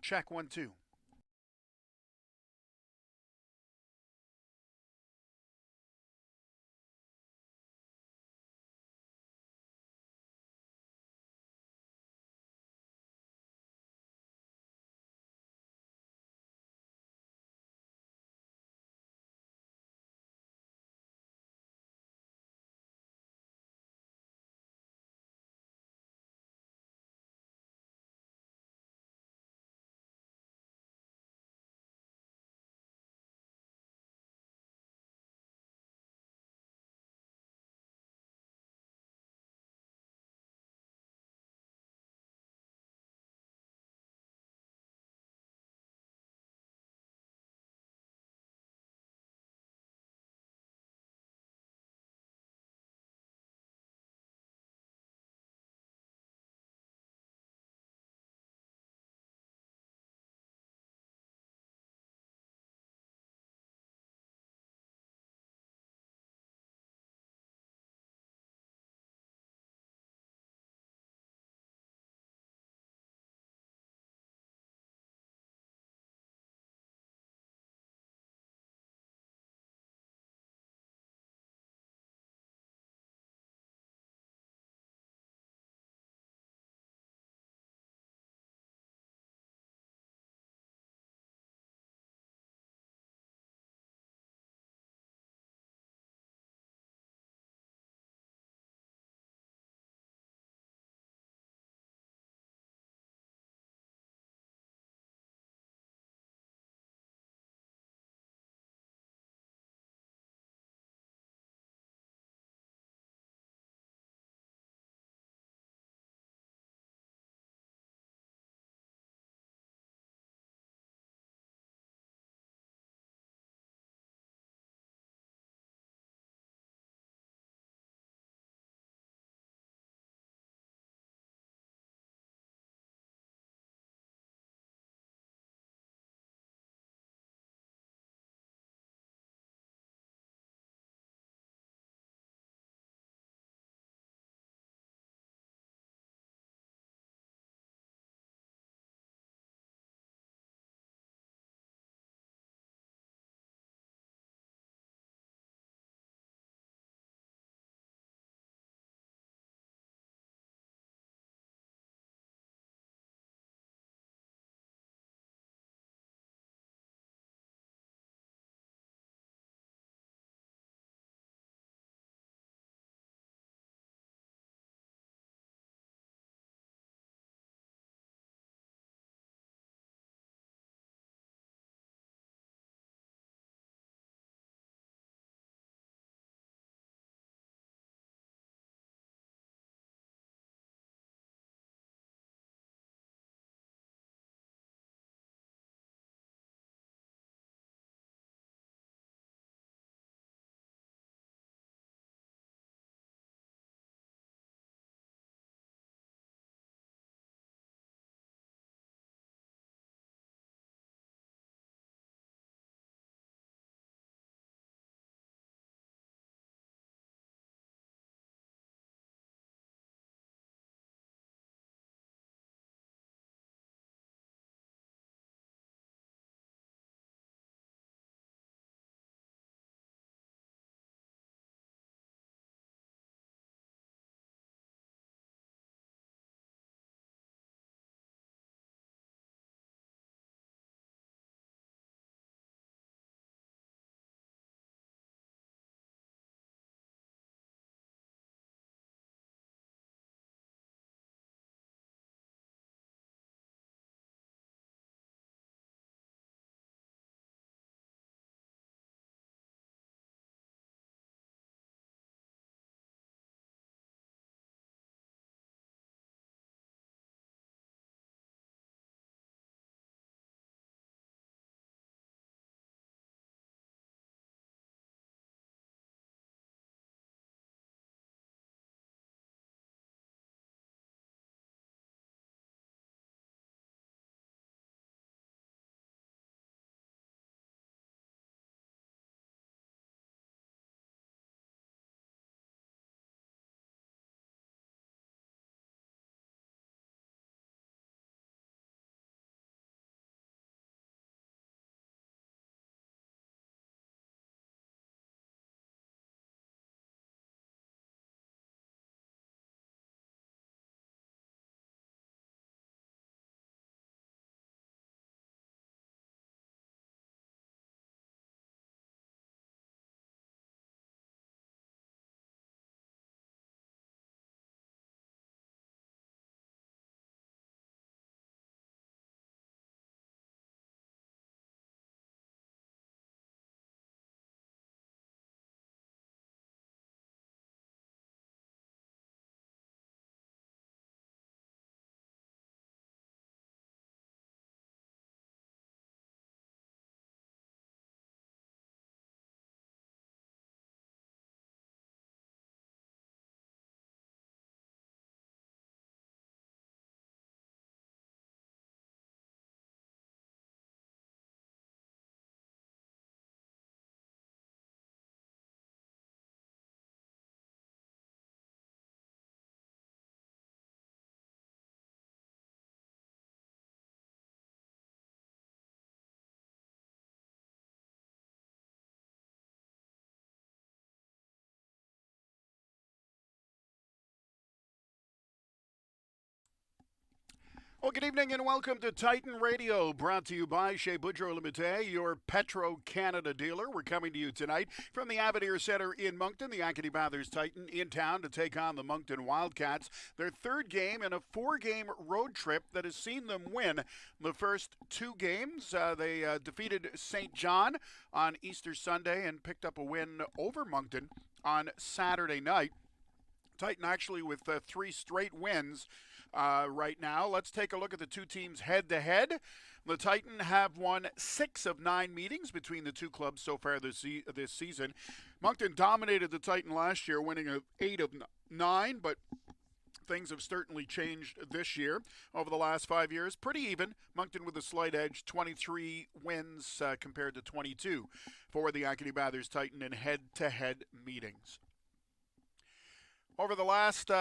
Check 1 2. Well, good evening and welcome to Titan Radio, brought to you by Chez Boudreau Limited, your Petro-Canada dealer. We're coming to you tonight from the Avenir Centre in Moncton. The Acadie-Bathurst Titan in town to take on the Moncton Wildcats. Their third game in a four-game road trip that has seen them win the first two games. They defeated St. John on Easter Sunday and picked up a win over Moncton on Saturday night. Titan actually with three straight wins right now. Let's take a look at the two teams head-to-head. The Titan have won 6 of 9 meetings between the two clubs so far this season. Moncton dominated the Titan last year, winning 8 of 9, but things have certainly changed this year. Over the last 5 years, pretty even. Moncton with a slight edge, 23 wins compared to 22 for the Acadie-Bathurst Titan in head-to-head meetings. Over the last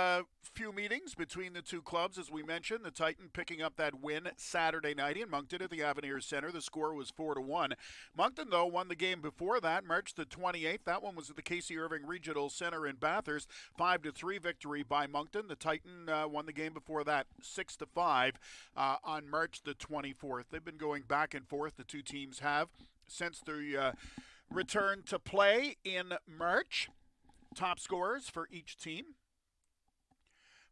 few meetings between the two clubs, as we mentioned, the Titan picking up that win Saturday night in Moncton at the Avenir Centre. The score was 4-1. Moncton, though, won the game before that, March the 28th. That one was at the Casey Irving Regional Centre in Bathurst. 5-3 victory by Moncton. The Titan won the game before that, 6-5 on March the 24th. They've been going back and forth, the two teams have, since the return to play in March. Top scorers for each team.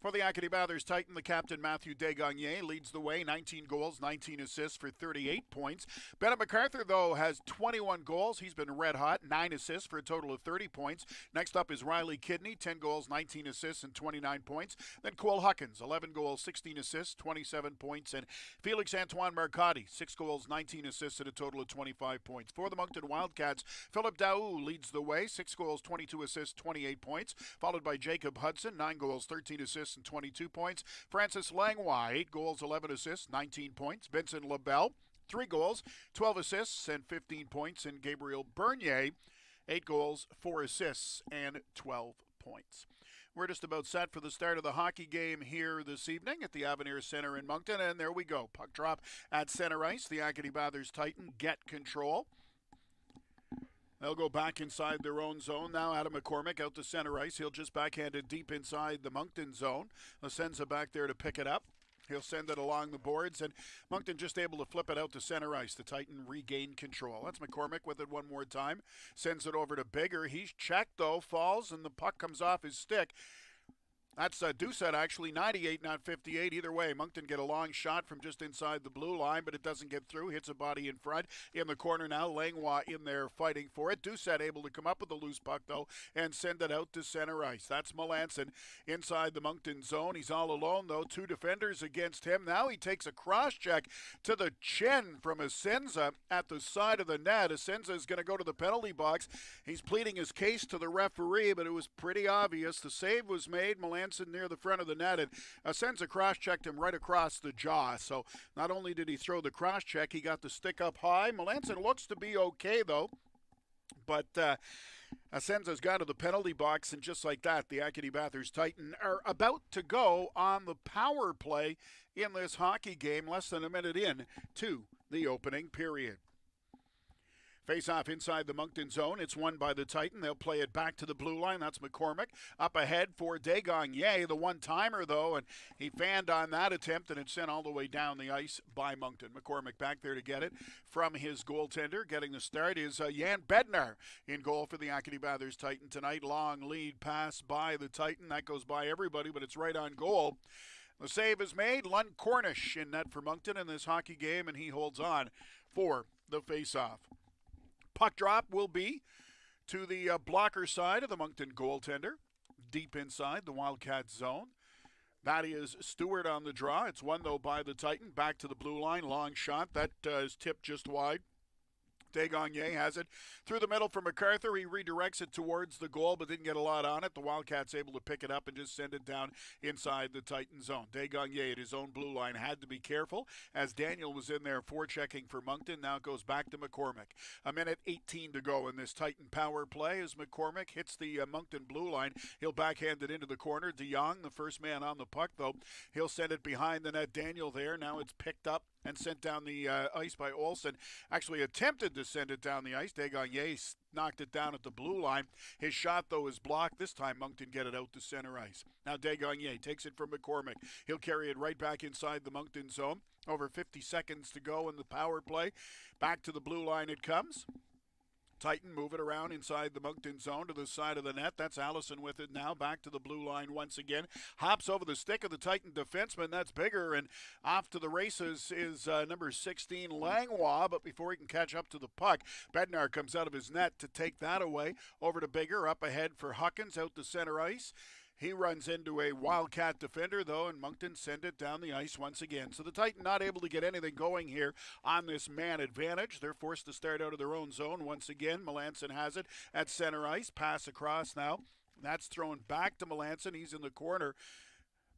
For the Acadie-Bathurst Titan, the captain Matthew Desgagnés leads the way, 19 goals, 19 assists for 38 points. Bennett MacArthur, though, has 21 goals. He's been red hot, 9 assists for a total of 30 points. Next up is Riley Kidney, 10 goals, 19 assists, and 29 points. Then Cole Huckins, 11 goals, 16 assists, 27 points. And Felix Antoine Marcotti, 6 goals, 19 assists, and a total of 25 points. For the Moncton Wildcats, Philip Daou leads the way, 6 goals, 22 assists, 28 points. Followed by Jacob Hudson, 9 goals, 13 assists, and 22 points. Francis Langlois, 8 goals, 11 assists, 19 points. Vincent LaBelle, 3 goals, 12 assists, and 15 points. And Gabriel Bernier, 8 goals, 4 assists, and 12 points. We're just about set for the start of the hockey game here this evening at the Avenir Centre in Moncton. And there we go. Puck drop at center ice. The Acadie-Bathurst Titan get control. They'll go back inside their own zone. Now Adam McCormick out to center ice. He'll just backhand it deep inside the Moncton zone. Lacenza back there to pick it up. He'll send it along the boards, and Moncton just able to flip it out to center ice. The Titan regain control. That's McCormick with it one more time. Sends it over to Bigger. He's checked, though, falls, and the puck comes off his stick. That's Doucette, actually, 98, not 58. Either way, Moncton get a long shot from just inside the blue line, but it doesn't get through. Hits a body in front. In the corner now, Langlois in there fighting for it. Doucette able to come up with the loose puck, though, and send it out to center ice. That's Melanson inside the Moncton zone. He's all alone, though. 2 defenders against him. Now he takes a cross-check to the chin from Asenza at the side of the net. Asenza is going to go to the penalty box. He's pleading his case to the referee, but it was pretty obvious. The save was made. Melanson near the front of the net, and Asenza cross-checked him right across the jaw. So not only did he throw the cross-check, he got the stick up high. Melanson looks to be okay, though, but Asenza's got to the penalty box, and just like that, the Acadie-Bathurst Titan are about to go on the power play in this hockey game, less than a minute in to the opening period. Face-off inside the Moncton zone. It's won by the Titan. They'll play it back to the blue line. That's McCormick. Up ahead for Desgagnés, the one-timer, though, and he fanned on that attempt, and it's sent all the way down the ice by Moncton. McCormick back there to get it from his goaltender. Getting the start is Jan Bednar in goal for the Acadie-Bathurst Titan tonight. Long lead pass by the Titan. That goes by everybody, but it's right on goal. The save is made. Lund Cornish in net for Moncton in this hockey game, and he holds on for the face-off. Puck drop will be to the blocker side of the Moncton goaltender, deep inside the Wildcats zone. That is Stewart on the draw. It's won, though, by the Titan. Back to the blue line. Long shot. That is tipped just wide. Desgagnés has it through the middle for MacArthur. He redirects it towards the goal, but didn't get a lot on it. The Wildcats able to pick it up and just send it down inside the Titan zone. Desgagnés at his own blue line had to be careful as Daniel was in there forechecking for Moncton. Now it goes back to McCormick. A minute 18 to go in this Titan power play as McCormick hits the Moncton blue line. He'll backhand it into the corner. De Jong, the first man on the puck, though, he'll send it behind the net. Daniel there. Now it's picked up and sent down the ice by Olsen. Actually attempted to send it down the ice. Desgagnés knocked it down at the blue line. His shot, though, is blocked. This time, Moncton get it out to center ice. Now Desgagnés takes it from McCormick. He'll carry it right back inside the Moncton zone. Over 50 seconds to go in the power play. Back to the blue line it comes. Titan move it around inside the Moncton zone to the side of the net. That's Allison with it now. Back to the blue line once again. Hops over the stick of the Titan defenseman. That's Bigger. And off to the races is number 16, Langlois. But before he can catch up to the puck, Bednar comes out of his net to take that away. Over to Bigger. Up ahead for Huckins out to center ice. He runs into a Wildcat defender, though, and Moncton send it down the ice once again. So the Titan not able to get anything going here on this man advantage. They're forced to start out of their own zone once again. Melanson has it at center ice. Pass across now. That's thrown back to Melanson. He's in the corner.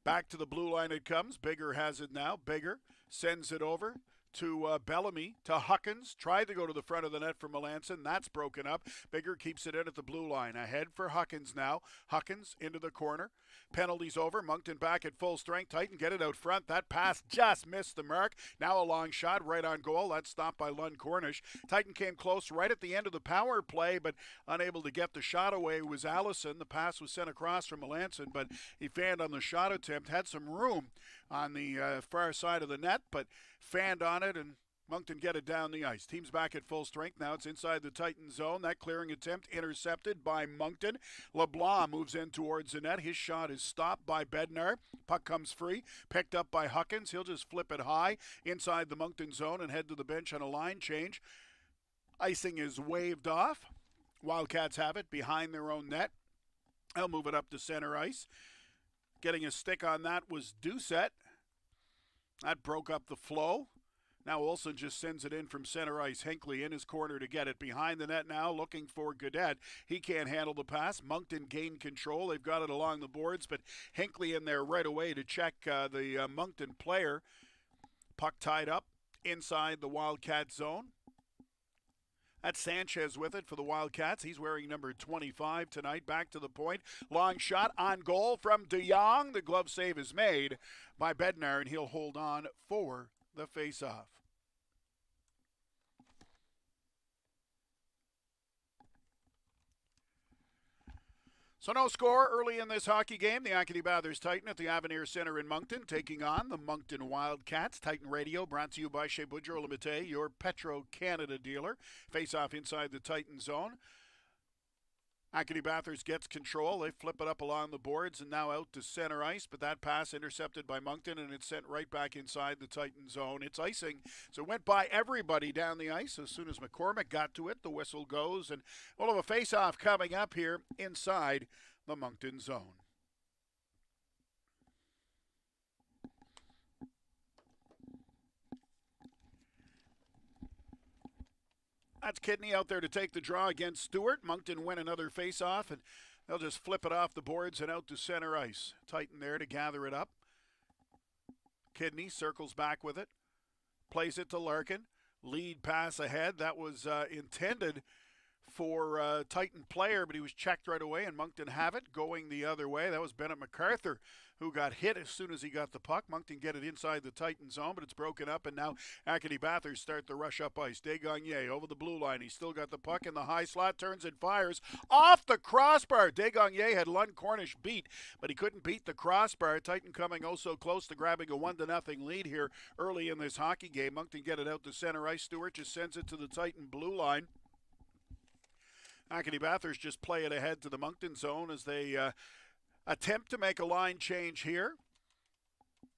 Back to the blue line it comes. Bigger has it now. Bigger sends it over to Bellamy, to Huckins. Tried to go to the front of the net for Melanson. That's broken up. Bigger keeps it in at the blue line. Ahead for Huckins now. Huckins into the corner. Penalties over. Moncton back at full strength. Titan get it out front. That pass just missed the mark. Now a long shot right on goal. That's stopped by Lund Cornish. Titan came close right at the end of the power play, but unable to get the shot away was Allison. The pass was sent across from Melanson, but he fanned on the shot attempt. Had some room on the far side of the net, but fanned on it, and Moncton get it down the ice. Team's back at full strength now. It's inside the Titan zone. That clearing attempt intercepted by Moncton. LeBlanc moves in towards the net. His shot is stopped by Bednar. Puck comes free. Picked up by Huckins. He'll just flip it high inside the Moncton zone and head to the bench on a line change. Icing is waved off. Wildcats have it behind their own net. They'll move it up to center ice. Getting a stick on that was Doucette. That broke up the flow. Now Olsen just sends it in from center ice. Hinckley in his corner to get it. Behind the net now, looking for Gaudette. He can't handle the pass. Moncton gained control. They've got it along the boards, but Hinckley in there right away to check the Moncton player. Puck tied up inside the Wildcat zone. That's Sanchez with it for the Wildcats. He's wearing number 25 tonight. Back to the point. Long shot on goal from De Jong. The glove save is made by Bednar, and he'll hold on for the face-off. So no score early in this hockey game. The Acadie-Bathurst Titan at the Avenir Centre in Moncton taking on the Moncton Wildcats. Titan Radio brought to you by Chez Boudreau Limited, your Petro-Canada dealer. Face-off inside the Titan zone. Acadie-Bathurst gets control. They flip it up along the boards and now out to center ice, but that pass intercepted by Moncton, and it's sent right back inside the Titan zone. It's icing, so it went by everybody down the ice. As soon as McCormick got to it, the whistle goes, and we'll have a face-off coming up here inside the Moncton zone. That's Kidney out there to take the draw against Stewart. Moncton win another face-off, and they'll just flip it off the boards and out to center ice. Titan there to gather it up. Kidney circles back with it. Plays it to Larkin. Lead pass ahead. That was intended for Titan player, but he was checked right away, and Moncton have it going the other way. That was Bennett MacArthur who got hit as soon as he got the puck. Moncton get it inside the Titan zone, but it's broken up, and now Acadie-Bathurst start the rush up ice. Desgagnés over the blue line. He's still got the puck in the high slot, turns and fires off the crossbar. Desgagnés had Lund Cornish beat, but he couldn't beat the crossbar. Titan coming oh so close to grabbing a 1-0 lead here early in this hockey game. Moncton get it out to center ice. Stewart just sends it to the Titan blue line. Acadie-Bathurst just play it ahead to the Moncton zone as they attempt to make a line change here.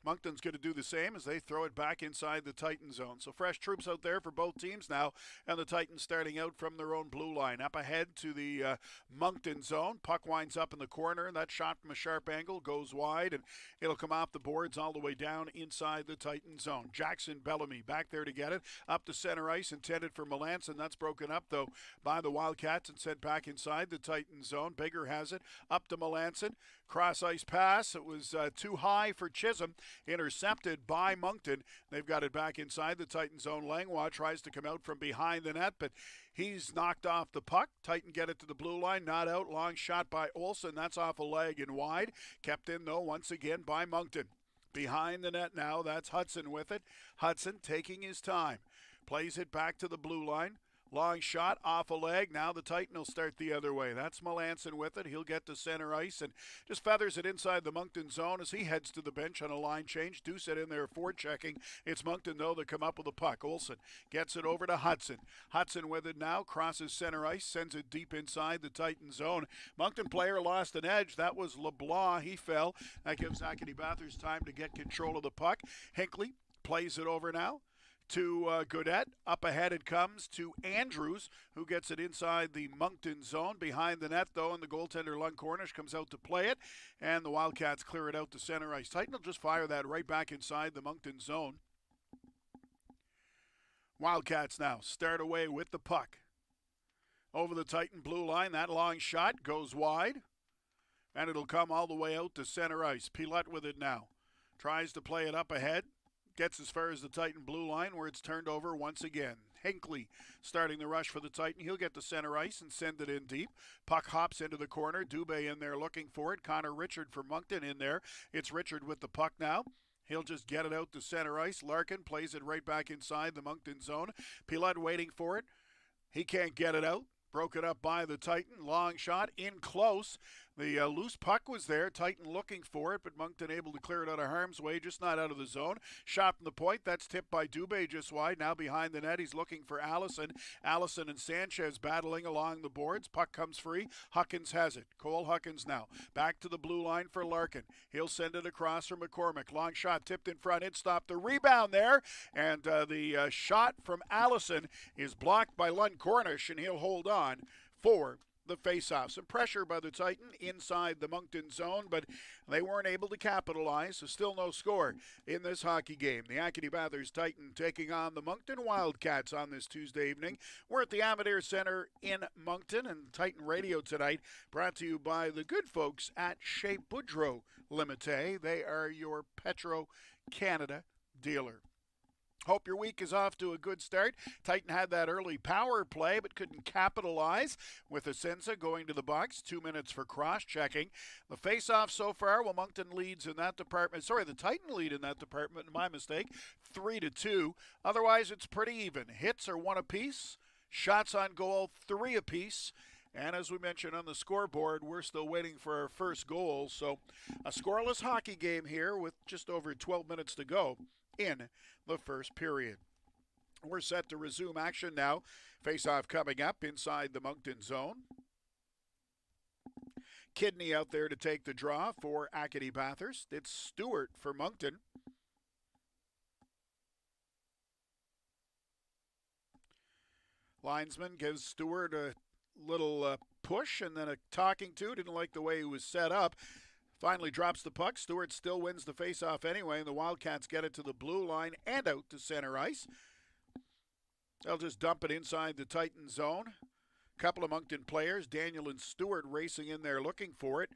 Moncton's going to do the same as they throw it back inside the Titan zone. So fresh troops out there for both teams now, and the Titans starting out from their own blue line. Up ahead to the Moncton zone. Puck winds up in the corner, and that shot from a sharp angle goes wide, and it'll come off the boards all the way down inside the Titan zone. Jackson Bellamy back there to get it. Up to center ice, intended for Melanson. That's broken up, though, by the Wildcats and sent back inside the Titan zone. Bigger has it. Up to Melanson. Cross-ice pass. It was too high for Chisholm. Intercepted by Moncton. They've got it back inside the Titan zone. Langlois tries to come out from behind the net, but he's knocked off the puck. Titan get it to the blue line. Not out. Long shot by Olsen. That's off a leg and wide. Kept in, though, once again by Moncton. Behind the net now, that's Hudson with it. Hudson taking his time. Plays it back to the blue line. Long shot off a leg. Now the Titan will start the other way. That's Melanson with it. He'll get to center ice and just feathers it inside the Moncton zone as he heads to the bench on a line change. Doucette in there forechecking. It's Moncton, though, that come up with the puck. Olsen gets it over to Hudson. Hudson with it now. Crosses center ice. Sends it deep inside the Titan zone. Moncton player lost an edge. That was LeBlanc. He fell. That gives Acadie-Bathurst time to get control of the puck. Hinckley plays it over now to Godet. Up ahead it comes to Andrews, who gets it inside the Moncton zone. Behind the net, though, and the goaltender Lund Cornish comes out to play it, and the Wildcats clear it out to center ice. Titan will just fire that right back inside the Moncton zone. Wildcats now start away with the puck. Over the Titan blue line, that long shot goes wide, and it'll come all the way out to center ice. Pilote with it now. Tries to play it up ahead. Gets as far as the Titan blue line where it's turned over once again. Hinckley starting the rush for the Titan. He'll get to center ice and send it in deep. Puck hops into the corner. Dubé in there looking for it. Connor Richard for Moncton in there. It's Richard with the puck now. He'll just get it out to center ice. Larkin plays it right back inside the Moncton zone. Pilote waiting for it. He can't get it out. Broke it up by the Titan. Long shot in close. The loose puck was there. Titan looking for it, but Moncton able to clear it out of harm's way, just not out of the zone. Shot from the point. That's tipped by Dubé just wide. Now behind the net, he's looking for Allison. Allison and Sanchez battling along the boards. Puck comes free. Huckins has it. Cole Huckins now. Back to the blue line for Larkin. He'll send it across for McCormick. Long shot tipped in front. It stopped. The rebound there, and the shot from Allison is blocked by Lund Cornish, and he'll hold on for the face-off. Some pressure by the Titan inside the Moncton zone, but they weren't able to capitalize, so still no score in this hockey game. The Acadie-Bathurst Titan taking on the Moncton Wildcats on this Tuesday evening. We're at the Amador Center in Moncton, and Titan Radio tonight brought to you by the good folks at Chez Boudreau Limited. They are your Petro-Canada dealer. Hope your week is off to a good start. Titan had that early power play but couldn't capitalize with Asensa going to the box. 2 minutes for cross-checking. The face-off so far, well, Moncton leads in that department. Sorry, the Titan lead in that department, my mistake, 3-2. Otherwise, it's pretty even. Hits are 1 apiece. Shots on goal, 3 apiece. And as we mentioned on the scoreboard, we're still waiting for our first goal. So a scoreless hockey game here with just over 12 minutes to go in the first period. We're set to resume action now. Face-off coming up inside the Moncton zone. Kidney out there to take the draw for Acadie-Bathurst. It's Stewart for Moncton. Linesman gives Stewart a little push and then a talking to. Didn't like the way he was set up. Finally drops the puck. Stewart still wins the face-off anyway, and the Wildcats get it to the blue line and out to center ice. They'll just dump it inside the Titan zone. A couple of Moncton players, Daniel and Stewart, racing in there looking for it.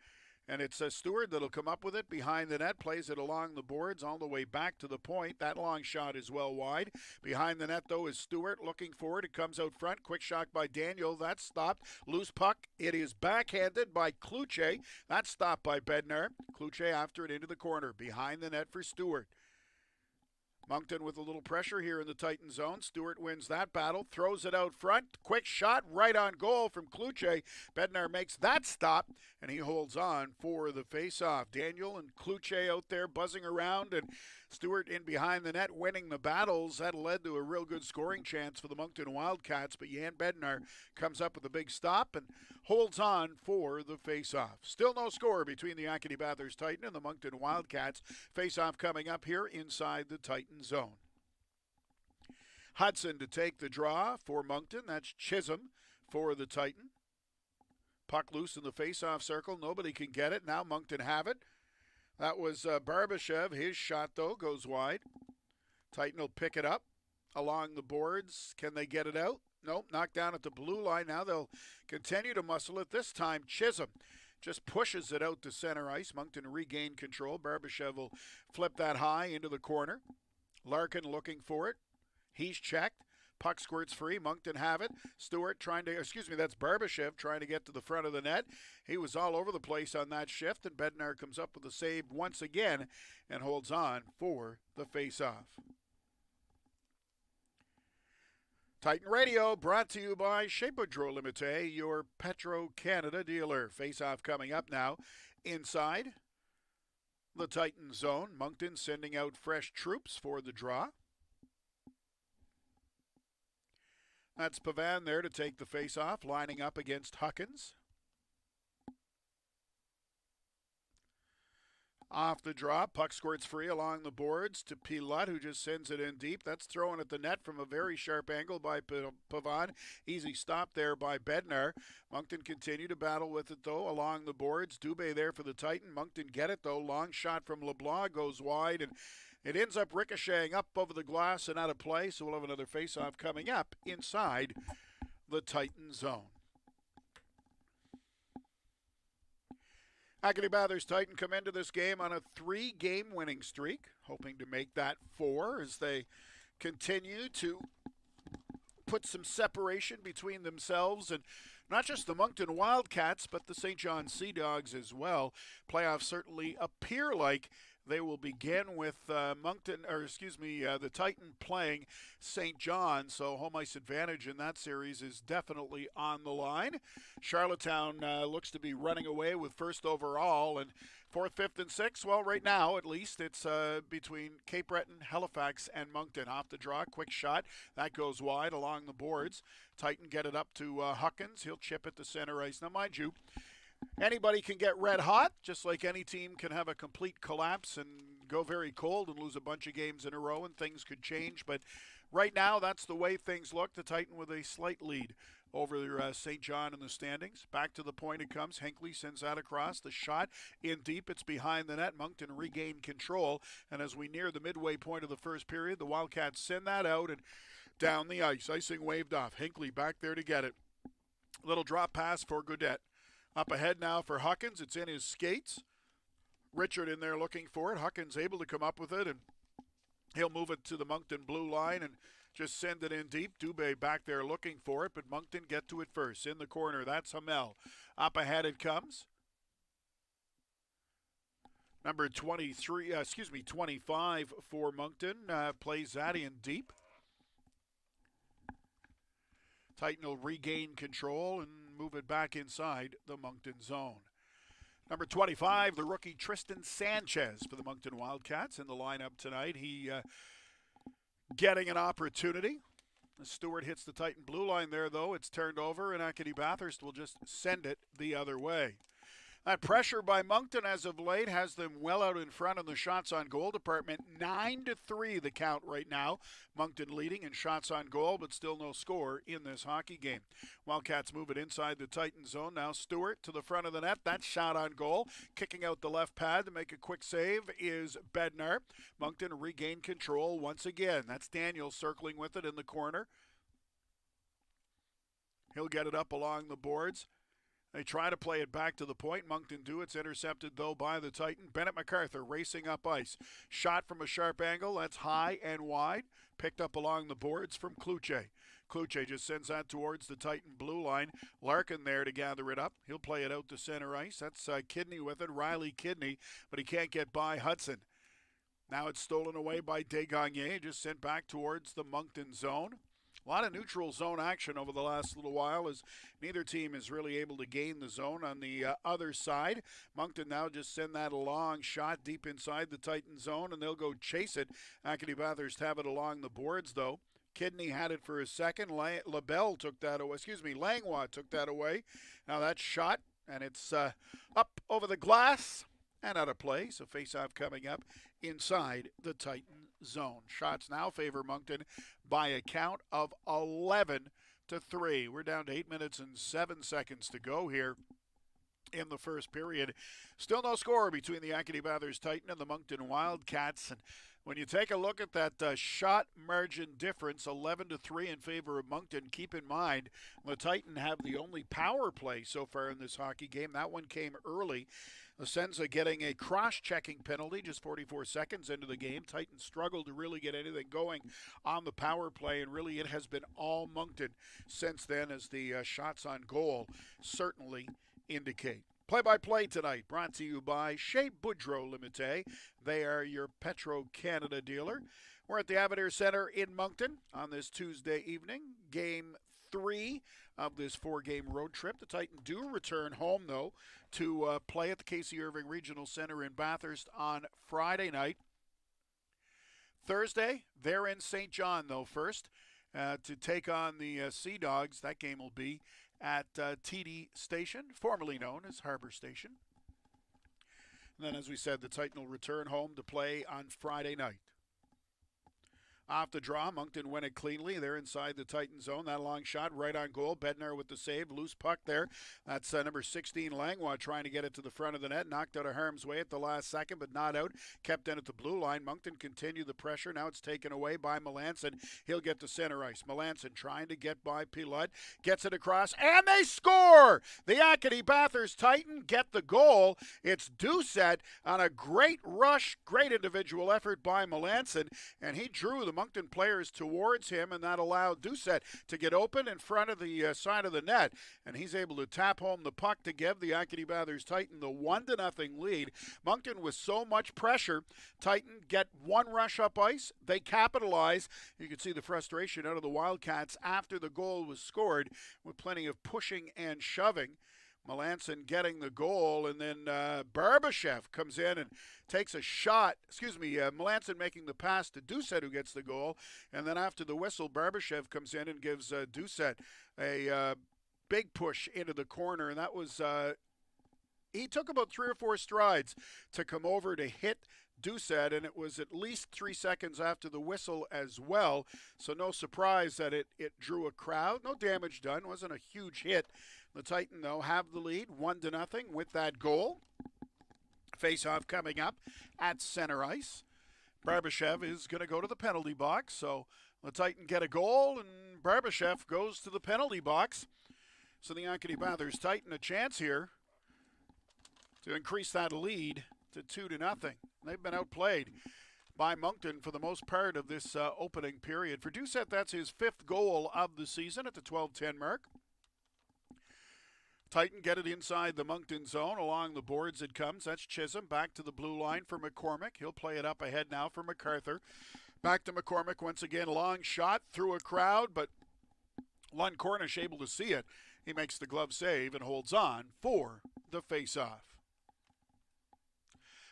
And it's Stewart that'll come up with it behind the net, plays it along the boards all the way back to the point. That long shot is well wide. Behind the net, though, is Stewart looking for it. It comes out front. Quick shot by Daniel. That's stopped. Loose puck. It is backhanded by Kluche. That's stopped by Bednar. Kluche after it into the corner. Behind the net for Stewart. Moncton with a little pressure here in the Titan zone. Stewart wins that battle, throws it out front. Quick shot right on goal from Kluche. Bednar makes that stop, and he holds on for the face-off. Daniel and Kluche out there buzzing around, and Stewart in behind the net winning the battles. That led to a real good scoring chance for the Moncton Wildcats, but Jan Bednar comes up with a big stop and holds on for the face-off. Still no score between the Acadie-Bathurst Titan and the Moncton Wildcats. Face-off coming up here inside the Titan zone. Hudson to take the draw for Moncton. That's Chisholm for the Titan. Puck loose in the face-off circle. Nobody can get it. Now Moncton have it. That was Barbashev. His shot, though, goes wide. Titan will pick it up along the boards. Can they get it out? Nope, knocked down at the blue line. Now they'll continue to muscle it. This time, Chisholm just pushes it out to center ice. Moncton regain control. Barbashev will flip that high into the corner. Larkin looking for it. He's checked. Puck squirts free. Moncton have it. Stewart that's Barbashev trying to get to the front of the net. He was all over the place on that shift, and Bednar comes up with a save once again and holds on for the face-off. Titan Radio brought to you by Chez Boudreau Limited, your Petro-Canada dealer. Face-off coming up now inside the Titan zone. Moncton sending out fresh troops for the draw. That's Pavan there to take the face-off, lining up against Huckins. Off the draw, puck squirts free along the boards to Pilote, who just sends it in deep. That's thrown at the net from a very sharp angle by Pavan. Easy stop there by Bednar. Moncton continue to battle with it, though, along the boards. Dubé there for the Titan. Moncton get it, though. Long shot from LeBlanc goes wide, and it ends up ricocheting up over the glass and out of play, so we'll have another face-off coming up inside the Titan zone. Acadie-Bathurst Titan come into this game on a 3-game winning streak, hoping to make that 4 as they continue to put some separation between themselves and not just the Moncton Wildcats, but the St. John Sea Dogs as well. Playoffs certainly appear like they will begin with the Titan playing St. John, so home ice advantage in that series is definitely on the line. Charlottetown looks to be running away with first overall, and 4th, 5th, and 6th, well, right now, at least, it's between Cape Breton, Halifax, and Moncton. Off the draw, quick shot. That goes wide along the boards. Titan get it up to Huckins. He'll chip it to center ice. Now, mind you, anybody can get red hot, just like any team can have a complete collapse and go very cold and lose a bunch of games in a row, and things could change. But right now, that's the way things look. The Titan with a slight lead over St. John in the standings. Back to the point it comes. Hinckley sends that across. The shot in deep. It's behind the net. Moncton regain control. And as we near the midway point of the first period, the Wildcats send that out and down the ice. Icing waved off. Hinckley back there to get it. Little drop pass for Godet. Up ahead now for Huckins. It's in his skates. Richard in there looking for it. Huckins able to come up with it, and he'll move it to the Moncton blue line and just send it in deep. Dubé back there looking for it, but Moncton get to it first. In the corner, that's Hamel. Up ahead it comes. Number 25 for Moncton plays that in deep. Titan will regain control and move it back inside the Moncton zone. Number 25, the rookie Tristan Sanchez for the Moncton Wildcats in the lineup tonight. He getting an opportunity. Stewart hits the Titan blue line there, though. It's turned over, and Acadie-Bathurst will just send it the other way. That pressure by Moncton as of late has them well out in front in the shots on goal department. 9-3 the count right now. Moncton leading in shots on goal, but still no score in this hockey game. Wildcats move it inside the Titan zone. Now Stewart to the front of the net. That shot on goal. Kicking out the left pad to make a quick save is Bednar. Moncton regain control once again. That's Daniel circling with it in the corner. He'll get it up along the boards. They try to play it back to the point. Moncton do. It's intercepted, though, by the Titan. Bennett MacArthur racing up ice. Shot from a sharp angle. That's high and wide. Picked up along the boards from Kluche. Kluche just sends that towards the Titan blue line. Larkin there to gather it up. He'll play it out to center ice. That's Kidney with it. Riley Kidney, but he can't get by Hudson. Now it's stolen away by Desgagne. Just sent back towards the Moncton zone. A lot of neutral zone action over the last little while as neither team is really able to gain the zone on the other side. Moncton now just send that a long shot deep inside the Titan zone, and they'll go chase it. Acadie-Bathurst have it along the boards, though. Kidney had it for a second. Langlois took that away. Now that's shot, and it's up over the glass and out of play. So face-off coming up inside the Titan zone. Shots now favor Moncton by a count of 11-3. We're down to 8 minutes and 7 seconds to go here in the first period. Still no score between the Acadie-Bathurst Titan and the Moncton Wildcats. And when you take a look at that shot margin difference, 11-3 in favor of Moncton, keep in mind the Titan have the only power play so far in this hockey game. That one came early. Asenza getting a cross-checking penalty just 44 seconds into the game. Titans struggled to really get anything going on the power play, and really it has been all Moncton since then, as the shots on goal certainly indicate. Play-by-play tonight brought to you by Chez Boudreau Limited. They are your Petro-Canada dealer. We're at the Avenir Center in Moncton on this Tuesday evening. Game 3 of this 4-game road trip. The Titans do return home, though, to play at the Casey Irving Regional Center in Bathurst on Friday night. Thursday, they're in St. John, though, first to take on the Sea Dogs. That game will be at TD Station, formerly known as Harbor Station. And then, as we said, the Titan will return home to play on Friday night. Off the draw, Moncton win it cleanly. They're inside the Titan zone. That long shot right on goal. Bednar with the save. Loose puck there. That's number 16, Langlois, trying to get it to the front of the net. Knocked out of harm's way at the last second, but not out. Kept in at the blue line. Moncton continued the pressure. Now it's taken away by Melanson. He'll get to center ice. Melanson trying to get by Pilote. Gets it across, and they score! The Acadie-Bathurst Titan get the goal. It's Doucette on a great rush, great individual effort by Melanson, and he drew the Moncton players towards him, and that allowed Doucette to get open in front of the side of the net, and he's able to tap home the puck to give the Acadie-Bathurst Titan the 1-0 lead. Moncton with so much pressure, Titan get one rush up ice. They capitalize. You can see the frustration out of the Wildcats after the goal was scored, with plenty of pushing and shoving. Melanson getting the goal, and then Barbashev comes in and takes a shot. Melanson making the pass to Doucette, who gets the goal. And then after the whistle, Barbashev comes in and gives Doucette a big push into the corner. And that was, he took about 3 or 4 strides to come over to hit Doucette, and it was at least 3 seconds after the whistle as well. So no surprise that it drew a crowd. No damage done. Wasn't a huge hit. The Titan, though, have the lead 1-0 with that goal. Face-off coming up at center ice. Barbashev is going to go to the penalty box. So the Titan get a goal, and Barbashev goes to the penalty box. So the Acadie-Bathurst Titan a chance here to increase that lead to 2-0. They've been outplayed by Moncton for the most part of this opening period. For Doucette, that's his 5th goal of the season at the 12:10 mark. Titan get it inside the Moncton zone. Along the boards it comes. That's Chisholm. Back to the blue line for McCormick. He'll play it up ahead now for MacArthur. Back to McCormick once again. Long shot through a crowd, but Lund Cornish able to see it. He makes the glove save and holds on for the face-off.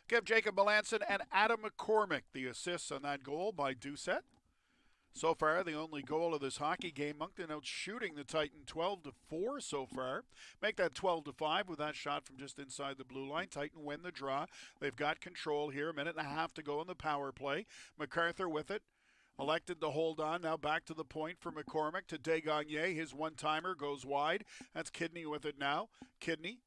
Give Jacob Melanson and Adam McCormick the assists on that goal by Doucette. So far, the only goal of this hockey game. Moncton out shooting the Titan 12-4 so far. Make that 12-5 with that shot from just inside the blue line. Titan win the draw. They've got control here. 1.5 minutes to go in the power play. MacArthur with it. Elected to hold on. Now back to the point for McCormick to Desgagne. His one-timer goes wide. That's Kidney with it now. Kidney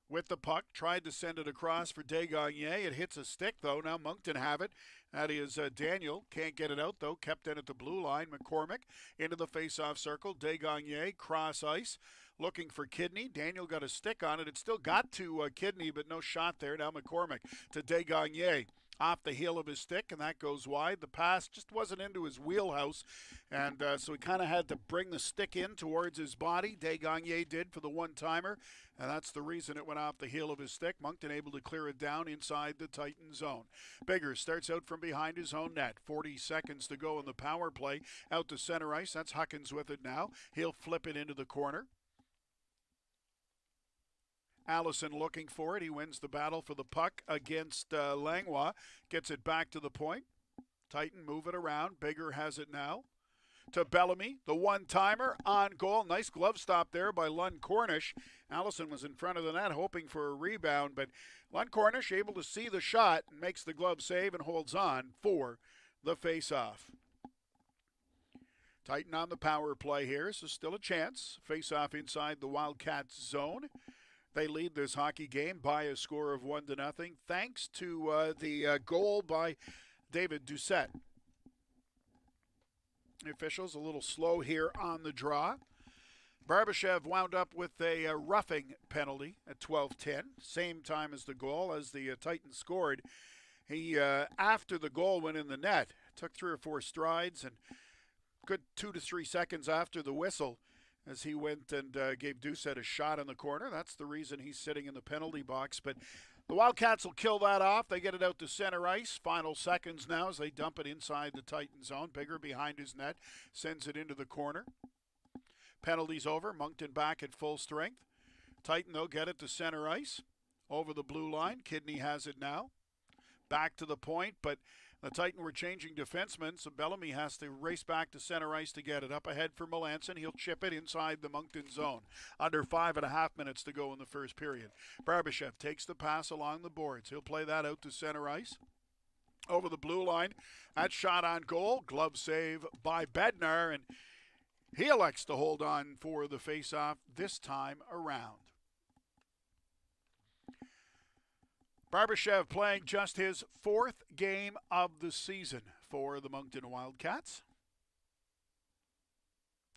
with the puck. Tried to send it across for Desgagne. It hits a stick, though. Now Moncton have it. That is Daniel. Can't get it out, though. Kept in at the blue line. McCormick into the face-off circle. Desgagne, cross ice, looking for Kidney. Daniel got a stick on it. It still got to Kidney, but no shot there. Now McCormick to Desgagne. Off the heel of his stick, and that goes wide. The pass just wasn't into his wheelhouse, and so he kind of had to bring the stick in towards his body. Desgagne did for the one-timer, and that's the reason it went off the heel of his stick. Moncton able to clear it down inside the Titan zone. Biggers starts out from behind his own net. 40 seconds to go in the power play. Out to center ice. That's Huckins with it now. He'll flip it into the corner. Allison looking for it. He wins the battle for the puck against Langlois. Gets it back to the point. Titan move it around. Bigger has it now. To Bellamy, the one-timer on goal. Nice glove stop there by Lund Cornish. Allison was in front of the net hoping for a rebound, but Lund Cornish able to see the shot and makes the glove save and holds on for the face-off. Titan on the power play here, so still a chance. Face-off inside the Wildcats zone. They lead this hockey game by a score of 1-0, thanks to the goal by David Doucette. The officials a little slow here on the draw. Barbashev wound up with a roughing penalty at 12:10, same time as the goal as the Titans scored. He, after the goal went in the net, took 3 or 4 strides, and good 2 to 3 seconds after the whistle, as he went and gave Doucette a shot in the corner. That's the reason he's sitting in the penalty box. But the Wildcats will kill that off. They get it out to center ice. Final seconds now as they dump it inside the Titan zone. Bigger behind his net, sends it into the corner. Penalty's over. Moncton back at full strength. Titan, though, get it to center ice. Over the blue line. Kidney has it now. Back to the point, but the Titan were changing defensemen, so Bellamy has to race back to center ice to get it. Up ahead for Melanson. He'll chip it inside the Moncton zone. Under 5.5 minutes to go in the first period. Barbashev takes the pass along the boards. He'll play that out to center ice. Over the blue line. That shot on goal. Glove save by Bednar, and he elects to hold on for the face-off this time around. Barbashev playing just his 4th game of the season for the Moncton Wildcats.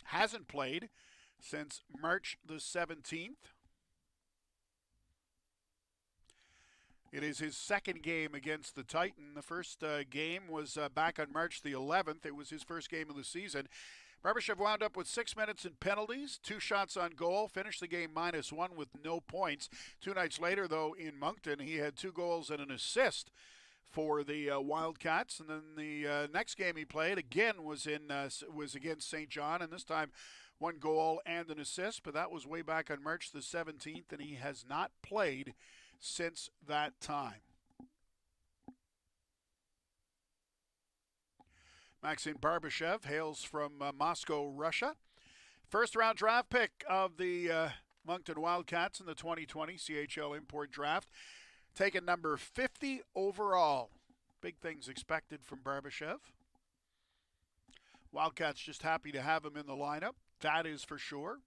Hasn't played since March the 17th. It is his 2nd game against the Titan. The first game was back on March the 11th. It was his first game of the season. Barbashev wound up with 6 minutes in penalties, 2 shots on goal, finished the game -1 with no points. 2 nights later, though, in Moncton, he had 2 goals and an assist for the Wildcats. And then the next game he played again was against St. John, and this time 1 goal and an assist. But that was way back on March the 17th, and he has not played since that time. Maxim Barbashev hails from Moscow, Russia. First-round draft pick of the Moncton Wildcats in the 2020 CHL Import Draft. Taken number 50 overall. Big things expected from Barbashev. Wildcats just happy to have him in the lineup. That is for sure.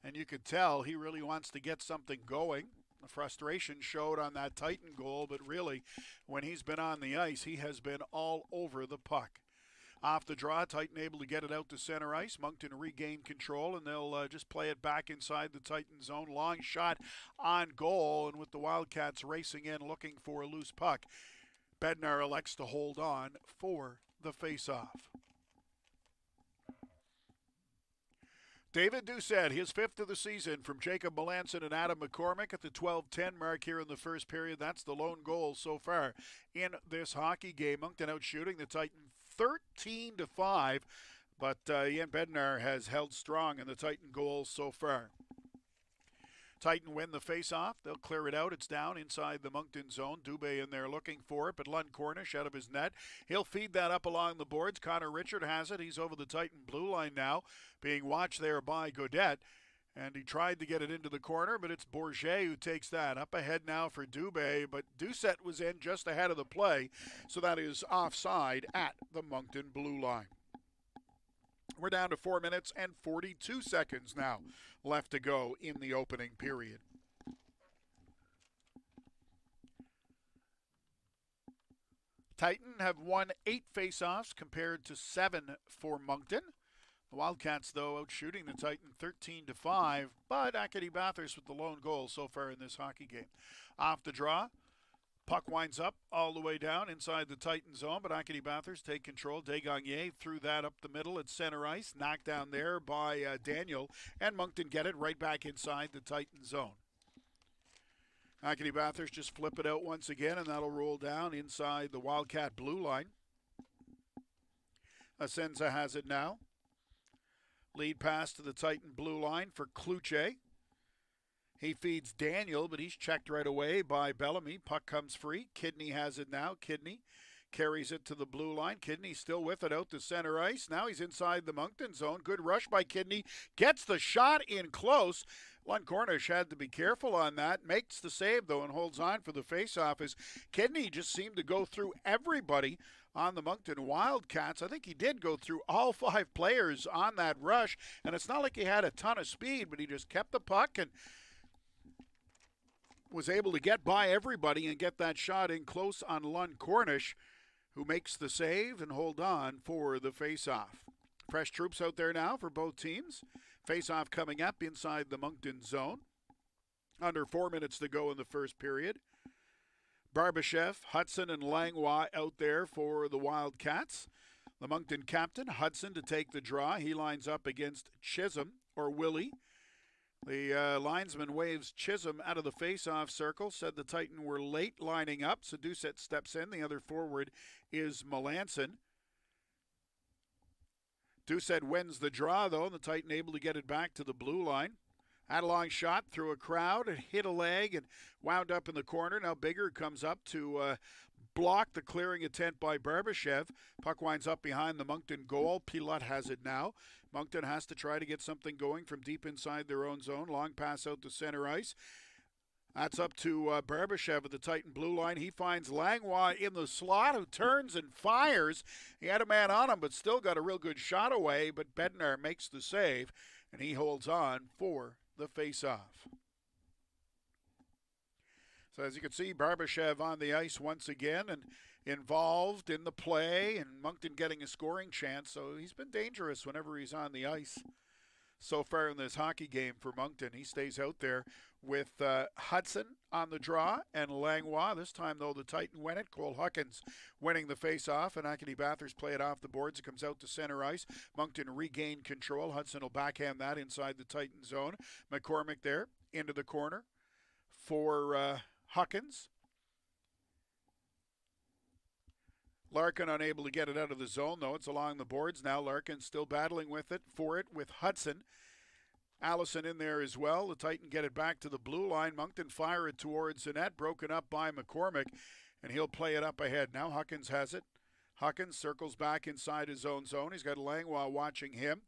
And you could tell he really wants to get something going. The frustration showed on that Titan goal, but really, when he's been on the ice, he has been all over the puck. Off the draw, Titan able to get it out to center ice. Moncton regain control, and they'll just play it back inside the Titan zone. Long shot on goal, and with the Wildcats racing in looking for a loose puck, Bednar elects to hold on for the face-off. David Doucette, his 5th of the season from Jacob Melanson and Adam McCormick at the 12:10 mark here in the first period. That's the lone goal so far in this hockey game. Moncton out shooting the Titan 13-5, but Ian Bednar has held strong in the Titan goals so far. Titan win the face-off. They'll clear it out. It's down inside the Moncton zone. Dubé in there looking for it, but Lund Cornish out of his net. He'll feed that up along the boards. Connor Richard has it. He's over the Titan blue line now, being watched there by Godet. And he tried to get it into the corner, but it's Bourget who takes that. Up ahead now for Dubé, but Doucette was in just ahead of the play, so that is offside at the Moncton blue line. We're down to 4 minutes and 42 seconds now left to go in the opening period. Titan have won 8 faceoffs compared to 7 for Moncton. The Wildcats, though, out shooting the Titan 13-5, but Acadie-Bathurst with the lone goal so far in this hockey game. Off the draw, puck winds up all the way down inside the Titan zone, but Acadie-Bathurst take control. Desgagne threw that up the middle at center ice, knocked down there by Daniel, and Moncton get it right back inside the Titan zone. Acadie-Bathurst just flip it out once again, and that'll roll down inside the Wildcat blue line. Asenza has it now. Lead pass to the Titan blue line for Kluche. He feeds Daniel, but he's checked right away by Bellamy. Puck comes free. Kidney has it now. Kidney carries it to the blue line. Kidney still with it out to center ice. Now he's inside the Moncton zone. Good rush by Kidney. Gets the shot in close. Lund Cornish had to be careful on that. Makes the save, though, and holds on for the faceoff as Kidney just seemed to go through everybody on the Moncton Wildcats. I think he did go through all 5 players on that rush, and it's not like he had a ton of speed, but he just kept the puck and was able to get by everybody and get that shot in close on Lund Cornish, who makes the save and hold on for the face-off. Fresh troops out there now for both teams. Face-off coming up inside the Moncton zone. Under 4 minutes to go in the first period. Barbashev, Hudson, and Langlois out there for the Wildcats. The Moncton captain, Hudson, to take the draw. He lines up against Chisholm, or Willie. The linesman waves Chisholm out of the face-off circle, said the Titan were late lining up, so Doucette steps in. The other forward is Melanson. Doucette wins the draw, though, and the Titan able to get it back to the blue line. Had a long shot through a crowd and hit a leg and wound up in the corner. Now Bigger comes up to block the clearing attempt by Barbashev. Puck winds up behind the Moncton goal. Pilote has it now. Moncton has to try to get something going from deep inside their own zone. Long pass out to center ice. That's up to Barbashev at the Titan blue line. He finds Langlois in the slot, who turns and fires. He had a man on him, but still got a real good shot away. But Bednar makes the save, and he holds on for the face-off. So as you can see, Barbashev on the ice once again and involved in the play, and Moncton getting a scoring chance. So he's been dangerous whenever he's on the ice so far in this hockey game for Moncton. He stays out there with Hudson on the draw and Langlois. This time, though, the Titan win it. Cole Huckins winning the face-off, and Acadie-Bathurst play it off the boards. It comes out to center ice. Moncton regain control. Hudson will backhand that inside the Titan zone. McCormick there into the corner for Huckins. Larkin unable to get it out of the zone, though. It's along the boards now. Larkin still battling with it with Hudson. Allison in there as well. The Titan get it back to the blue line. Moncton fire it towards the net, broken up by McCormick, and he'll play it up ahead. Now Huckins has it. Huckins circles back inside his own zone. He's got Langlois watching him.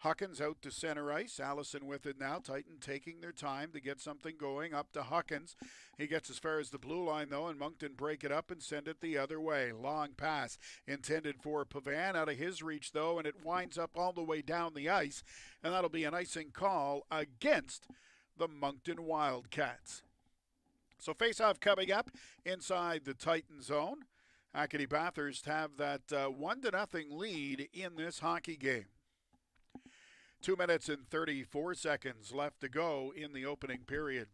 Huckins out to center ice. Allison with it now. Titan taking their time to get something going. Up to Huckins. He gets as far as the blue line, though, and Moncton break it up and send it the other way. Long pass intended for Pavan. Out of his reach, though, and it winds up all the way down the ice, and that'll be an icing call against the Moncton Wildcats. So face-off coming up inside the Titan zone. Acadie-Bathurst have that 1-0 lead in this hockey game. 2 minutes and 34 seconds left to go in the opening period.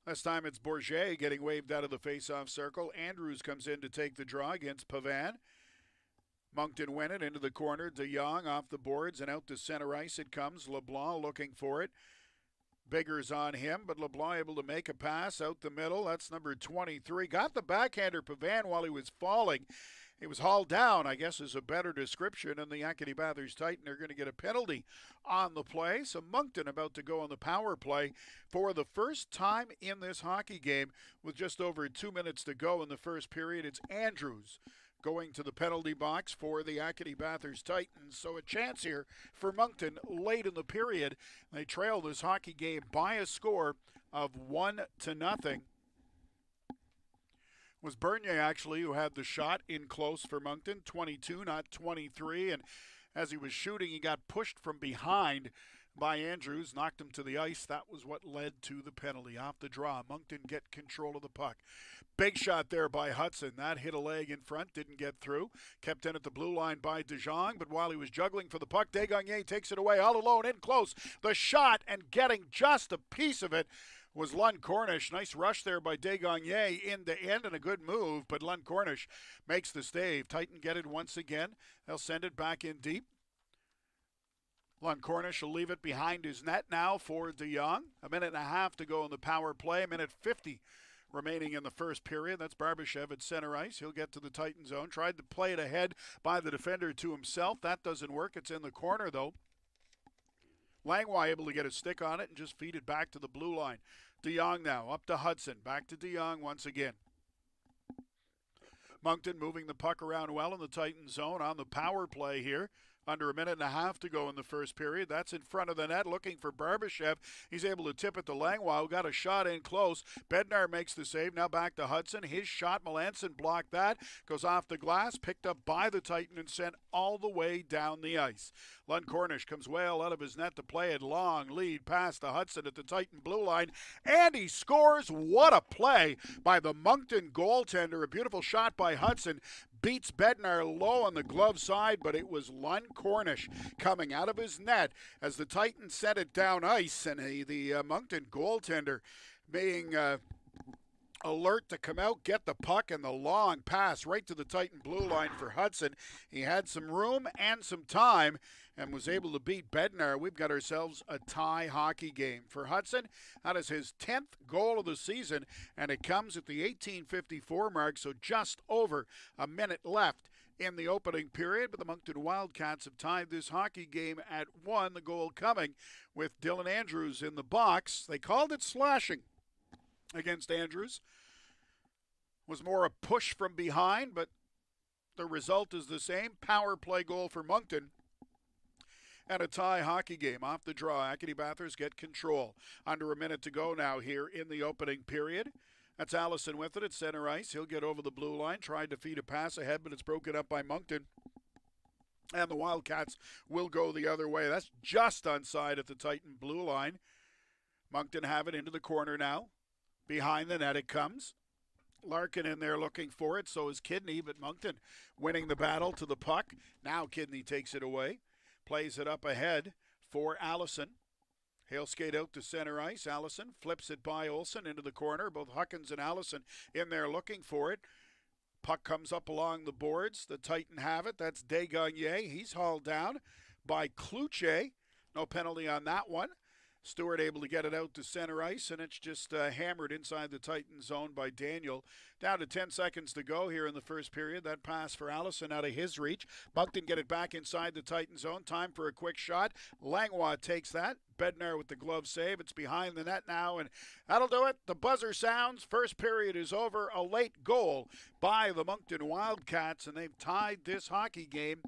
This time it's Bourget getting waved out of the face-off circle. Andrews comes in to take the draw against Pavan. Moncton win it into the corner. De Jong off the boards and out to center ice it comes. LeBlanc looking for it. Bigger's on him, but LeBlanc able to make a pass out the middle. That's number 23. Got the backhander Pavan while he was falling. He was hauled down, I guess is a better description, and the Acadie-Bathurst Titan are going to get a penalty on the play. So Moncton about to go on the power play for the first time in this hockey game with just over 2 minutes to go in the first period. It's Andrews going to the penalty box for the Acadie-Bathurst Titans. So a chance here for Moncton late in the period. They trail this hockey game by a score of 1-0. It was Bernier, actually, who had the shot in close for Moncton, 22, not 23. And as he was shooting, he got pushed from behind by Andrews, knocked him to the ice. That was what led to the penalty. Off the draw, Moncton get control of the puck. Big shot there by Hudson. That hit a leg in front, didn't get through. Kept in at the blue line by De Jong, but while he was juggling for the puck, Desgagnés takes it away all alone in close. The shot and getting just a piece of it was Lund Cornish. Nice rush there by Desgagnés end to end and a good move, but Lund Cornish makes the save. Titan get it once again. They'll send it back in deep. Lund Cornish will leave it behind his net now for De Jong. A minute and a half to go in the power play. A minute 50 remaining in the first period. That's Barbashev at center ice. He'll get to the Titan zone. Tried to play it ahead by the defender to himself. That doesn't work. It's in the corner, though. Langlois able to get a stick on it and just feed it back to the blue line. De Jong now up to Hudson. Back to De Jong once again. Moncton moving the puck around well in the Titan zone on the power play here. Under a minute and a half to go in the first period. That's in front of the net, looking for Barbashev. He's able to tip it to Langlois, who got a shot in close. Bednar makes the save. Now back to Hudson. His shot, Melanson blocked that. Goes off the glass, picked up by the Titan and sent all the way down the ice. Lund Cornish comes well out of his net to play it. Long lead pass to Hudson at the Titan blue line. And he scores. What a play by the Moncton goaltender. A beautiful shot by Hudson. Beats Bednar low on the glove side, but it was Lund Cornish coming out of his net as the Titans sent it down ice, and the Moncton goaltender being alert to come out, get the puck, and the long pass right to the Titan blue line for Hudson. He had some room and some time and was able to beat Bednar. We've got ourselves a tie hockey game. For Hudson, that is his 10th goal of the season, and it comes at the 18:54 mark, so just over a minute left in the opening period. But the Moncton Wildcats have tied this hockey game at 1, the goal coming with Dylan Andrews in the box. They called it slashing against Andrews. Was more a push from behind, but the result is the same. Power play goal for Moncton. And a tie hockey game off the draw. Acadie-Bathurst get control. Under a minute to go now here in the opening period. That's Allison with it at center ice. He'll get over the blue line. Tried to feed a pass ahead, but it's broken up by Moncton. And the Wildcats will go the other way. That's just onside at the Titan blue line. Moncton have it into the corner now. Behind the net it comes. Larkin in there looking for it. So is Kidney, but Moncton winning the battle to the puck. Now Kidney takes it away. Plays it up ahead for Allison. He'll skate out to center ice. Allison flips it by Olsen into the corner. Both Huckins and Allison in there looking for it. Puck comes up along the boards. The Titan have it. That's Desgagne. He's hauled down by Kluche. No penalty on that one. Stewart able to get it out to center ice, and it's just hammered inside the Titan zone by Daniel. Down to 10 seconds to go here in the first period. That pass for Allison out of his reach. Moncton get it back inside the Titan zone. Time for a quick shot. Langlois takes that. Bednar with the glove save. It's behind the net now, and that'll do it. The buzzer sounds. First period is over. A late goal by the Moncton Wildcats, and they've tied this hockey game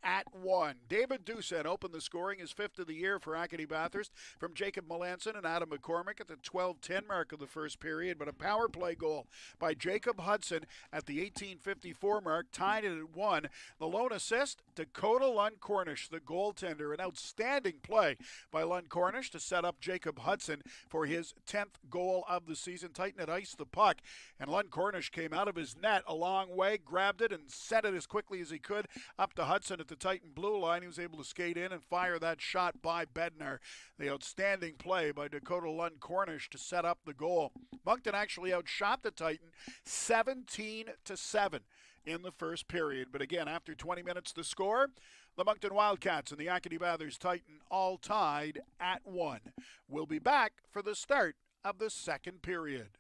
at 1. David Doucette opened the scoring, his 5th of the year for Acadie-Bathurst, from Jacob Melanson and Adam McCormick at the 12:10 mark of the first period, but a power play goal by Jacob Hudson at the 18:54 mark tied it at 1. The lone assist, Dakota Lund Cornish, the goaltender. An outstanding play by Lund Cornish to set up Jacob Hudson for his 10th goal of the season. Titan at ice the puck, and Lund Cornish came out of his net a long way, grabbed it, and set it as quickly as he could up to Hudson at the Titan blue line. He was able to skate in and fire that shot by Bednar. The outstanding play by Dakota Lund Cornish to set up the goal. Moncton actually outshot the Titan 17-7 in the first period. But again, after 20 minutes to score, the Moncton Wildcats and the Acadie-Bathurst Titan all tied at 1. We'll be back for the start of the second period.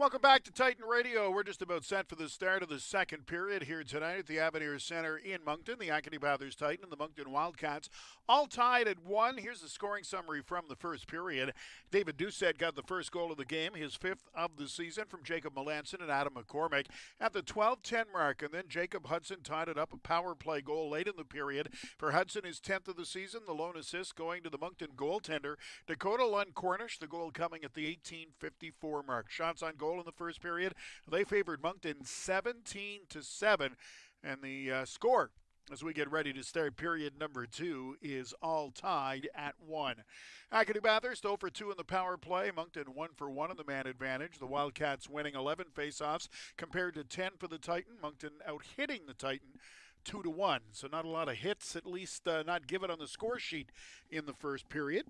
Welcome back to Titan Radio. We're just about set for the start of the second period here tonight at the Avenir Center in Moncton. The Acadie-Bathurst Titan and the Moncton Wildcats all tied at 1. Here's the scoring summary from the first period. David Doucette got the first goal of the game, his 5th of the season, from Jacob Melanson and Adam McCormick at the 12:10 mark. And then Jacob Hudson tied it up, a power play goal late in the period. For Hudson, his 10th of the season, the lone assist going to the Moncton goaltender, Dakota Lund-Cornish, the goal coming at the 18:54 mark. Shots on goal in the first period, they favored Moncton 17-7, and the score as we get ready to start period number 2 is all tied at 1. Acadie-Bathurst 0 for 2 in the power play. Moncton 1 for 1 in the man advantage. The Wildcats winning 11 faceoffs compared to 10 for the Titan. Moncton out hitting the Titan 2-1. So not a lot of hits, at least not given on the score sheet in the first period.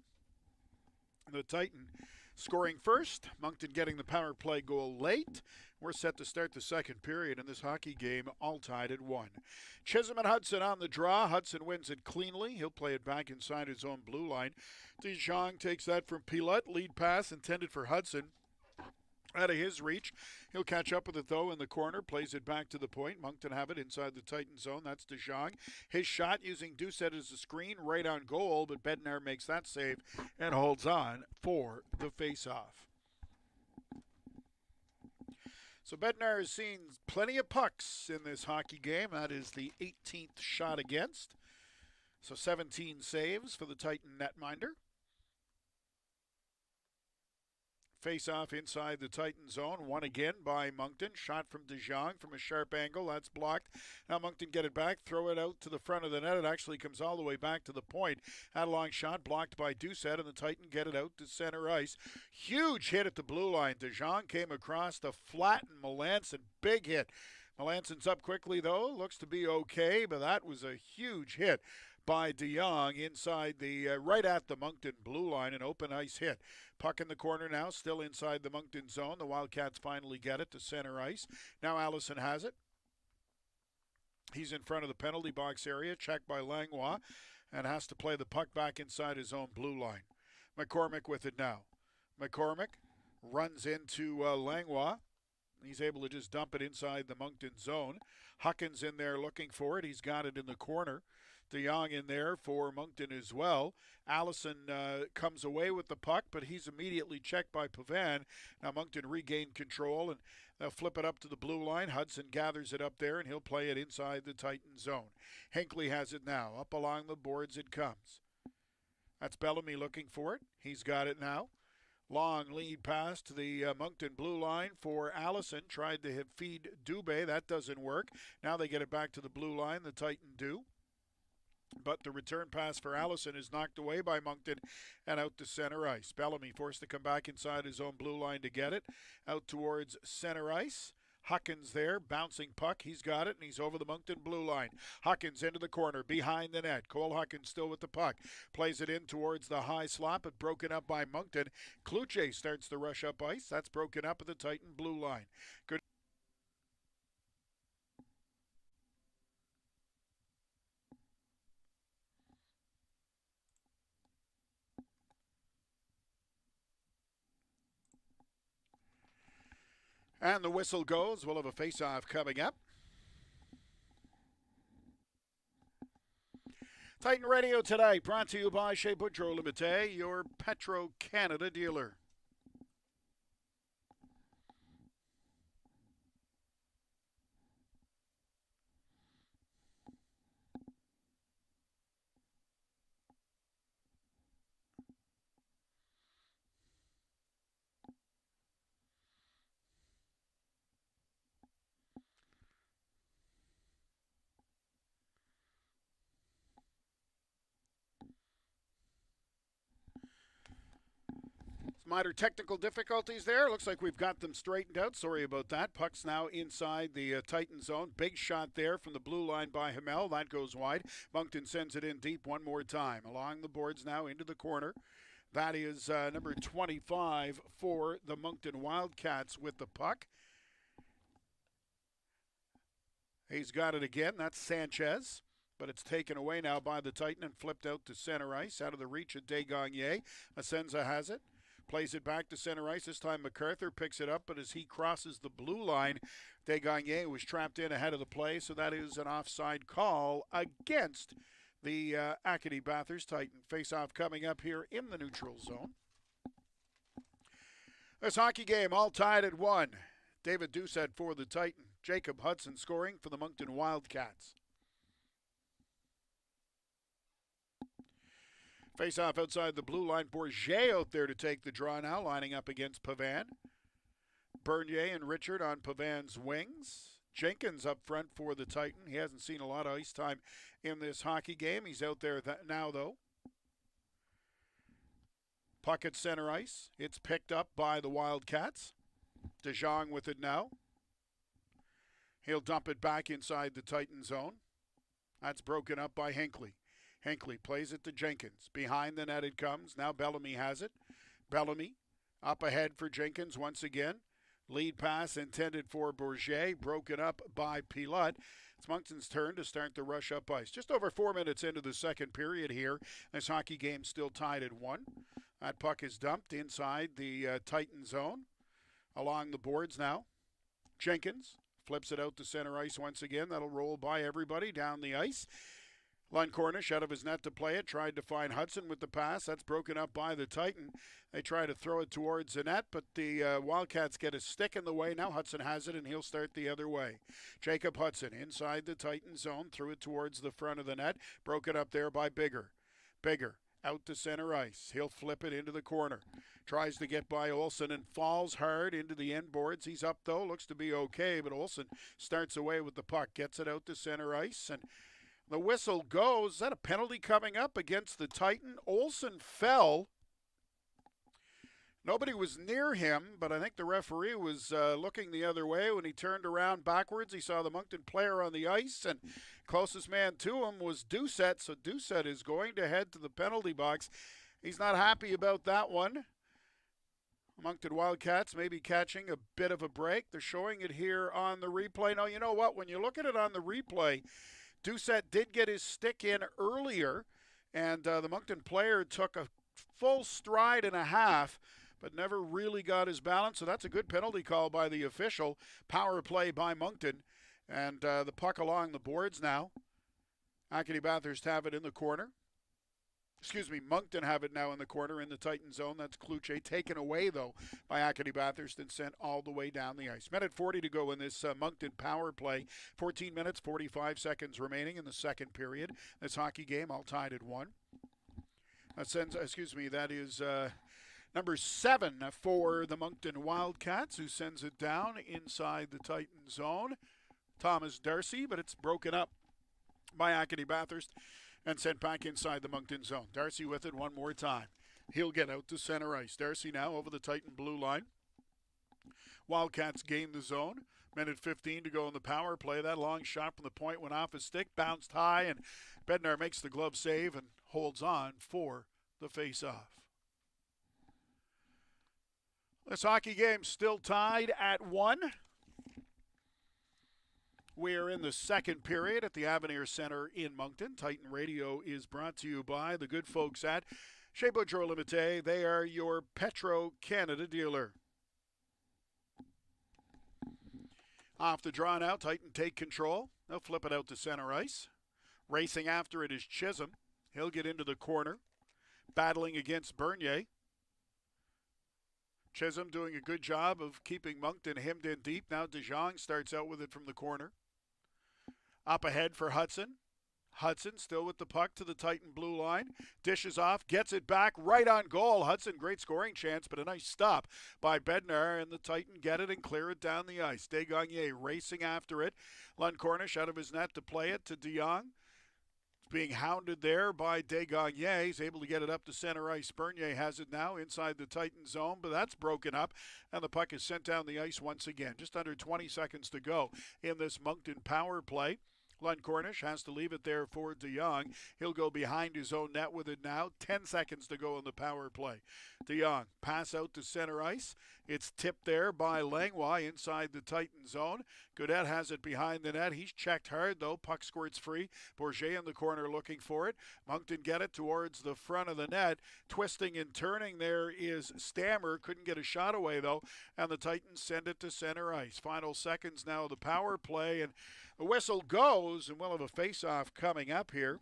The Titan scoring first, Moncton getting the power play goal late. We're set to start the second period in this hockey game, all tied at 1. Chisholm and Hudson on the draw. Hudson wins it cleanly. He'll play it back inside his own blue line. DeJong takes that from Pilote. Lead pass intended for Hudson. Out of his reach. He'll catch up with it, though, in the corner. Plays it back to the point. Moncton have it inside the Titan zone. That's DeJong. His shot using Doucette as a screen right on goal, but Bednar makes that save and holds on for the faceoff. So Bednar has seen plenty of pucks in this hockey game. That is the 18th shot against. So 17 saves for the Titan netminder. Face-off inside the Titan zone. Won again by Moncton. Shot from DeJong from a sharp angle. That's blocked. Now Moncton get it back. Throw it out to the front of the net. It actually comes all the way back to the point. Had a long shot blocked by Doucette, and the Titan get it out to center ice. Huge hit at the blue line. DeJong came across to flatten Melanson. Big hit. Melanson's up quickly, though. Looks to be okay, but that was a huge hit by DeJong inside the right at the Moncton blue line, an open ice hit. Puck in the corner now, still inside the Moncton zone. The Wildcats finally get it to center ice. Now Allison has it. He's in front of the penalty box area, checked by Langlois, and has to play the puck back inside his own blue line. McCormick with it now. McCormick runs into Langlois. He's able to just dump it inside the Moncton zone. Huckins in there looking for it. He's got it in the corner. DeJong in there for Moncton as well. Allison comes away with the puck, but he's immediately checked by Pavan. Now Moncton regained control, and they'll flip it up to the blue line. Hudson gathers it up there, and he'll play it inside the Titan zone. Hinckley has it now. Up along the boards it comes. That's Bellamy looking for it. He's got it now. Long lead pass to the Moncton blue line for Allison. Tried to feed Dubé. That doesn't work. Now they get it back to the blue line. The Titan do. But the return pass for Allison is knocked away by Moncton and out to center ice. Bellamy forced to come back inside his own blue line to get it. Out towards center ice. Huckins there, bouncing puck. He's got it, and he's over the Moncton blue line. Huckins into the corner, behind the net. Cole Huckins still with the puck. Plays it in towards the high slot, but broken up by Moncton. Kluche starts to rush up ice. That's broken up at the Titan blue line. Good. And the whistle goes. We'll have a face-off coming up. Titan Radio tonight, brought to you by Chez Boudreau Limited, your Petro-Canada dealer. Minor technical difficulties there. Looks like we've got them straightened out. Sorry about that. Puck's now inside the Titan zone. Big shot there from the blue line by Hamel. That goes wide. Moncton sends it in deep one more time. Along the boards now into the corner. That is number 25 for the Moncton Wildcats with the puck. He's got it again. That's Sanchez. But it's taken away now by the Titan and flipped out to center ice out of the reach of Desgagnés. Asenza has it. Plays it back to center ice. This time MacArthur picks it up, but as he crosses the blue line, Desgagnés was trapped in ahead of the play, so that is an offside call against the Acadie-Bathurst Titan. Face-off coming up here in the neutral zone. This hockey game all tied at 1. David Doucette for the Titan. Jacob Hudson scoring for the Moncton Wildcats. Face-off outside the blue line. Bourget out there to take the draw now, lining up against Pavan. Bernier and Richard on Pavan's wings. Jenkins up front for the Titan. He hasn't seen a lot of ice time in this hockey game. He's out there now, though. Puck at center ice. It's picked up by the Wildcats. De Jong with it now. He'll dump it back inside the Titan zone. That's broken up by Hinckley. Hinckley plays it to Jenkins. Behind the net it comes. Now Bellamy has it. Bellamy up ahead for Jenkins once again. Lead pass intended for Bourget. Broken up by Pilote. It's Moncton's turn to start the rush up ice. Just over 4 minutes into the second period here. This hockey game still tied at 1. That puck is dumped inside the Titan zone. Along the boards now. Jenkins flips it out to center ice once again. That'll roll by everybody down the ice. Lundcornish out of his net to play it. Tried to find Hudson with the pass. That's broken up by the Titan. They try to throw it towards the net, but the Wildcats get a stick in the way. Now Hudson has it, and he'll start the other way. Jacob Hudson inside the Titan zone. Threw it towards the front of the net. Broken up there by Bigger. Bigger out to center ice. He'll flip it into the corner. Tries to get by Olsen and falls hard into the end boards. He's up, though. Looks to be okay, but Olsen starts away with the puck. Gets it out to center ice, and the whistle goes. Is that a penalty coming up against the Titan? Olsen fell. Nobody was near him, but I think the referee was looking the other way. When he turned around backwards, he saw the Moncton player on the ice, and closest man to him was Doucette. So Doucette is going to head to the penalty box. He's not happy about that one. Moncton Wildcats maybe catching a bit of a break. They're showing it here on the replay. Now, you know what? When you look at it on the replay, Doucette did get his stick in earlier, and the Moncton player took a full stride and a half, but never really got his balance. So that's a good penalty call by the official. Power play by Moncton, and the puck along the boards now. Acadie-Bathurst have it in the corner. Moncton have it now in the corner in the Titan zone. That's Kluche, taken away, though, by Acadie-Bathurst and sent all the way down the ice. Minute 40 to go in this Moncton power play. 14 minutes, 45 seconds remaining in the second period. This hockey game all tied at 1. That is number 7 for the Moncton Wildcats, who sends it down inside the Titan zone. Thomas Darcy, but it's broken up by Acadie-Bathurst and sent back inside the Moncton zone. Darcy with it one more time. He'll get out to center ice. Darcy now over the Titan blue line. Wildcats gain the zone. Minute 15 to go in the power play. That long shot from the point went off his stick, bounced high, and Bednar makes the glove save and holds on for the face-off. This hockey game still tied at 1. We are in the second period at the Avenir Center in Moncton. Titan Radio is brought to you by the good folks at Chez Boudreau Limited. They are your Petro-Canada dealer. Off the draw now, Titan take control. They'll flip it out to center ice. Racing after it is Chisholm. He'll get into the corner. Battling against Bernier. Chisholm doing a good job of keeping Moncton hemmed in deep. Now De Jong starts out with it from the corner. Up ahead for Hudson. Hudson still with the puck to the Titan blue line. Dishes off, gets it back, right on goal. Hudson, great scoring chance, but a nice stop by Bednar, and the Titan get it and clear it down the ice. Desgagnés racing after it. Lundcornish out of his net to play it to De Jong. Being hounded there by Desgagnés. He's able to get it up to center ice. Bernier has it now inside the Titan zone, but that's broken up, and the puck is sent down the ice once again. Just under 20 seconds to go in this Moncton power play. Lundcornish has to leave it there for De Jong. He'll go behind his own net with it now. 10 seconds to go in the power play. De Jong, pass out to center ice. It's tipped there by Langlois inside the Titan zone. Gaudette has it behind the net. He's checked hard, though. Puck squirts free. Bourget in the corner looking for it. Moncton get it towards the front of the net. Twisting and turning there is Stammer. Couldn't get a shot away, though. And the Titans send it to center ice. Final seconds now of the power play. And the whistle goes, and we'll have a face-off coming up here,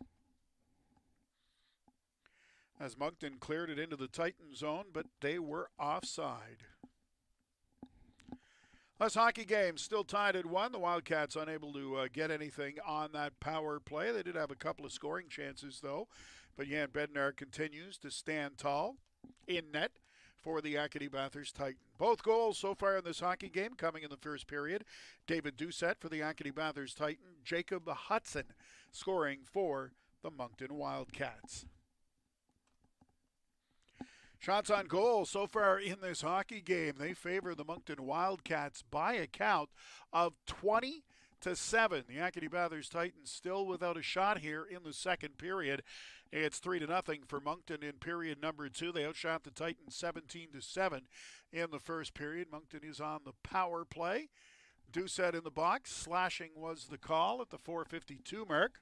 as Moncton cleared it into the Titan zone, but they were offside. This hockey game still tied at 1. The Wildcats unable to get anything on that power play. They did have a couple of scoring chances, though. But Jan Bednar continues to stand tall in net for the Acadie-Bathurst Titan. Both goals so far in this hockey game coming in the first period. David Doucette for the Acadie-Bathurst Titan. Jacob Hudson scoring for the Moncton Wildcats. Shots on goal so far in this hockey game. They favor the Moncton Wildcats by a count of 20-7. The Acadie-Bathurst Titans still without a shot here in the second period. It's 3-0 for Moncton in period number 2. They outshot the Titans 17-7 in the first period. Moncton is on the power play. Doucette in the box. Slashing was the call at the 4:52 mark.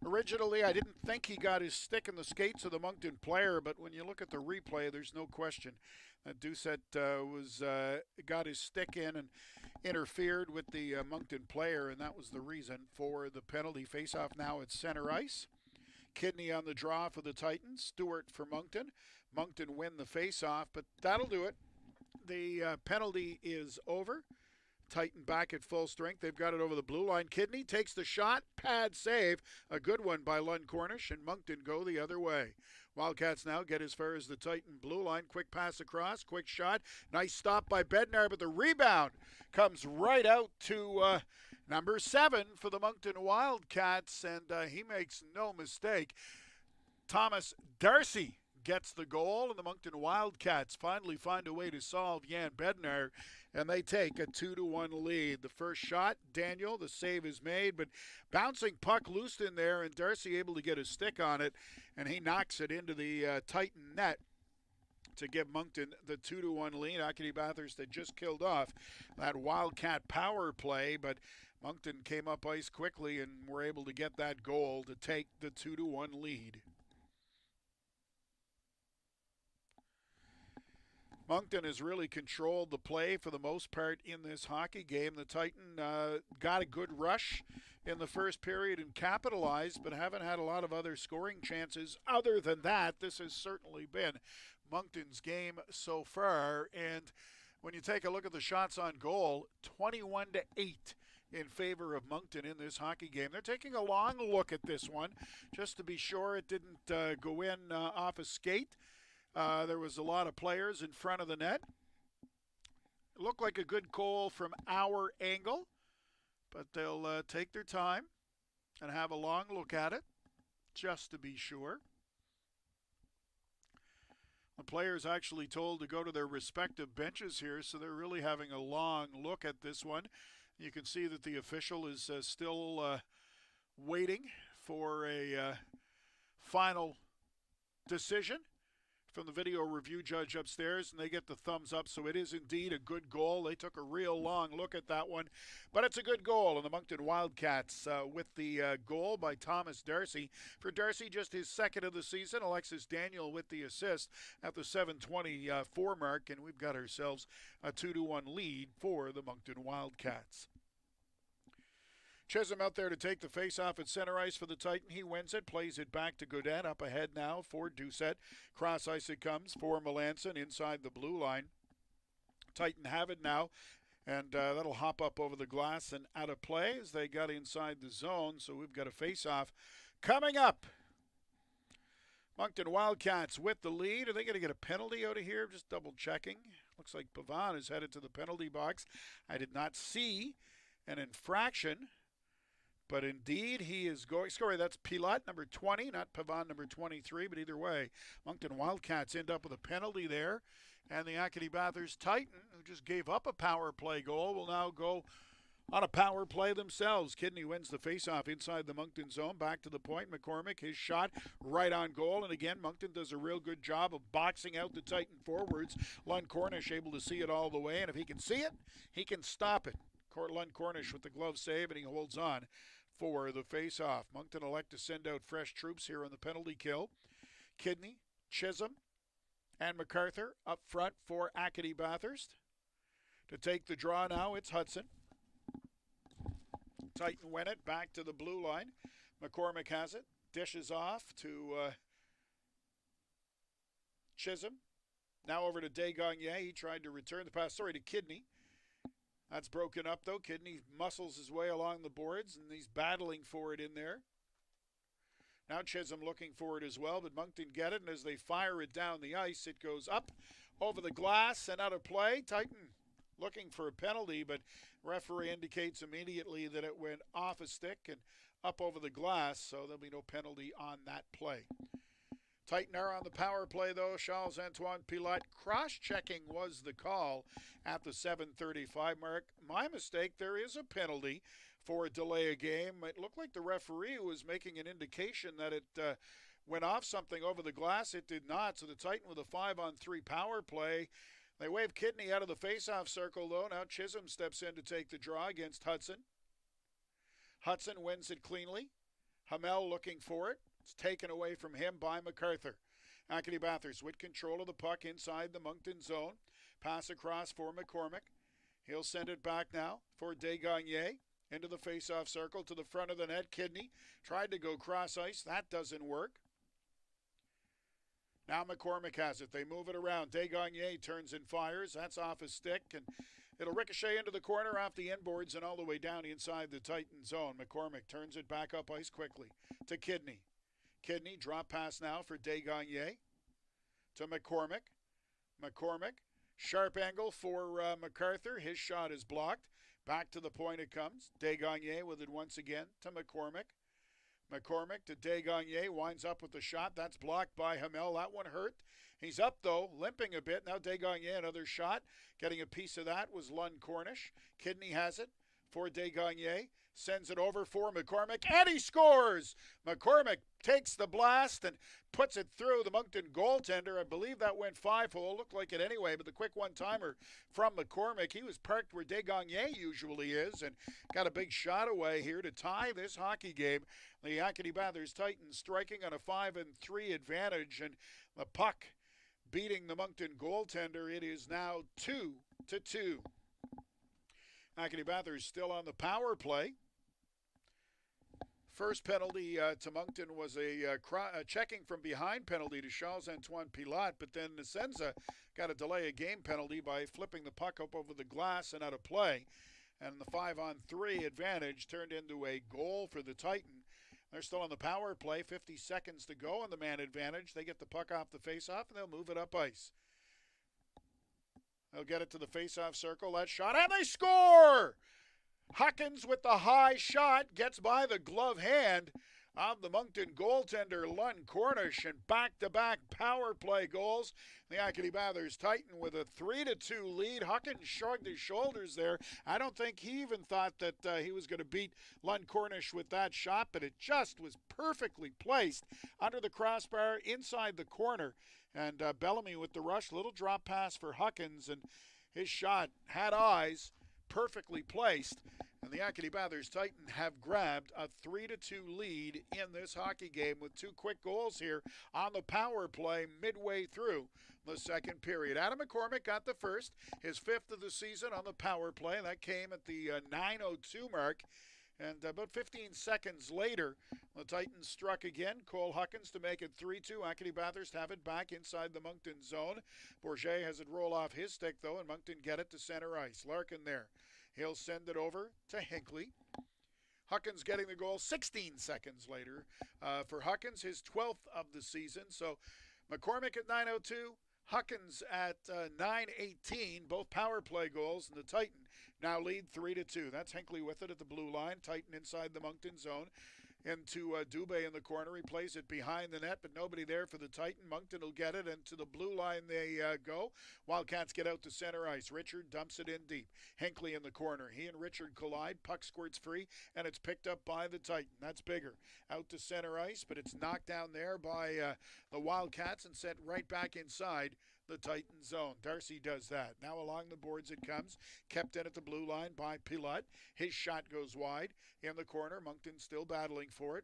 Originally, I didn't think he got his stick in the skates of the Moncton player, but when you look at the replay, there's no question that Doucette got his stick in and interfered with the Moncton player, and that was the reason for the penalty. Face-off now at center ice. Kidney on the draw for the Titans. Stewart for Moncton. Moncton win the face-off, but that'll do it. The penalty is over. Titan back at full strength. They've got it over the blue line. Kidney takes the shot. Pad save. A good one by Lund Cornish, and Moncton go the other way. Wildcats now get as far as the Titan blue line. Quick pass across. Quick shot. Nice stop by Bednar, but the rebound comes right out to number 7 for the Moncton Wildcats, and he makes no mistake. Thomas Darcy gets the goal, and the Moncton Wildcats finally find a way to solve Jan Bednar, and they take a 2-1 lead. The first shot, Daniel, the save is made, but bouncing puck loosed in there, and Darcy able to get a stick on it, and he knocks it into the Titan net to give Moncton the 2-1 lead. Acadie-Bathurst had just killed off that Wildcat power play, but Moncton came up ice quickly and were able to get that goal to take the 2-1 lead. Moncton has really controlled the play for the most part in this hockey game. The Titan got a good rush in the first period and capitalized, but haven't had a lot of other scoring chances. Other than that, this has certainly been Moncton's game so far. And when you take a look at the shots on goal, 21-8 in favor of Moncton in this hockey game. They're taking a long look at this one just to be sure it didn't go in off a skate. There was a lot of players in front of the net. It looked like a good goal from our angle, but they'll take their time and have a long look at it just to be sure. The players actually told to go to their respective benches here, so they're really having a long look at this one. You can see that the official is still waiting for a final decision from the video review judge upstairs, and they get the thumbs up, so it is indeed a good goal. They took a real long look at that one, but it's a good goal, and the Moncton Wildcats with the goal by Thomas Darcy. For Darcy, just his second of the season. Alexis Daniel with the assist at the 7:24 mark, and we've got ourselves a 2-1 lead for the Moncton Wildcats. Chisholm out there to take the face-off at center ice for the Titan. He wins it, plays it back to Gaudette. Up ahead now for Doucette. Cross ice it comes for Melanson inside the blue line. Titan have it now, and that'll hop up over the glass and out of play as they got inside the zone. So we've got a face-off coming up. Moncton Wildcats with the lead. Are they going to get a penalty out of here? Just double-checking. Looks like Pavan is headed to the penalty box. I did not see an infraction. But indeed, he is going. Sorry, that's Pilat, number 20, not Pavan, number 23. But either way, Moncton Wildcats end up with a penalty there. And the Acadie-Bathurst Titan, who just gave up a power play goal, will now go On a power play themselves, Kidney wins the faceoff inside the Moncton zone. Back to the point. McCormick, his shot right on goal. And again, Moncton does a real good job of boxing out the Titan forwards. Lund Cornish able to see it all the way. And if he can see it, he can stop it. Lund Cornish with the glove save, and he holds on for the faceoff. Moncton elect to send out fresh troops here on the penalty kill. Kidney, Chisholm, and MacArthur up front for Acadie-Bathurst. To take the draw now, it's Hudson. Titan win it, back to the blue line. McCormick has it, dishes off to Chisholm. Now over to Desgagne. He tried to return the pass, to Kidney. That's broken up, though. Kidney muscles his way along the boards, and he's battling for it in there. Now Chisholm looking for it as well, but Moncton get it, and as they fire it down the ice, it goes up over the glass and out of play. Titan looking for a penalty, but referee indicates immediately that it went off a stick and up over the glass, so there'll be no penalty on that play. Titan are on the power play, though. Charles-Antoine Pilote cross-checking was the call at the 7:35 mark. My mistake, there is a penalty for a delay of game. It looked like the referee was making an indication that it went off something over the glass. It did not, so the Titan with a 5-on-3 power play. They wave Kidney out of the face-off circle, though. Now Chisholm steps in to take the draw against Hudson. Hudson wins it cleanly. Hamel looking for it. It's taken away from him by MacArthur. Acadie-Bathurst with control of the puck inside the Moncton zone. Pass across for McCormick. He'll send it back now for Desgagne. Into the face-off circle to the front of the net. Kidney tried to go cross-ice. That doesn't work. Now McCormick has it. They move it around. Desgagne turns and fires. That's off his stick, and it'll ricochet into the corner off the inboards and all the way down inside the Titan zone. McCormick turns it back up ice quickly to Kidney. Kidney, drop pass now for Desgagne to McCormick. McCormick, sharp angle for MacArthur. His shot is blocked. Back to the point it comes. Desgagne with it once again to McCormick. McCormick to Desgagne, winds up with the shot. That's blocked by Hamel. That one hurt. He's up, though, limping a bit. Now Desgagne, another shot. Getting a piece of that was Lund Cornish. Kidney has it for Desgagne. Sends it over for McCormick, and he scores! McCormick takes the blast and puts it through the Moncton goaltender. I believe that went 5-hole. Looked like it anyway, but the quick one-timer from McCormick. He was parked where Desgagne usually is and got a big shot away here to tie this hockey game. The Acadie-Bathurst Titans striking on a 5-3 advantage, and the puck beating the Moncton goaltender. It is now 2-2. Acadie-Bathurst still on the power play. First penalty to Moncton was a checking from behind penalty to Charles-Antoine Pilote, but then Nasenza got a delay of game penalty by flipping the puck up over the glass and out of play. And the 5-on-3 advantage turned into a goal for the Titan. They're still on the power play, 50 seconds to go on the man advantage. They get the puck off the faceoff and they'll move it up ice. They'll get it to the faceoff circle, that shot, and they score! Huckins with the high shot gets by the glove hand of the Moncton goaltender Lund Cornish, and back-to-back power play goals. The Acadie-Bathurst Titan with a 3-2 lead. Huckins shrugged his shoulders there. I don't think he even thought that he was going to beat Lund Cornish with that shot, but it just was perfectly placed under the crossbar inside the corner. And Bellamy with the rush, little drop pass for Huckins, and his shot had eyes, perfectly placed. And the Acadie-Bathurst Titan have grabbed a 3-2 lead in this hockey game with two quick goals here on the power play midway through the second period. Adam McCormick got the first, his fifth of the season on the power play. That came at the 9:02 mark. And about 15 seconds later, the Titans struck again. Cole Huckins to make it 3-2. Acadie-Bathurst have it back inside the Moncton zone. Bourget has it roll off his stick, though, and Moncton get it to center ice. Larkin there. He'll send it over to Hinckley. Huckins getting the goal 16 seconds later for Huckins, his 12th of the season. So McCormick at 9:02, Huckins at 9:18, both power play goals, and the Titan now lead 3-2. That's Hinckley with it at the blue line. Titan inside the Moncton zone. into Dubé in the corner. He plays it behind the net, but nobody there for the Titan. Moncton will get it, and to the blue line they go. Wildcats get out to center ice. Richard dumps it in deep. Hinckley in the corner. He and Richard collide. Puck squirts free, and it's picked up by the Titan. That's bigger. Out to center ice, but it's knocked down there by the Wildcats and sent right back inside the Titan zone. Darcy does that. Now along the boards it comes. Kept in at the blue line by Pilote. His shot goes wide in the corner. Moncton still battling for it.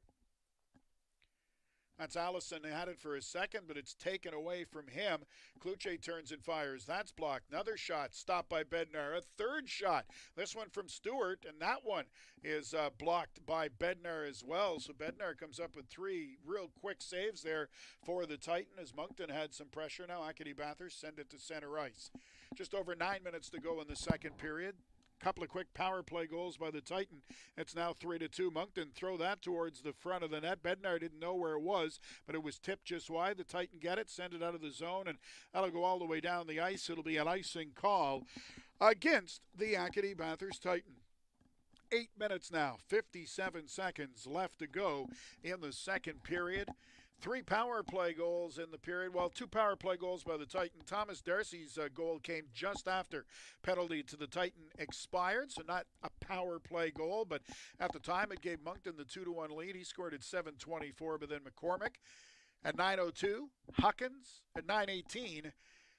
That's Allison. They had it for a second, but it's taken away from him. Kluche turns and fires. That's blocked. Another shot stopped by Bednar. A third shot. This one from Stewart, and that one is blocked by Bednar as well. So Bednar comes up with three real quick saves there for the Titan as Moncton had some pressure. Now Acadie-Bathurst send it to center ice. Just over 9 minutes to go in the second period. Couple of quick power play goals by the Titan. It's now 3-2. Moncton throw that towards the front of the net. Bednar didn't know where it was, but it was tipped just wide. The Titan get it, send it out of the zone, and that'll go all the way down the ice. It'll be an icing call against the Acadie-Bathurst Titan. 8 minutes now, 57 seconds left to go in the second period. 3 power play goals in the period. Well, 2 power play goals by the Titan. Thomas Darcy's goal came just after penalty to the Titan expired, so not a power play goal, but at the time it gave Moncton the 2-1 lead. He scored at 7:24, but then McCormick at 9:02, Huckins at 9:18.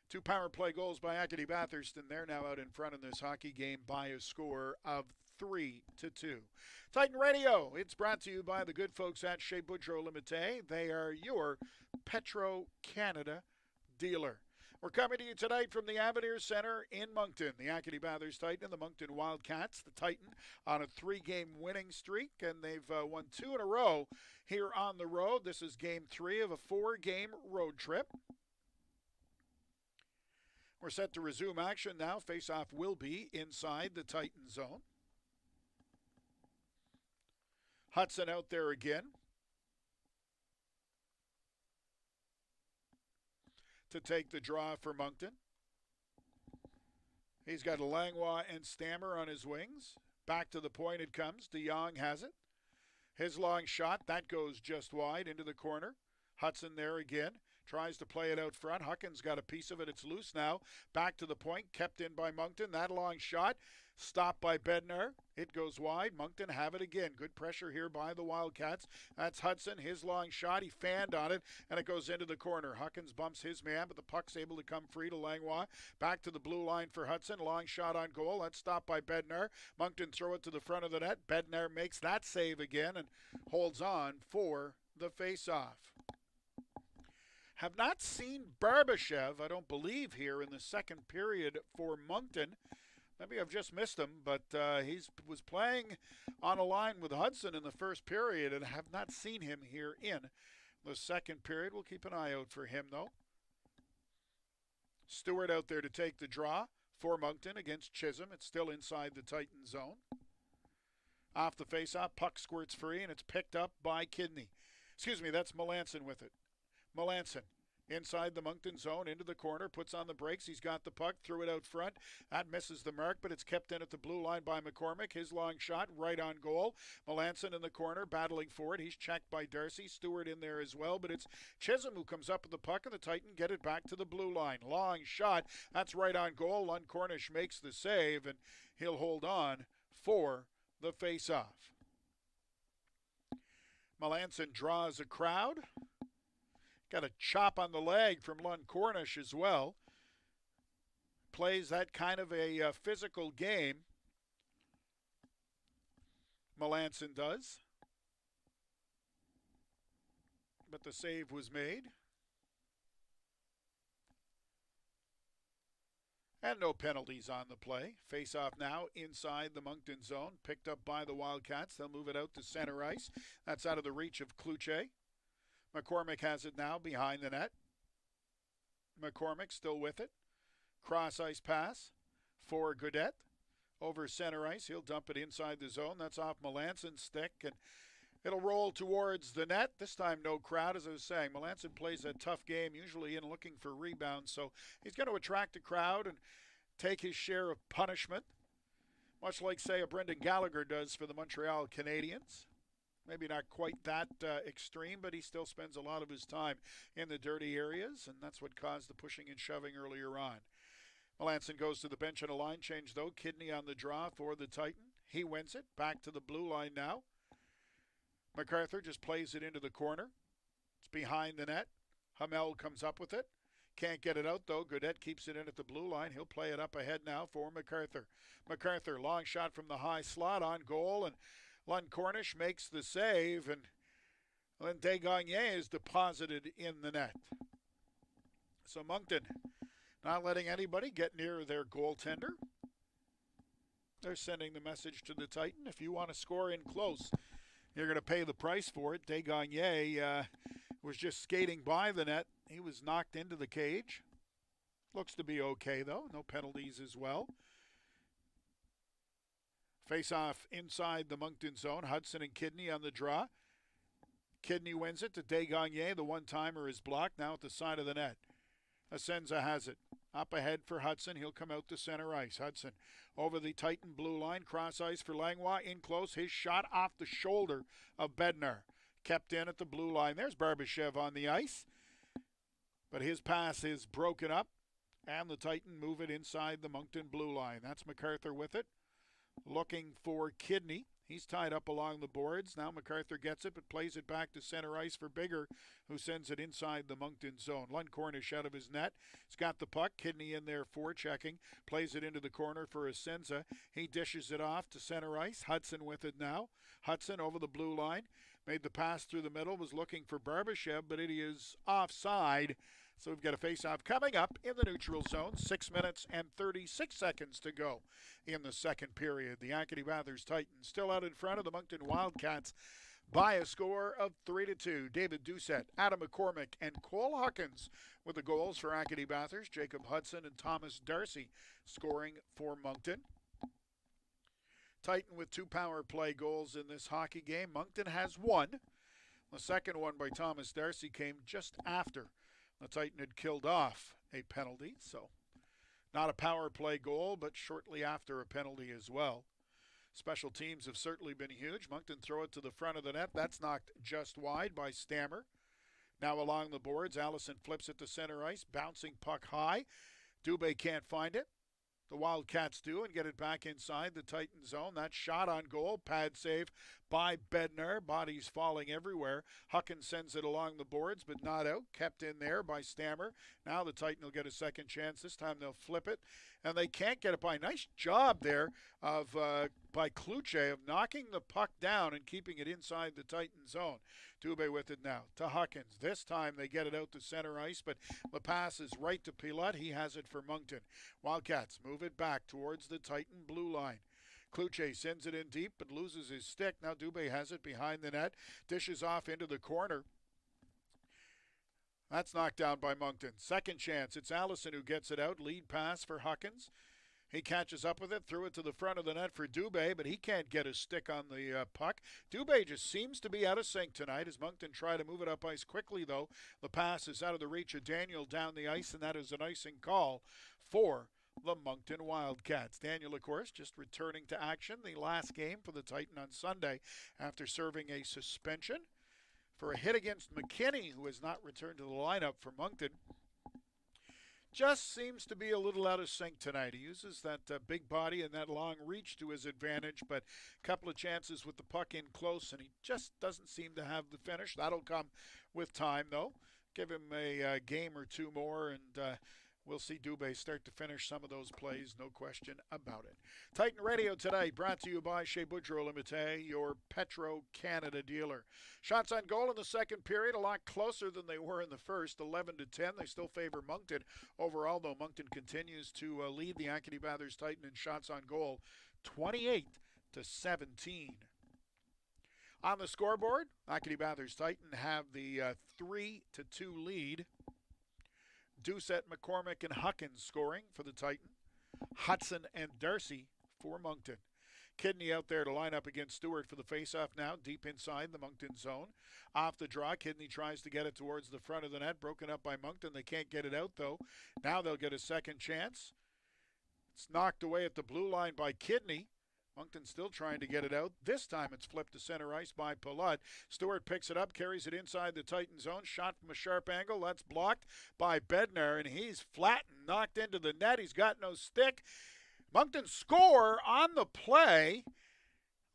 2 power play goals by Acadie-Bathurst, and they're now out in front in this hockey game by a score of 3-2. Titan Radio, it's brought to you by the good folks at Chez Boudreau Limited. They are your Petro-Canada dealer. We're coming to you tonight from the Avenir Center in Moncton. The Acadie-Bathurst Titan and the Moncton Wildcats. The Titan on a 3-game winning streak, and they've won 2 in a row here on the road. This is game 3 of a 4-game road trip. We're set to resume action now. Face-off will be inside the Titan zone. Hudson out there again to take the draw for Moncton. He's got Langlois and Stammer on his wings. Back to the point it comes. De Jong has it. His long shot, that goes just wide into the corner. Hudson there again. Tries to play it out front. Huckins got a piece of it. It's loose now. Back to the point. Kept in by Moncton. That long shot. Stopped by Bednar. It goes wide. Moncton have it again. Good pressure here by the Wildcats. That's Hudson. His long shot. He fanned on it, and it goes into the corner. Huckins bumps his man, but the puck's able to come free to Langlois. Back to the blue line for Hudson. Long shot on goal. That's stopped by Bednar. Moncton throw it to the front of the net. Bednar makes that save again and holds on for the face-off. Have not seen Barbashev, I don't believe, here in the second period for Moncton. Maybe I've just missed him, but he was playing on a line with Hudson in the first period and have not seen him here in the second period. We'll keep an eye out for him, though. Stewart out there to take the draw for Moncton against Chisholm. It's still inside the Titan zone. Off the face-off, puck squirts free, and it's picked up by Kidney. Excuse me, that's Melanson with it. Melanson inside the Moncton zone, into the corner, puts on the brakes. He's got the puck, threw it out front. That misses the mark, but it's kept in at the blue line by McCormick. His long shot right on goal. Melanson in the corner, battling for it. He's checked by Darcy. Stewart in there as well, but it's Chisholm who comes up with the puck, and the Titan get it back to the blue line. Long shot. That's right on goal. Lund Cornish makes the save, and he'll hold on for the face-off. Melanson draws a crowd. Got a chop on the leg from Lund Cornish as well. Plays that kind of a physical game. Melanson does. But the save was made. And no penalties on the play. Face-off now inside the Moncton zone. Picked up by the Wildcats. They'll move it out to center ice. That's out of the reach of Kluche. McCormick has it now behind the net. McCormick still with it. Cross ice pass for Godet. Over center ice. He'll dump it inside the zone. That's off Melanson's stick. And it'll roll towards the net. This time no crowd, as I was saying. Melanson plays a tough game, usually in looking for rebounds. So he's going to attract a crowd and take his share of punishment. Much like, say, a Brendan Gallagher does for the Montreal Canadiens. Maybe not quite that extreme, but he still spends a lot of his time in the dirty areas, and that's what caused the pushing and shoving earlier on. Melanson goes to the bench on a line change, though. Kidney on the draw for the Titan. He wins it. Back to the blue line now. MacArthur just plays it into the corner. It's behind the net. Hamel comes up with it. Can't get it out, though. Godet keeps it in at the blue line. He'll play it up ahead now for MacArthur. MacArthur, long shot from the high slot on goal, and Lund Cornish makes the save, and then Desgagne is deposited in the net. So Moncton not letting anybody get near their goaltender. They're sending the message to the Titan. If you want to score in close, you're going to pay the price for it. Desgagne was just skating by the net. He was knocked into the cage. Looks to be okay, though. No penalties as well. Face-off inside the Moncton zone. Hudson and Kidney on the draw. Kidney wins it to Desgagne. The one-timer is blocked. Now at the side of the net. Asenza has it. Up ahead for Hudson. He'll come out to center ice. Hudson over the Titan blue line. Cross ice for Langlois. In close. His shot off the shoulder of Bednar. Kept in at the blue line. There's Barbashev on the ice. But his pass is broken up. And the Titan move it inside the Moncton blue line. That's MacArthur with it. Looking for Kidney. He's tied up along the boards. Now MacArthur gets it, but plays it back to center ice for Bigger, who sends it inside the Moncton zone. Lund Cornish out of his net. He's got the puck. Kidney in there forechecking. Plays it into the corner for Asenza. He dishes it off to center ice. Hudson with it now. Hudson over the blue line. Made the pass through the middle. Was looking for Barbashev, but it is offside. So we've got a face-off coming up in the neutral zone. 6 minutes and 36 seconds to go in the second period. The Acadie-Bathurst Titans still out in front of the Moncton Wildcats by a score of 3-2. David Doucette, Adam McCormick, and Cole Huckins with the goals for Acadie-Bathurst. Jacob Hudson and Thomas Darcy scoring for Moncton. Titan with 2 power play goals in this hockey game. Moncton has 1. The second one by Thomas Darcy came just after the Titan had killed off a penalty, so not a power play goal, but shortly after a penalty as well. Special teams have certainly been huge. Moncton throw it to the front of the net. That's knocked just wide by Stammer. Now along the boards, Allison flips it to center ice, bouncing puck high. Dubé can't find it. The Wildcats do and get it back inside the Titan zone. That shot on goal, pad save by Bednar. Bodies falling everywhere. Huckins sends it along the boards, but not out. Kept in there by Stammer. Now the Titan will get a second chance. This time they'll flip it, and they can't get it by. Nice job there of by Kluche of knocking the puck down and keeping it inside the Titan zone. Dubé with it now to Huckins. This time they get it out to center ice, but the pass is right to Pilote. He has it for Moncton. Wildcats move it back towards the Titan blue line. Kluche sends it in deep but loses his stick. Now Dubé has it behind the net. Dishes off into the corner. That's knocked down by Moncton. Second chance. It's Allison who gets it out. Lead pass for Huckins. He catches up with it, threw it to the front of the net for Dubé, but he can't get his stick on the puck. Dubé just seems to be out of sync tonight as Moncton try to move it up ice quickly, though. The pass is out of the reach of Daniel down the ice, and that is an icing call for the Moncton Wildcats. Daniel, of course, just returning to action the last game for the Titan on Sunday after serving a suspension for a hit against McKinney, who has not returned to the lineup for Moncton. Just seems to be a little out of sync tonight. He uses that big body and that long reach to his advantage, but a couple of chances with the puck in close, and he just doesn't seem to have the finish. That'll come with time, though. Give him a game or two more, and we'll see Dubé start to finish some of those plays, no question about it. Titan Radio today, brought to you by Chez Boudreau Limited, your Petro-Canada dealer. Shots on goal in the second period, a lot closer than they were in the first, 11-10. They still favor Moncton. Overall, though, Moncton continues to lead the Acadie-Bathurst Titan in shots on goal, 28-17. On the scoreboard, Acadie-Bathurst Titan have the 3-2 lead. Doucette, McCormick, and Huckins scoring for the Titan. Hudson and Darcy for Moncton. Kidney out there to line up against Stewart for the faceoff now, deep inside the Moncton zone. Off the draw, Kidney tries to get it towards the front of the net, broken up by Moncton. They can't get it out, though. Now they'll get a second chance. It's knocked away at the blue line by Kidney. Moncton still trying to get it out. This time it's flipped to center ice by Palat. Stewart picks it up, carries it inside the Titan zone. Shot from a sharp angle. That's blocked by Bednar, and he's flattened, knocked into the net. He's got no stick. Moncton score on the play.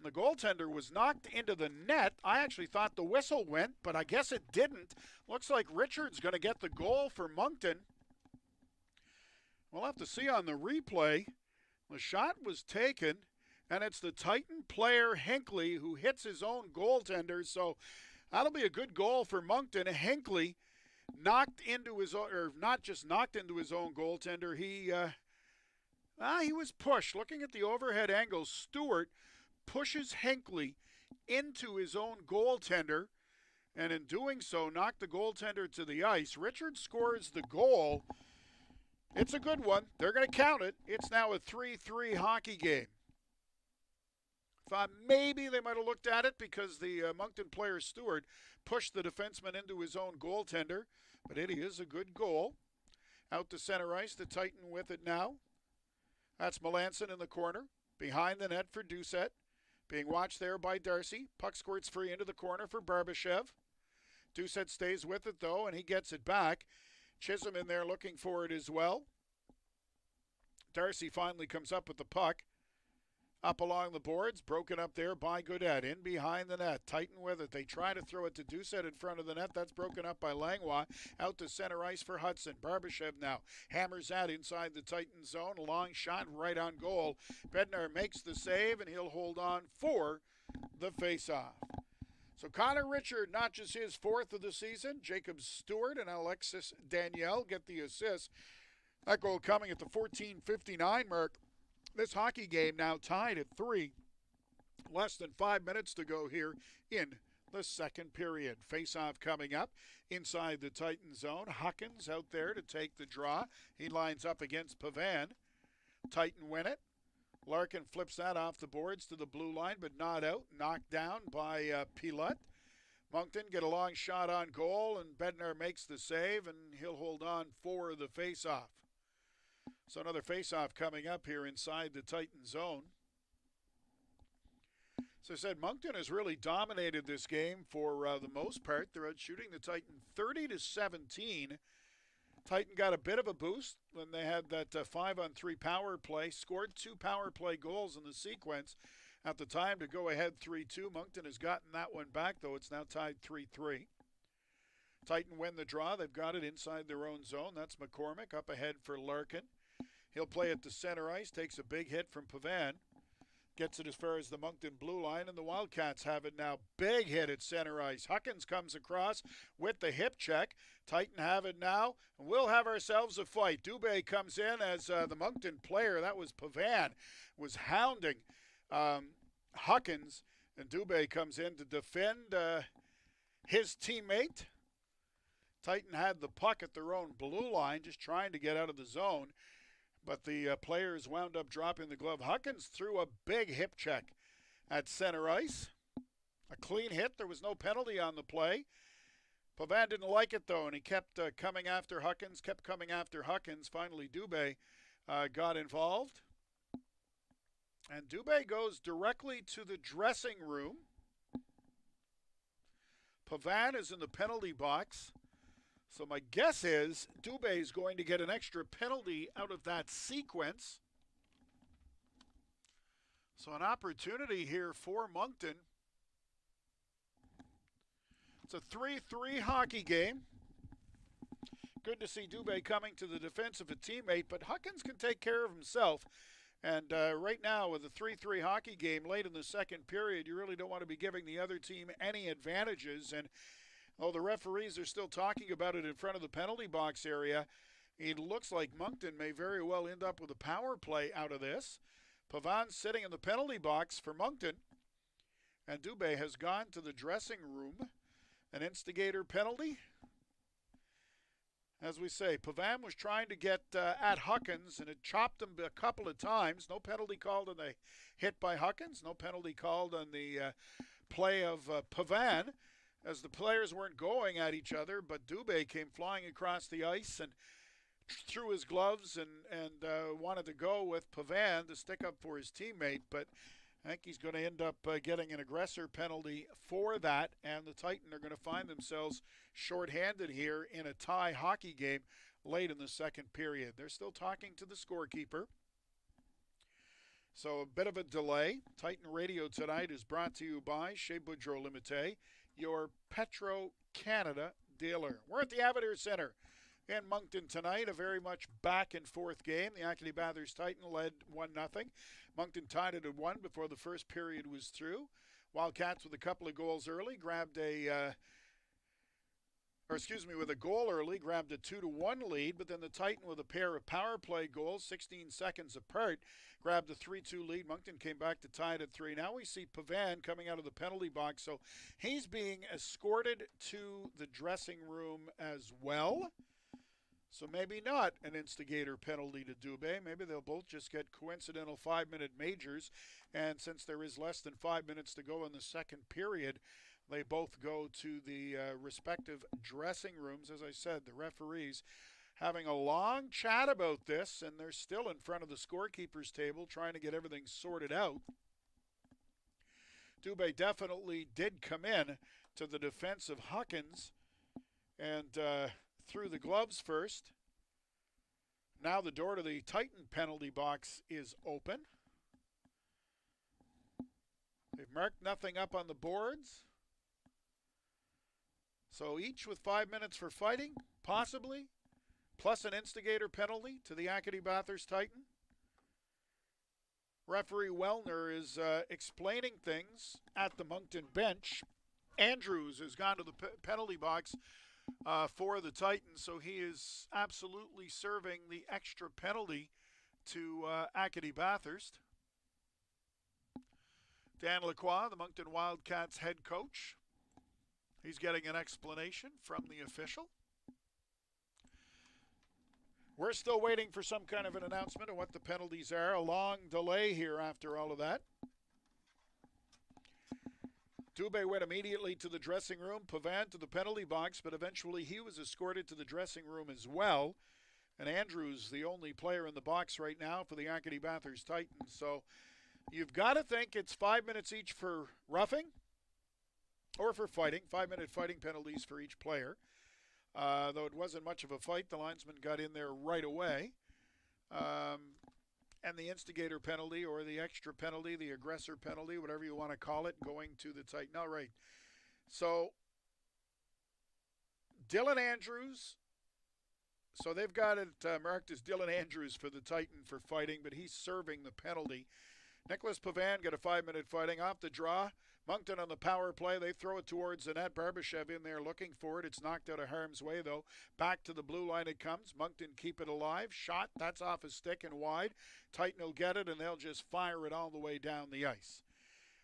The goaltender was knocked into the net. I actually thought the whistle went, but I guess it didn't. Looks like Richard's going to get the goal for Moncton. We'll have to see on the replay. The shot was taken, and it's the Titan player Hinckley who hits his own goaltender. So that'll be a good goal for Moncton. Hinckley knocked into his own, or not just knocked into his own goaltender. He was pushed. Looking at the overhead angle, Stewart pushes Hinckley into his own goaltender, and in doing so, knocked the goaltender to the ice. Richard scores the goal. It's a good one. They're going to count it. It's now a 3-3 hockey game. Thought maybe they might have looked at it because the Moncton player Stewart pushed the defenseman into his own goaltender, but it is a good goal. Out to center ice, the Titan with it now. That's Melanson in the corner. Behind the net for Doucette. Being watched there by Darcy. Puck squirts free into the corner for Barbashev. Doucette stays with it, though, and he gets it back. Chisholm in there looking for it as well. Darcy finally comes up with the puck. Up along the boards, broken up there by Godet. In behind the net, Titan with it. They try to throw it to Doucette in front of the net. That's broken up by Langlois. Out to center ice for Hudson. Barbashev now hammers that inside the Titan zone. A long shot right on goal. Bednar makes the save, and he'll hold on for the faceoff. So Connor Richard, not just his fourth of the season. Jacob Stewart and Alexis Danielle get the assist. That goal coming at the 14:59 mark. This hockey game now tied at 3. Less than 5 minutes to go here in the second period. Face-off coming up inside the Titan zone. Huckins out there to take the draw. He lines up against Pavan. Titan win it. Larkin flips that off the boards to the blue line, but not out. Knocked down by Pilote. Moncton get a long shot on goal, and Bednar makes the save, and he'll hold on for the face-off. So another face-off coming up here inside the Titan zone. So I said, Moncton has really dominated this game for the most part. They're out shooting the Titan 30-17. Titan got a bit of a boost when they had that 5-on-3 power play. Scored 2 power play goals in the sequence at the time to go ahead 3-2. Moncton has gotten that one back, though. It's now tied 3-3. Titan win the draw. They've got it inside their own zone. That's McCormick up ahead for Larkin. He'll play it to center ice, takes a big hit from Pavan. Gets it as far as the Moncton blue line, and the Wildcats have it now. Big hit at center ice. Huckins comes across with the hip check. Titan have it now, and we'll have ourselves a fight. Dubé comes in as the Moncton player, that was Pavan, was hounding Huckins, and Dubé comes in to defend his teammate. Titan had the puck at their own blue line, just trying to get out of the zone. But the players wound up dropping the glove. Huckins threw a big hip check at center ice. A clean hit. There was no penalty on the play. Pavan didn't like it, though, and he kept coming after Huckins, Finally, Dubé got involved. And Dubé goes directly to the dressing room. Pavan is in the penalty box. So my guess is Dubé is going to get an extra penalty out of that sequence. So an opportunity here for Moncton. It's a 3-3 hockey game. Good to see Dubé coming to the defense of a teammate, but Huckins can take care of himself. And right now with a 3-3 hockey game late in the second period, you really don't want to be giving the other team any advantages. And the referees are still talking about it in front of the penalty box area. It looks like Moncton may very well end up with a power play out of this. Pavan sitting in the penalty box for Moncton. And Dubé has gone to the dressing room. An instigator penalty. As we say, Pavan was trying to get at Huckins, and it chopped him a couple of times. No penalty called on the hit by Huckins. No penalty called on the play of Pavan, as the players weren't going at each other, but Dubé came flying across the ice and threw his gloves and wanted to go with Pavan to stick up for his teammate. But I think he's going to end up getting an aggressor penalty for that, and the Titan are going to find themselves shorthanded here in a tie hockey game late in the second period. They're still talking to the scorekeeper. So a bit of a delay. Titan Radio tonight is brought to you by Chez Boudreau Limited, your Petro-Canada dealer. We're at the Avenir Center in Moncton tonight, a very much back-and-forth game. The Acadie-Bathurst Titan led 1-0. Moncton tied it at 1 before the first period was through. Wildcats with a couple of goals early grabbed with a goal early, grabbed a 2-1 lead, but then the Titan with a pair of power play goals, 16 seconds apart, grabbed a 3-2 lead. Moncton came back to tie it at 3. Now we see Pavan coming out of the penalty box, so he's being escorted to the dressing room as well. So maybe not an instigator penalty to Dubé. Maybe they'll both just get coincidental 5-minute majors. And since there is less than 5 minutes to go in the second period, they both go to the respective dressing rooms. As I said, the referees having a long chat about this, and they're still in front of the scorekeeper's table trying to get everything sorted out. Dubé definitely did come in to the defense of Huckins and threw the gloves first. Now the door to the Titan penalty box is open. They've marked nothing up on the boards. So each with 5 minutes for fighting, possibly, plus an instigator penalty to the Acadie-Bathurst Titan. Referee Wellner is explaining things at the Moncton bench. Andrews has gone to the penalty box for the Titans, so he is absolutely serving the extra penalty to Acadie-Bathurst. Dan Lacroix, the Moncton Wildcats head coach, he's getting an explanation from the official. We're still waiting for some kind of an announcement of what the penalties are. A long delay here after all of that. Dubé went immediately to the dressing room, Pavan to the penalty box, but eventually he was escorted to the dressing room as well. And Andrews, the only player in the box right now for the Acadie-Bathurst Titans. So you've got to think it's 5 minutes each for roughing or for fighting. 5-minute fighting penalties for each player. Though it wasn't much of a fight, the linesman got in there right away. And the instigator penalty or the extra penalty, the aggressor penalty, whatever you want to call it, going to the Titan. All right. So Dylan Andrews. So they've got it marked as Dylan Andrews for the Titan for fighting, but he's serving the penalty. Nicholas Pavan got a 5-minute fighting off the draw. Moncton on the power play. They throw it towards the net. Barbashev in there looking for it. It's knocked out of harm's way, though. Back to the blue line it comes. Moncton keep it alive. Shot. That's off a stick and wide. Titan will get it, and they'll just fire it all the way down the ice.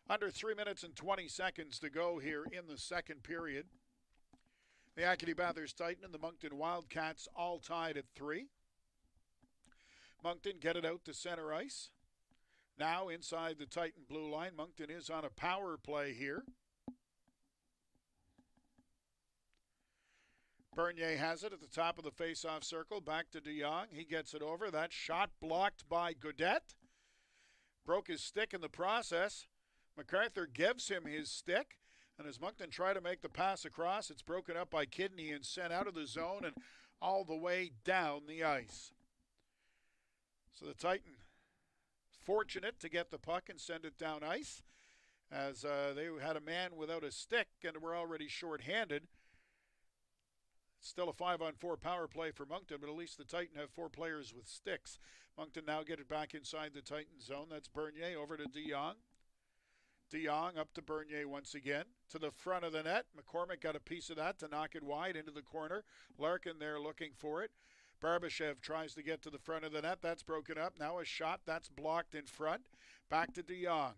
Under 3 minutes and 20 seconds to go here in the second period. The Acadie-Bathurst Titan and the Moncton Wildcats all tied at 3. Moncton get it out to center ice. Now inside the Titan blue line, Moncton is on a power play here. Bernier has it at the top of the face-off circle. Back to De Jong. He gets it over. That shot blocked by Godet. Broke his stick in the process. MacArthur gives him his stick. And as Moncton try to make the pass across, it's broken up by Kidney and sent out of the zone and all the way down the ice. So the Titan fortunate to get the puck and send it down ice as they had a man without a stick and were already short-handed. Still a 5-on-4 power play for Moncton, but at least the Titan have 4 players with sticks. Moncton now get it back inside the Titan zone. That's Bernier over to De Jong. De Jong up to Bernier once again. To the front of the net. McCormick got a piece of that to knock it wide into the corner. Larkin there looking for it. Barbashev tries to get to the front of the net. That's broken up. Now a shot. That's blocked in front. Back to De Jong.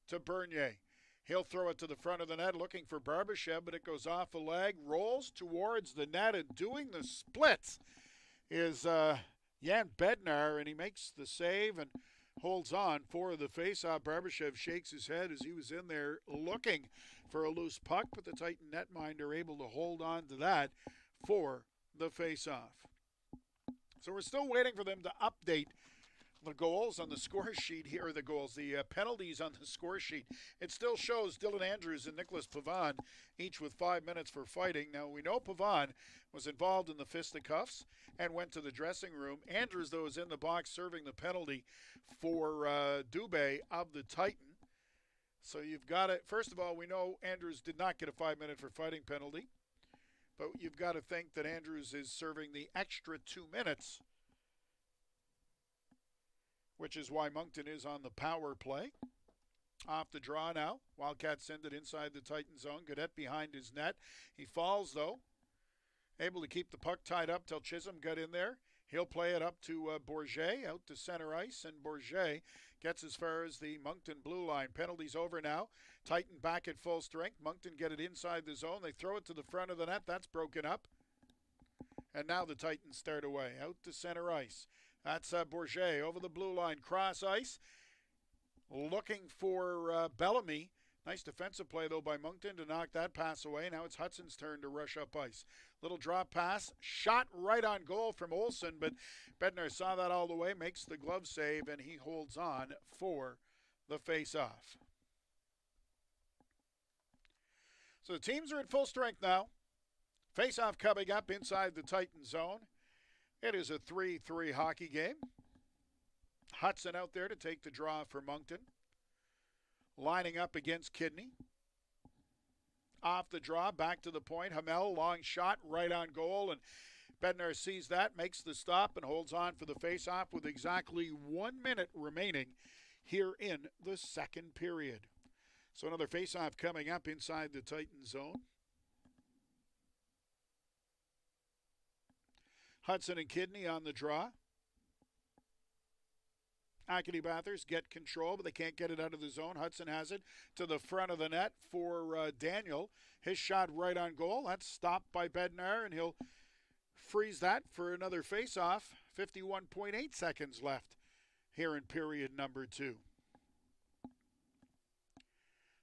To Bernier. He'll throw it to the front of the net looking for Barbashev, but it goes off a leg. Rolls towards the net, and doing the splits is Jan Bednar, and he makes the save and holds on for the faceoff. Barbashev shakes his head as he was in there looking for a loose puck, but the Titan netminder able to hold on to that for the faceoff. So we're still waiting for them to update The goals on the score sheet here, the penalties on the score sheet. It still shows Dylan Andrews and Nicholas Pavon, each with 5 minutes for fighting. Now, we know Pavon was involved in the fisticuffs and went to the dressing room. Andrews, though, is in the box serving the penalty for Dubé of the Titan. So you've got it. First of all, we know Andrews did not get a 5-minute for fighting penalty, but you've got to think that Andrews is serving the extra 2 minutes, which is why Moncton is on the power play. Off the draw now. Wildcats send it inside the Titan zone. Gaudette behind his net. He falls, though. Able to keep the puck tied up till Chisholm got in there. He'll play it up to Bourget out to center ice, and Bourget gets as far as the Moncton blue line. Penalty's over now. Titan back at full strength. Moncton get it inside the zone. They throw it to the front of the net. That's broken up. And now the Titans start away. Out to center ice. That's Bourget over the blue line, cross ice, looking for Bellamy. Nice defensive play, though, by Moncton to knock that pass away. Now it's Hudson's turn to rush up ice. Little drop pass, shot right on goal from Olsen, but Bednar saw that all the way, makes the glove save, and he holds on for the face-off. So the teams are at full strength now. Face-off coming up inside the Titan zone. It is a 3-3 hockey game. Hudson out there to take the draw for Moncton. Lining up against Kidney. Off the draw, back to the point. Hamel, long shot, right on goal. And Bednar sees that, makes the stop, and holds on for the face-off with exactly 1 minute remaining here in the second period. So another face-off coming up inside the Titan zone. Hudson and Kidney on the draw. Acadie-Bathurst get control, but they can't get it out of the zone. Hudson has it to the front of the net for Daniel. His shot right on goal. That's stopped by Bednar, and he'll freeze that for another face-off. 51.8 seconds left here in period number 2.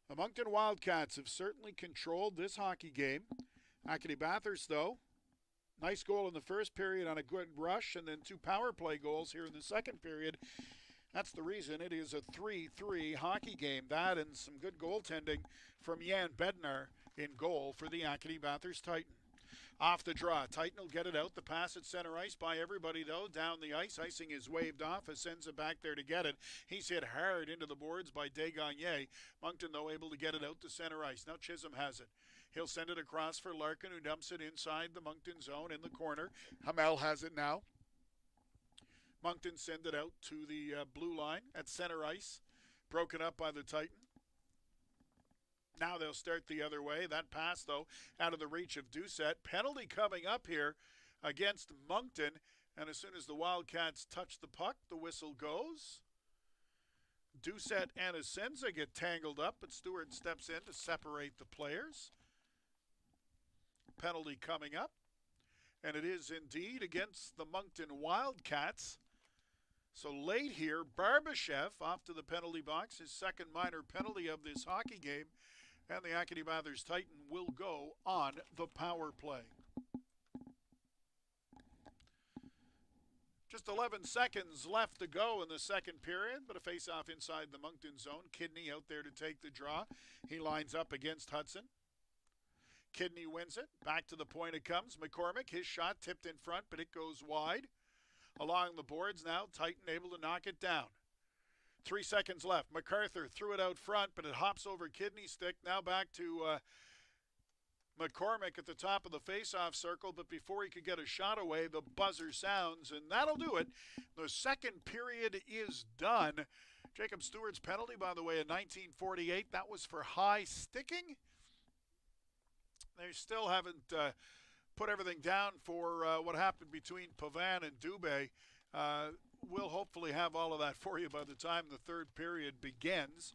The Moncton Wildcats have certainly controlled this hockey game. Acadie-Bathurst, though, nice goal in the first period on a good rush, and then 2 power play goals here in the second period. That's the reason it is a 3-3 hockey game. That and some good goaltending from Jan Bednar in goal for the Acadie-Bathurst Titan. Off the draw, Titan will get it out. The pass at center ice by everybody, though. Down the ice, icing is waved off as sends it back there to get it. He's hit hard into the boards by Desgagne. Moncton, though, able to get it out to center ice. Now Chisholm has it. He'll send it across for Larkin, who dumps it inside the Moncton zone in the corner. Hamel has it now. Moncton send it out to the blue line at center ice. Broken up by the Titan. Now they'll start the other way. That pass, though, out of the reach of Doucette. Penalty coming up here against Moncton. And as soon as the Wildcats touch the puck, the whistle goes. Doucette and Asenza get tangled up, but Stewart steps in to separate the players. Penalty coming up. And it is indeed against the Moncton Wildcats. So late here, Barbashev off to the penalty box, his second minor penalty of this hockey game. And the Acadie-Bathurst Titan will go on the power play. Just 11 seconds left to go in the second period, but a face-off inside the Moncton zone. Kidney out there to take the draw. He lines up against Hudson. Kidney wins it. Back to the point it comes. McCormick, his shot tipped in front, but it goes wide. Along the boards now, Titan able to knock it down. 3 seconds left. MacArthur threw it out front, but it hops over Kidney's stick. Now back to McCormick at the top of the face-off circle, but before he could get a shot away, the buzzer sounds, and that'll do it. The second period is done. Jacob Stewart's penalty, by the way, in 1948, that was for high sticking. They still haven't put everything down for what happened between Pavon and Dubé. We'll hopefully have all of that for you by the time the third period begins.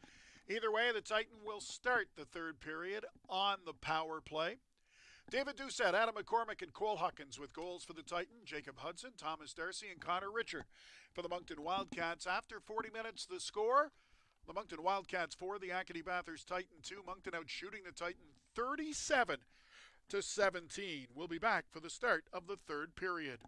Either way, the Titan will start the third period on the power play. David Doucette, Adam McCormick, and Cole Huckins with goals for the Titan. Jacob Hudson, Thomas Darcy, and Connor Richard for the Moncton Wildcats. After 40 minutes, the score, the Moncton Wildcats 4, the Acadie-Bathurst Titan 2. Moncton out shooting the Titan 37-17. We'll be back for the start of the third period.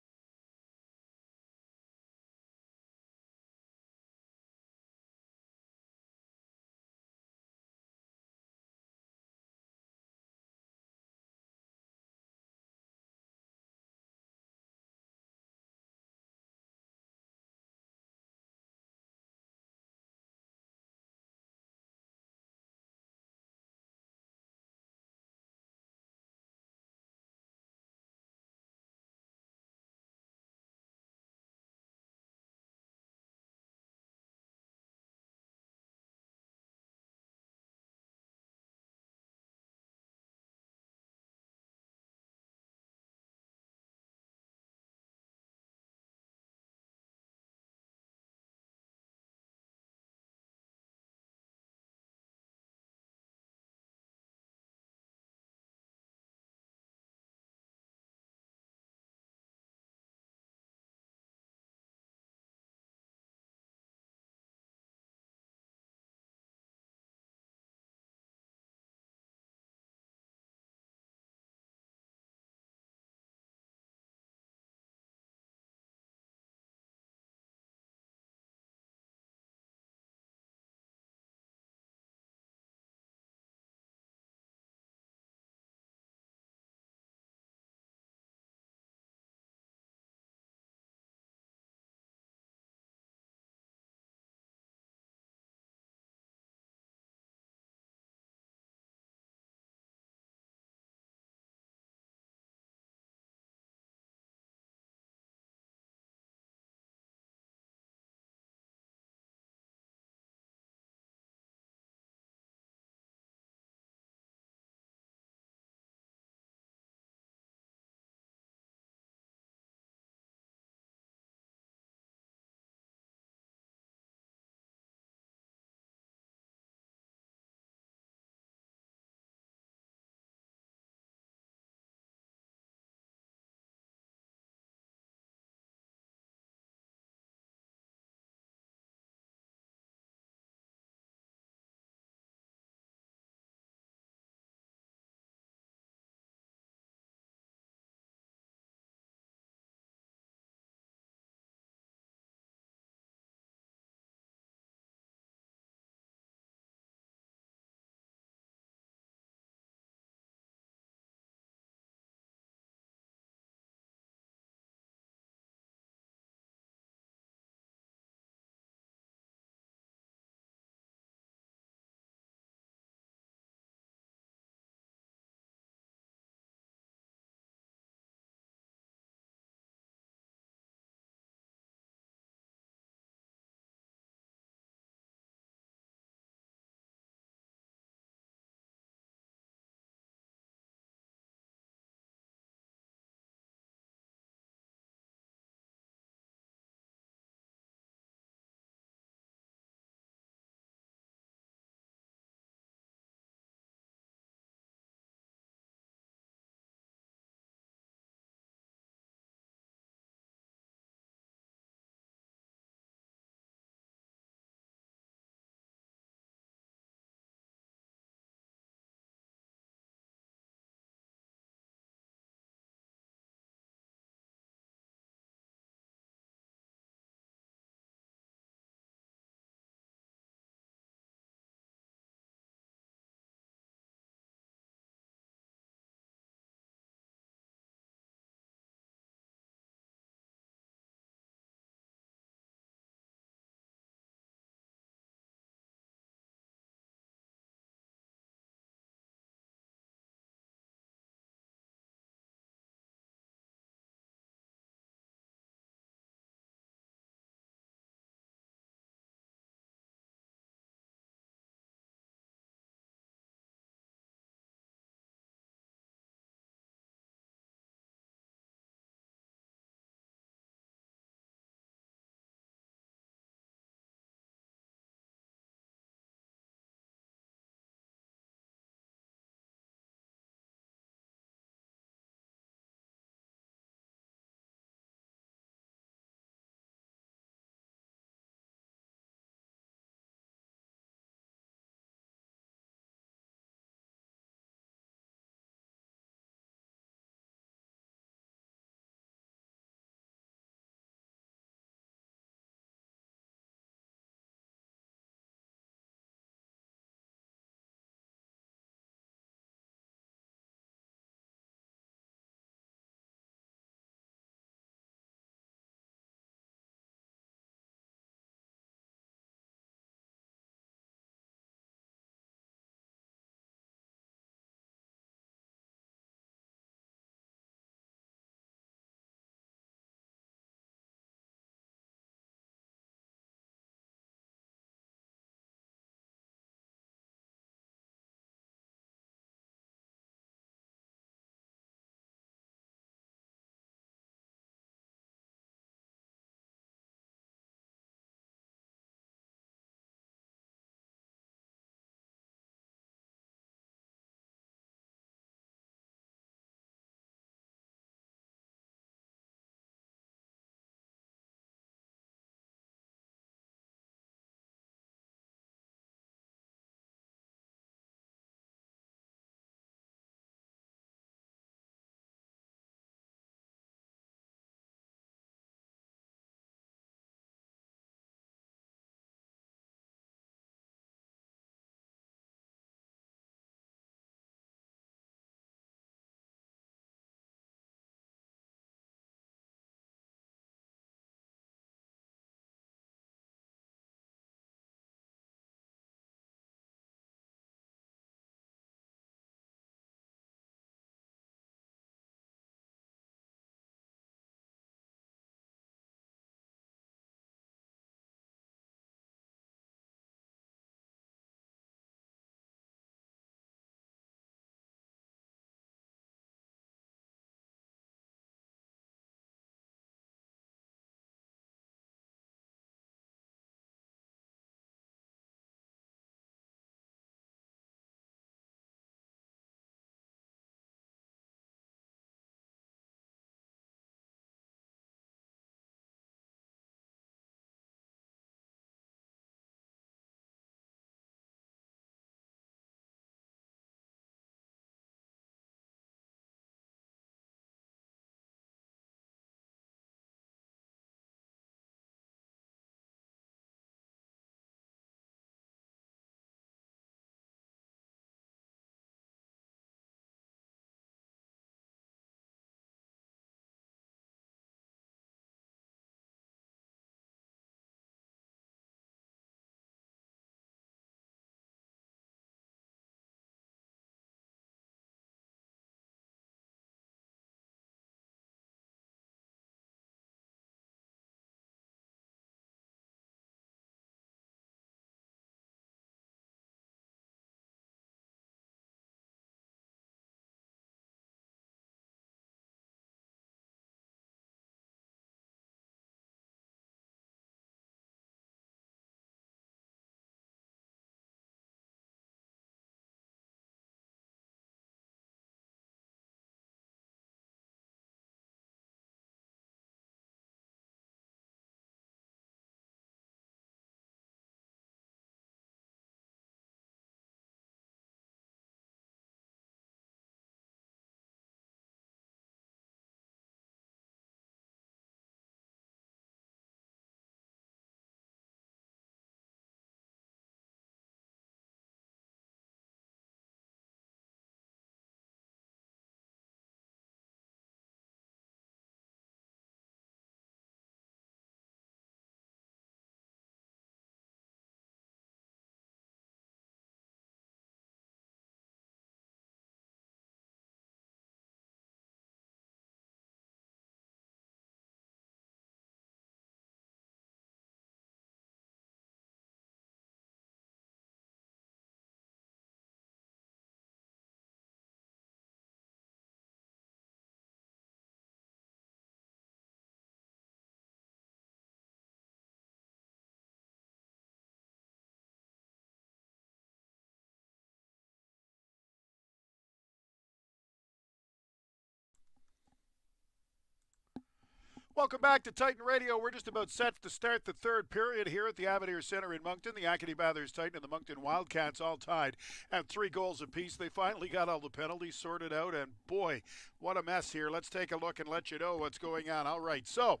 Welcome back to Titan Radio. We're just about set to start the third period here at the Avenir Center in Moncton. The Acadie-Bathurst Titan and the Moncton Wildcats all tied at 3 goals apiece. They finally got all the penalties sorted out, and boy, what a mess here. Let's take a look and let you know what's going on. All right, so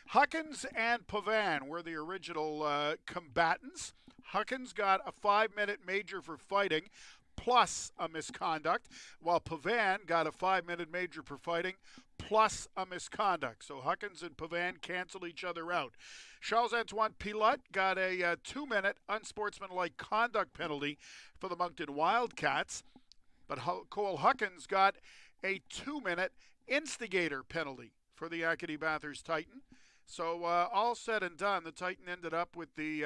Huckins and Pavan were the original combatants. Huckins got a 5-minute major for fighting plus a misconduct, while Pavan got a 5-minute major for fighting plus a misconduct. So Huckins and Pavan cancel each other out. Charles-Antoine Pilote got a 2-minute unsportsmanlike conduct penalty for the Moncton Wildcats, but Cole Huckins got a 2-minute instigator penalty for the Acadie-Bathurst Titan. So all said and done, the Titan ended up with the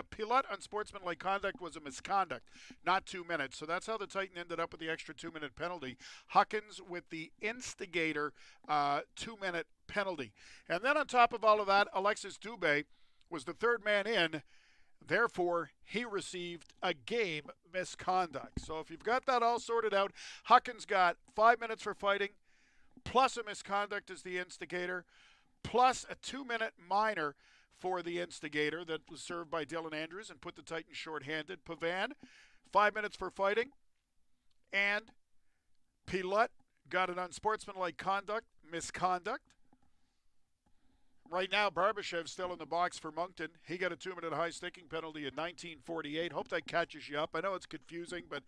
Pilote unsportsmanlike conduct was a misconduct, not 2 minutes. So that's how the Titan ended up with the extra 2-minute penalty. Huckins with the instigator 2-minute penalty. And then on top of all of that, Alexis Dubé was the third man in. Therefore, he received a game misconduct. So if you've got that all sorted out, Huckins got 5 minutes for fighting, plus a misconduct as the instigator, plus a 2-minute minor for the instigator that was served by Dylan Andrews and put the Titans shorthanded. Pavan, 5 minutes for fighting, and Pilote got an unsportsmanlike conduct, misconduct. Right now, Barbashev's still in the box for Moncton. He got a 2-minute high sticking penalty in 1948. Hope that catches you up. I know it's confusing, but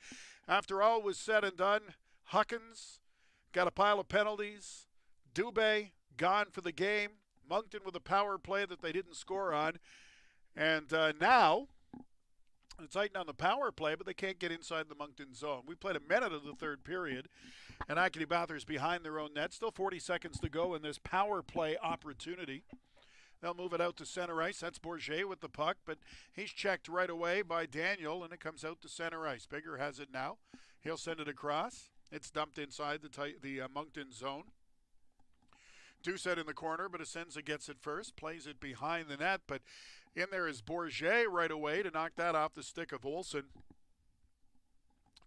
after all was said and done, Huckins got a pile of penalties. Dubé gone for the game. Moncton with a power play that they didn't score on. And now, the Titan on the power play, but they can't get inside the Moncton zone. We played a minute of the third period, and Acadie-Bathurst behind their own net. Still 40 seconds to go in this power play opportunity. They'll move it out to center ice. That's Bourget with the puck, but he's checked right away by Daniel, and it comes out to center ice. Bigger has it now. He'll send it across. It's dumped inside the Moncton zone. Doucette in the corner, but Asenza gets it first, plays it behind the net, but in there is Bourget right away to knock that off the stick of Olsen.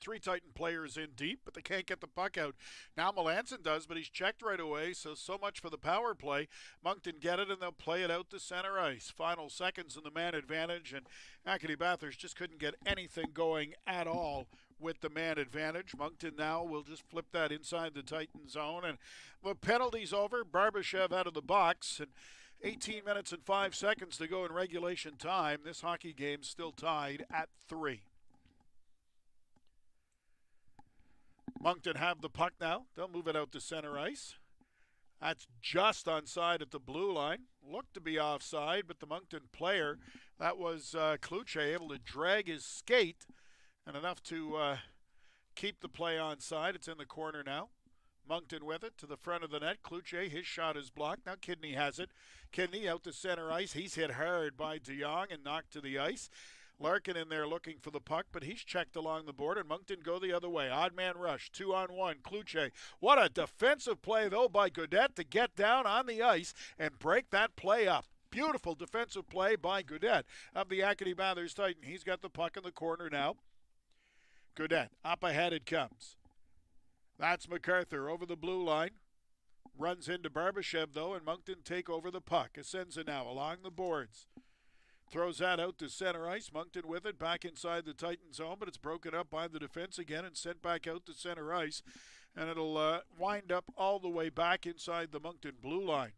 3 Titan players in deep, but they can't get the puck out. Now Melanson does, but he's checked right away, so much for the power play. Moncton get it, and they'll play it out to center ice. Final seconds in the man advantage, and Acadie-Bathurst just couldn't get anything going at all with the man advantage. Moncton now will just flip that inside the Titan zone, and the penalty's over. Barbashev out of the box, and 18 minutes and 5 seconds to go in regulation time. This hockey game's still tied at 3. Moncton have the puck now. They'll move it out to center ice. That's just onside at the blue line. Looked to be offside, but the Moncton player, that was Kluche, able to drag his skate and enough to keep the play onside. It's in the corner now. Moncton with it to the front of the net. Kluche, his shot is blocked. Now Kidney has it. Kidney out to center ice. He's hit hard by DeYoung and knocked to the ice. Larkin in there looking for the puck, but he's checked along the board, and Moncton go the other way. Odd man rush, 2-on-1. Kluche. What a defensive play, though, by Gaudet to get down on the ice and break that play up. Beautiful defensive play by Gaudet of the Acadie-Bathurst Titan. He's got the puck in the corner now. Gaudet, up ahead it comes. That's MacArthur over the blue line. Runs into Barbashev, though, and Moncton take over the puck. Asenza now along the boards. Throws that out to center ice. Moncton with it back inside the Titan zone, but it's broken up by the defense again and sent back out to center ice. And it'll wind up all the way back inside the Moncton blue line.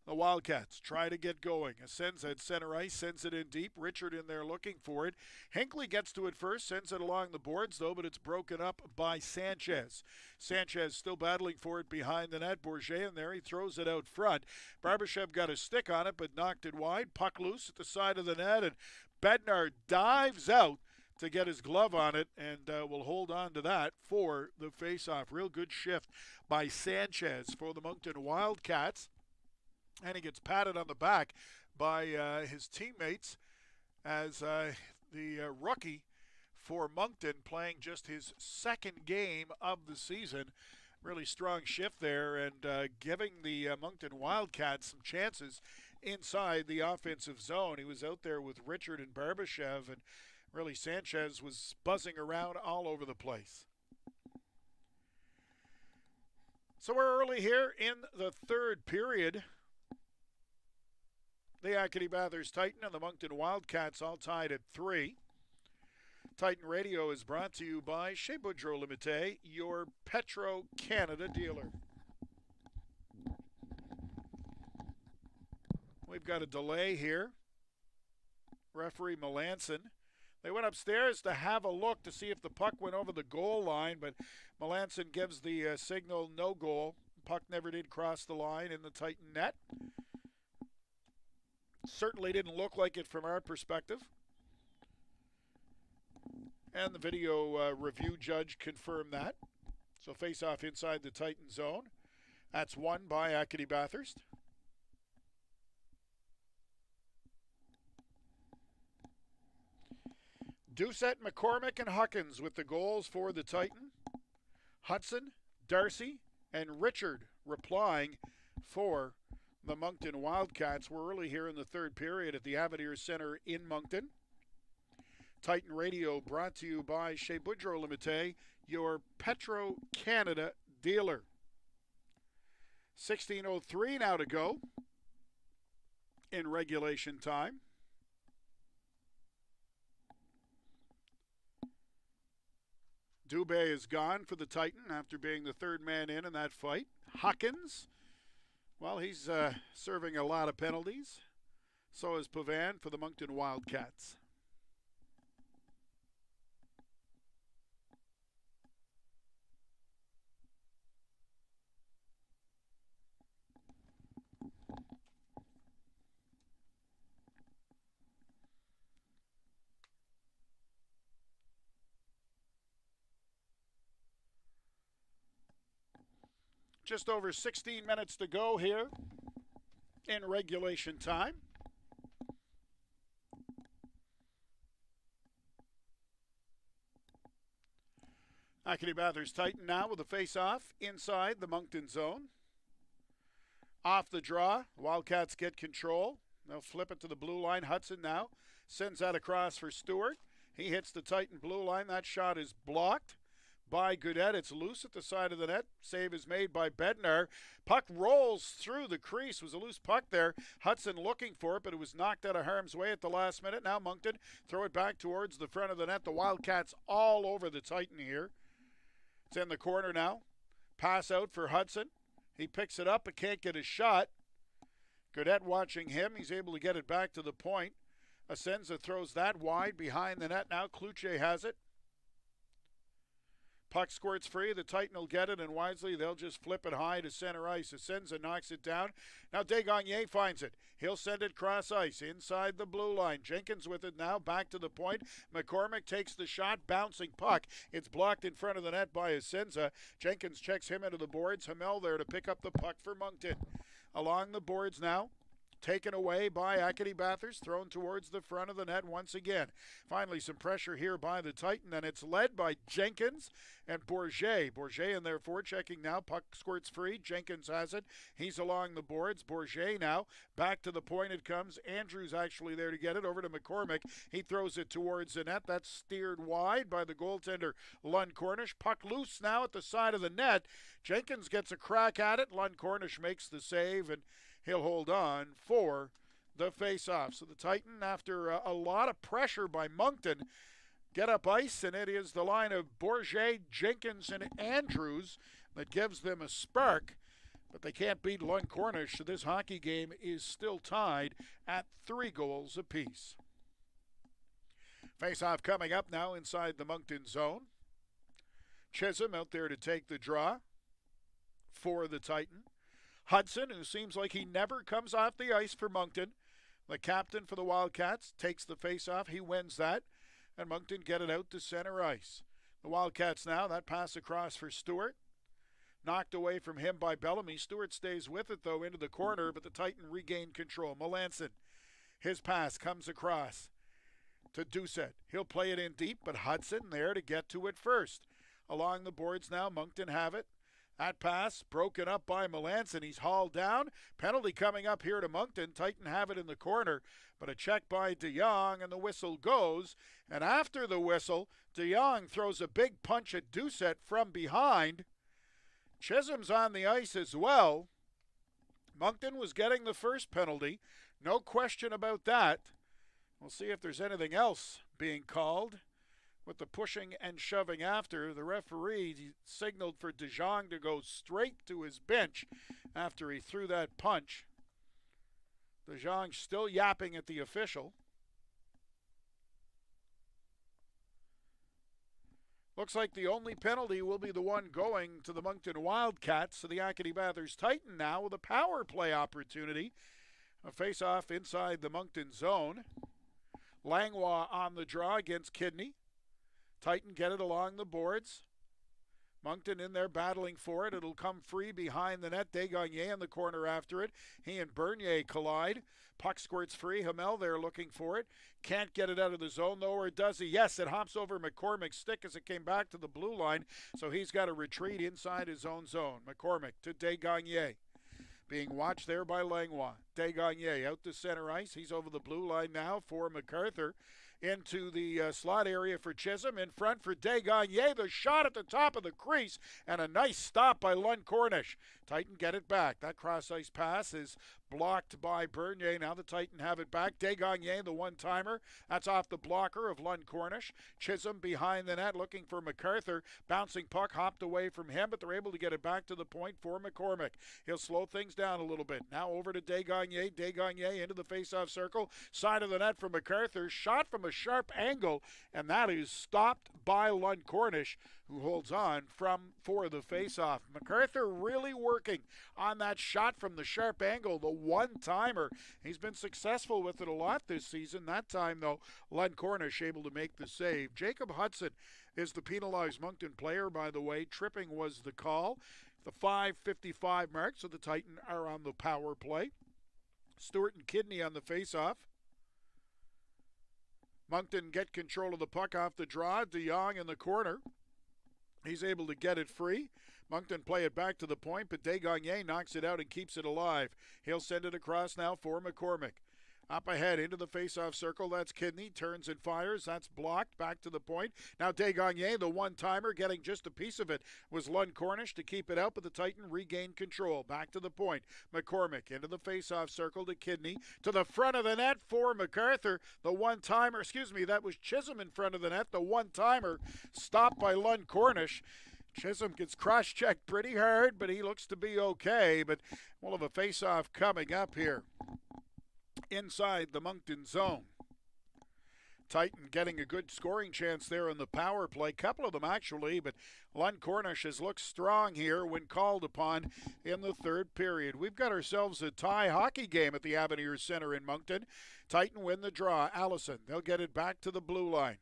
The Wildcats try to get going. Sends at center ice, sends it in deep. Richard in there looking for it. Hinckley gets to it first, sends it along the boards, though, but it's broken up by Sanchez. Sanchez still battling for it behind the net. Bourget in there. He throws it out front. Barbashev got a stick on it, but knocked it wide. Puck loose at the side of the net, and Bednar dives out to get his glove on it, and will hold on to that for the faceoff. Real good shift by Sanchez for the Moncton Wildcats. And he gets patted on the back by his teammates as the rookie for Moncton, playing just his second game of the season. Really strong shift there, and giving the Moncton Wildcats some chances inside the offensive zone. He was out there with Richard and Barbashev, and really Sanchez was buzzing around all over the place. So we're early here in the third period. The Acadie-Bathurst Titan and the Moncton Wildcats all tied at 3. Titan Radio is brought to you by Chez Boudreau Limited, your Petro-Canada dealer. We've got a delay here. Referee Melanson. They went upstairs to have a look to see if the puck went over the goal line, but Melanson gives the signal no goal. Puck never did cross the line in the Titan net. Certainly didn't look like it from our perspective. And the video review judge confirmed that. So face-off inside the Titan zone. That's won by Acadie-Bathurst. Doucette, McCormick, and Huckins with the goals for the Titan. Hudson, Darcy, and Richard replying for the Moncton Wildcats. We're early here in the third period at the Acadie-Bathurst Center in Moncton. Titan Radio brought to you by Chez Boudreau Limited, your Petro-Canada dealer. 16:03 now to go in regulation time. Dubé is gone for the Titan after being the third man in that fight. Huckins, well, he's serving a lot of penalties. So is Pavan for the Moncton Wildcats. Just over 16 minutes to go here in regulation time. Acadie-Bathurst Titan now with a face-off inside the Moncton zone. Off the draw, Wildcats get control. They'll flip it to the blue line. Hudson now sends that across for Stewart. He hits the Titan blue line. That shot is blocked by Goodette. It's loose at the side of the net. Save is made by Bednar. Puck rolls through the crease. Was a loose puck there. Hudson looking for it, but it was knocked out of harm's way at the last minute. Now Moncton throw it back towards the front of the net. The Wildcats all over the Titan here. It's in the corner now. Pass out for Hudson. He picks it up but can't get his shot. Goodette watching him. He's able to get it back to the point. Asenza throws that wide behind the net. Now Cloutier has it. Puck squirts free. The Titan will get it, and wisely they'll just flip it high to center ice. Asenza knocks it down. Now Desgagne finds it. He'll send it cross ice inside the blue line. Jenkins with it now, back to the point. McCormick takes the shot, bouncing puck. It's blocked in front of the net by Asenza. Jenkins checks him into the boards. Hamel there to pick up the puck for Moncton. Along the boards now. Taken away by Acadie-Bathurst, thrown towards the front of the net once again. Finally, some pressure here by the Titan, and it's led by Jenkins and Bourget. Bourget in there forechecking now. Puck squirts free. Jenkins has it. He's along the boards. Bourget now. Back to the point it comes. Andrews actually there to get it. Over to McCormick. He throws it towards the net. That's steered wide by the goaltender, Lund-Cornish. Puck loose now at the side of the net. Jenkins gets a crack at it. Lund-Cornish makes the save, and he'll hold on for the face-off. So the Titan, after a lot of pressure by Moncton, get up ice, and it is the line of Bourget, Jenkins, and Andrews that gives them a spark. But they can't beat Lund-Cornish, so this hockey game is still tied at 3 goals apiece. Face-off coming up now inside the Moncton zone. Chisholm out there to take the draw for the Titan. Hudson, who seems like he never comes off the ice for Moncton, the captain for the Wildcats, takes the face-off. He wins that, and Moncton get it out to center ice. The Wildcats now, that pass across for Stewart. Knocked away from him by Bellamy. Stewart stays with it, though, into the corner, but the Titan regained control. Melanson, his pass comes across to Doucette. He'll play it in deep, but Hudson there to get to it first. Along the boards now, Moncton have it. That pass broken up by Melanson. He's hauled down. Penalty coming up here to Moncton. Titan have it in the corner, but a check by DeYoung, and the whistle goes. And after the whistle, DeYoung throws a big punch at Doucette from behind. Chisholm's on the ice as well. Moncton was getting the first penalty. No question about that. We'll see if there's anything else being called with the pushing and shoving after. The referee signaled for De Jong to go straight to his bench after he threw that punch. De Jong still yapping at the official. Looks like the only penalty will be the one going to the Moncton Wildcats. So the Acadie-Bathurst Titan now with a power play opportunity. A face-off inside the Moncton zone. Langlois on the draw against Kidney. Titan get it along the boards. Moncton in there battling for it. It'll come free behind the net. Desgagne in the corner after it. He and Bernier collide. Puck squirts free. Hamel there looking for it. Can't get it out of the zone though, or does he? Yes, it hops over McCormick's stick as it came back to the blue line. So he's got to retreat inside his own zone. McCormick to Desgagne. Being watched there by Langlois. Desgagne out to center ice. He's over the blue line now for MacArthur. Into the slot area for Chisholm. In front for Desgagne. The shot at the top of the crease. And a nice stop by Lund Cornish. Titan get it back. That cross-ice pass is blocked by Bernier. Now the Titan have it back. Desgagne, the one-timer. That's off the blocker of Lund Cornish. Chisholm behind the net looking for MacArthur. Bouncing puck hopped away from him, but they're able to get it back to the point for McCormick. He'll slow things down a little bit. Now over to Desgagne. Desgagne into the face-off circle. Side of the net for MacArthur. Shot from a sharp angle, and that is stopped by Lund Cornish, who holds on for the face-off. MacArthur really working on that shot from the sharp angle, the one-timer. He's been successful with it a lot this season. That time, though, Lund Cornish able to make the save. Jacob Hudson is the penalized Moncton player, by the way. Tripping was the call. The 5:55 mark, so the Titan are on the power play. Stewart and Kidney on the face-off. Moncton get control of the puck off the draw. De Jong in the corner. He's able to get it free. Moncton play it back to the point, but Desgagne knocks it out and keeps it alive. He'll send it across now for McCormick. Up ahead into the face-off circle. That's Kidney. Turns and fires. That's blocked. Back to the point. Now Desgagne, the one-timer, getting just a piece of it was Lund Cornish to keep it out, but the Titan regained control. Back to the point. McCormick into the face-off circle to Kidney. To the front of the net for MacArthur. The one-timer, that was Chisholm in front of the net. The one-timer stopped by Lund Cornish. Chisholm gets cross-checked pretty hard, but he looks to be okay. But we'll have a face-off coming up here inside the Moncton zone. Titan getting a good scoring chance there on the power play. Couple of them actually, but Lund Cornish has looked strong here when called upon in the third period. We've got ourselves a tie hockey game at the Avenir Center in Moncton. Titan win the draw. Allison, they'll get it back to the blue line.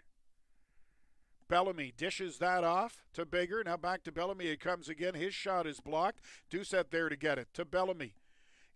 Bellamy dishes that off to Bigger. Now back to Bellamy. It comes again. His shot is blocked. Doucette there to get it to Bellamy.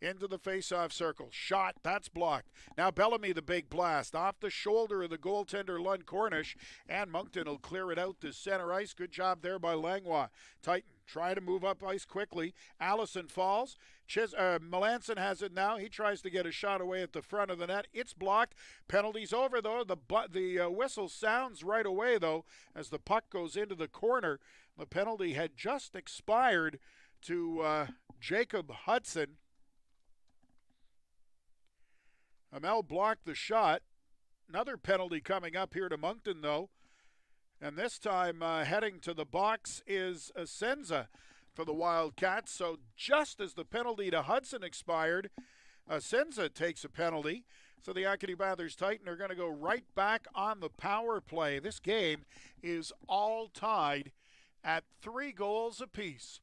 Into the face-off circle. Shot. That's blocked. Now Bellamy, the big blast. Off the shoulder of the goaltender, Lund Cornish. And Moncton will clear it out to center ice. Good job there by Langlois. Titan try to move up ice quickly. Allison falls. Melanson has it now. He tries to get a shot away at the front of the net. It's blocked. Penalty's over, though. The whistle sounds right away, though, as the puck goes into the corner. The penalty had just expired to Jacob Hudson. Hamel blocked the shot. Another penalty coming up here to Moncton, though. And this time heading to the box is Senza for the Wildcats. So just as the penalty to Hudson expired, Senza takes a penalty. So the Acadie-Bathurst Titan are going to go right back on the power play. This game is all tied at 3 goals apiece.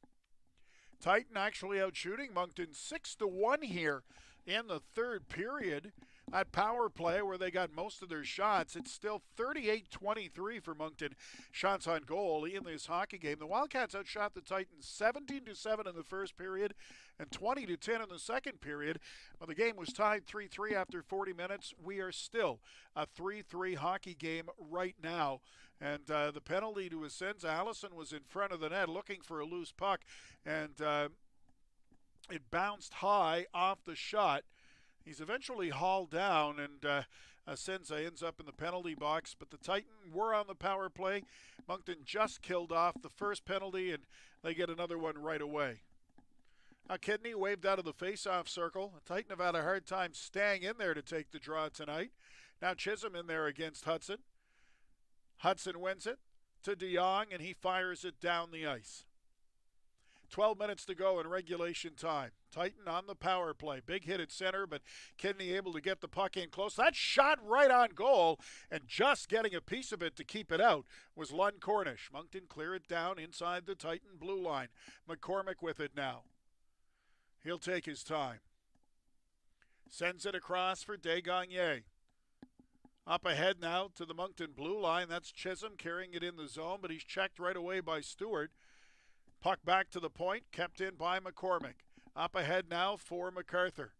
Titan actually out shooting Moncton 6-1 here in the third period. At power play where they got most of their shots, it's still 38-23 for Moncton shots on goal in this hockey game. The Wildcats outshot the Titans 17-7 in the first period and 20-10 in the second period. Well, the game was tied 3-3 after 40 minutes. We are still a 3-3 hockey game right now. And the penalty to Senza, Allison was in front of the net looking for a loose puck, and it bounced high off the shot. He's eventually hauled down, and Senza ends up in the penalty box. But the Titan were on the power play Moncton just killed off the first penalty, and they get another one right away. Now Kidney waved out of the face-off circle. The Titan have had a hard time staying in there to take the draw tonight. Now Chisholm in there against Hudson. Hudson wins it to DeYoung, and he fires it down the ice. 12 minutes to go in regulation time. Titan on the power play. Big hit at center, but Kidney able to get the puck in close. That shot right on goal, and just getting a piece of it to keep it out was Lund Cornish. Moncton clear it down inside the Titan blue line. McCormick with it now. He'll take his time. Sends it across for Desgagne. Up ahead now to the Moncton blue line. That's Chisholm carrying it in the zone, but he's checked right away by Stewart. Puck back to the point, kept in by McCormick. Up ahead now for MacArthur.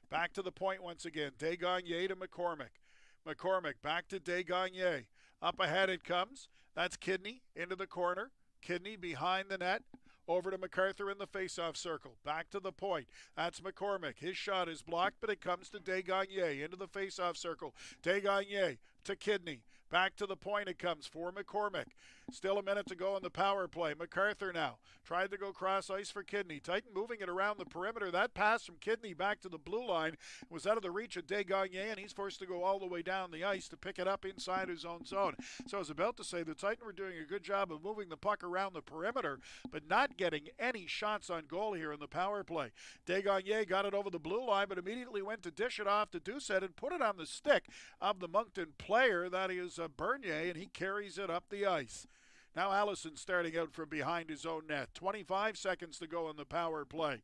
Back to the point once again. Desgagne to McCormick. McCormick back to Desgagne. Up ahead it comes. That's Kidney into the corner. Kidney behind the net. Over to MacArthur in the face-off circle. Back to the point. That's McCormick. His shot is blocked, but it comes to Desgagne into the face-off circle. Desgagne to Kidney. Back to the point it comes for McCormick. Still a minute to go in the power play. MacArthur now tried to go cross ice for Kidney. Titan moving it around the perimeter. That pass from Kidney back to the blue line was out of the reach of Desgagne, and he's forced to go all the way down the ice to pick it up inside his own zone. So I was about to say the Titan were doing a good job of moving the puck around the perimeter, but not getting any shots on goal here in the power play. Desgagne got it over the blue line, but immediately went to dish it off to Doucette and put it on the stick of the Moncton player. That is Bernier, and he carries it up the ice. Now Allison starting out from behind his own net. 25 seconds to go in the power play.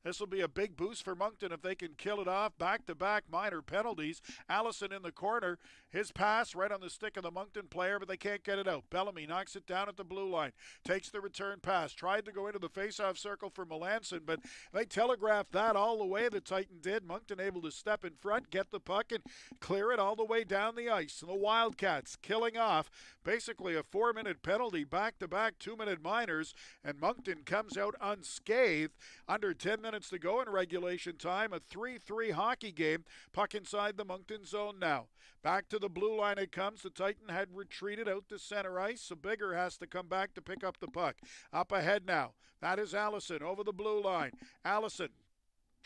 This will be a big boost for Moncton if they can kill it off. Back-to-back minor penalties. Allison in the corner. His pass right on the stick of the Moncton player, but they can't get it out. Bellamy knocks it down at the blue line. Takes the return pass. Tried to go into the face-off circle for Melanson, but they telegraphed that all the way, the Titan did. Moncton able to step in front, get the puck, and clear it all the way down the ice. And the Wildcats killing off basically a 4-minute penalty, back-to-back 2-minute minors, and Moncton comes out unscathed. Under 10 minutes to go in regulation time. A 3-3 hockey game. Puck inside the Moncton zone now. Back to the blue line it comes. The Titan had retreated out to center ice, so Bigger has to come back to pick up the puck. Up ahead now. That is Allison over the blue line. Allison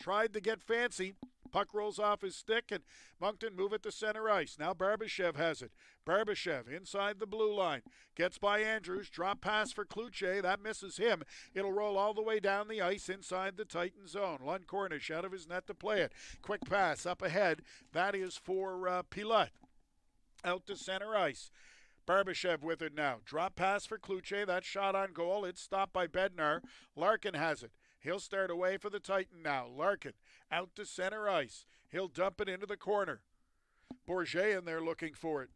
tried to get fancy. Puck rolls off his stick, and Moncton move it to center ice. Now Barbashev has it. Barbashev inside the blue line. Gets by Andrews. Drop pass for Cloutier. That misses him. It'll roll all the way down the ice inside the Titan zone. Lund Cornish out of his net to play it. Quick pass up ahead. That is for Pilote. Out to center ice. Barbashev with it now. Drop pass for Cloutier. That shot on goal. It's stopped by Bednar. Larkin has it. He'll start away for the Titan now. Larkin out to center ice. He'll dump it into the corner. Bourget in there looking for it.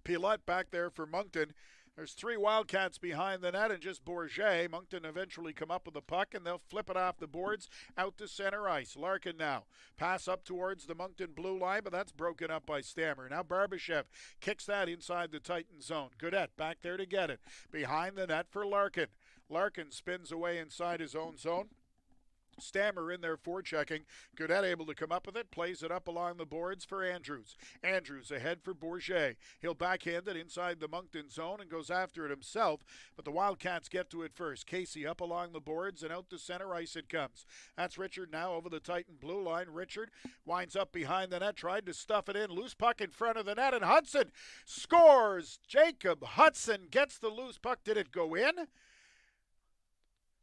Pilote back there for Moncton. There's 3 Wildcats behind the net and just Bourget. Moncton eventually come up with the puck, and they'll flip it off the boards out to center ice. Larkin now. Pass up towards the Moncton blue line, but that's broken up by Stammer. Now Barbashev kicks that inside the Titan zone. Goodette back there to get it. Behind the net for Larkin. Larkin spins away inside his own zone. Stammer in there forechecking. Goodette able to come up with it. Plays it up along the boards for Andrews. Andrews ahead for Bourget. He'll backhand it inside the Moncton zone and goes after it himself, but the Wildcats get to it first. Casey up along the boards and out to center ice it comes. That's Richard now over the Titan blue line. Richard winds up behind the net, tried to stuff it in. Loose puck in front of the net, and Hudson scores. Jacob Hudson gets the loose puck. Did it go in?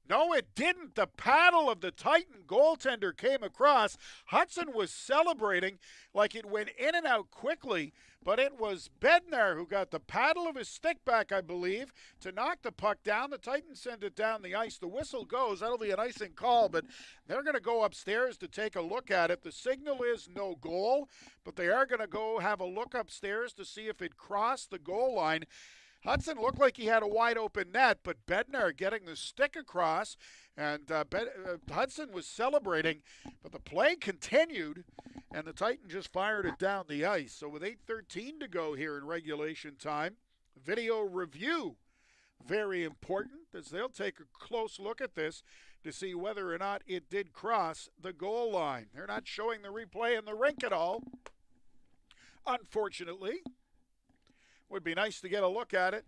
No, it didn't. The paddle of the Titan goaltender came across. Hudson was celebrating like it went in and out quickly, but it was Bednar who got the paddle of his stick back, I believe, to knock the puck down. The Titans send it down the ice. The whistle goes. That'll be an icing call, but they're going to go upstairs to take a look at it. The signal is no goal, but they are going to go have a look upstairs to see if it crossed the goal line. Hudson looked like he had a wide open net, but Bednar getting the stick across, and Hudson was celebrating, but the play continued, and the Titan just fired it down the ice. So with 8:13 to go here in regulation time, video review, very important, as they'll take a close look at this to see whether or not it did cross the goal line. They're not showing the replay in the rink at all, unfortunately. Would be nice to get a look at it.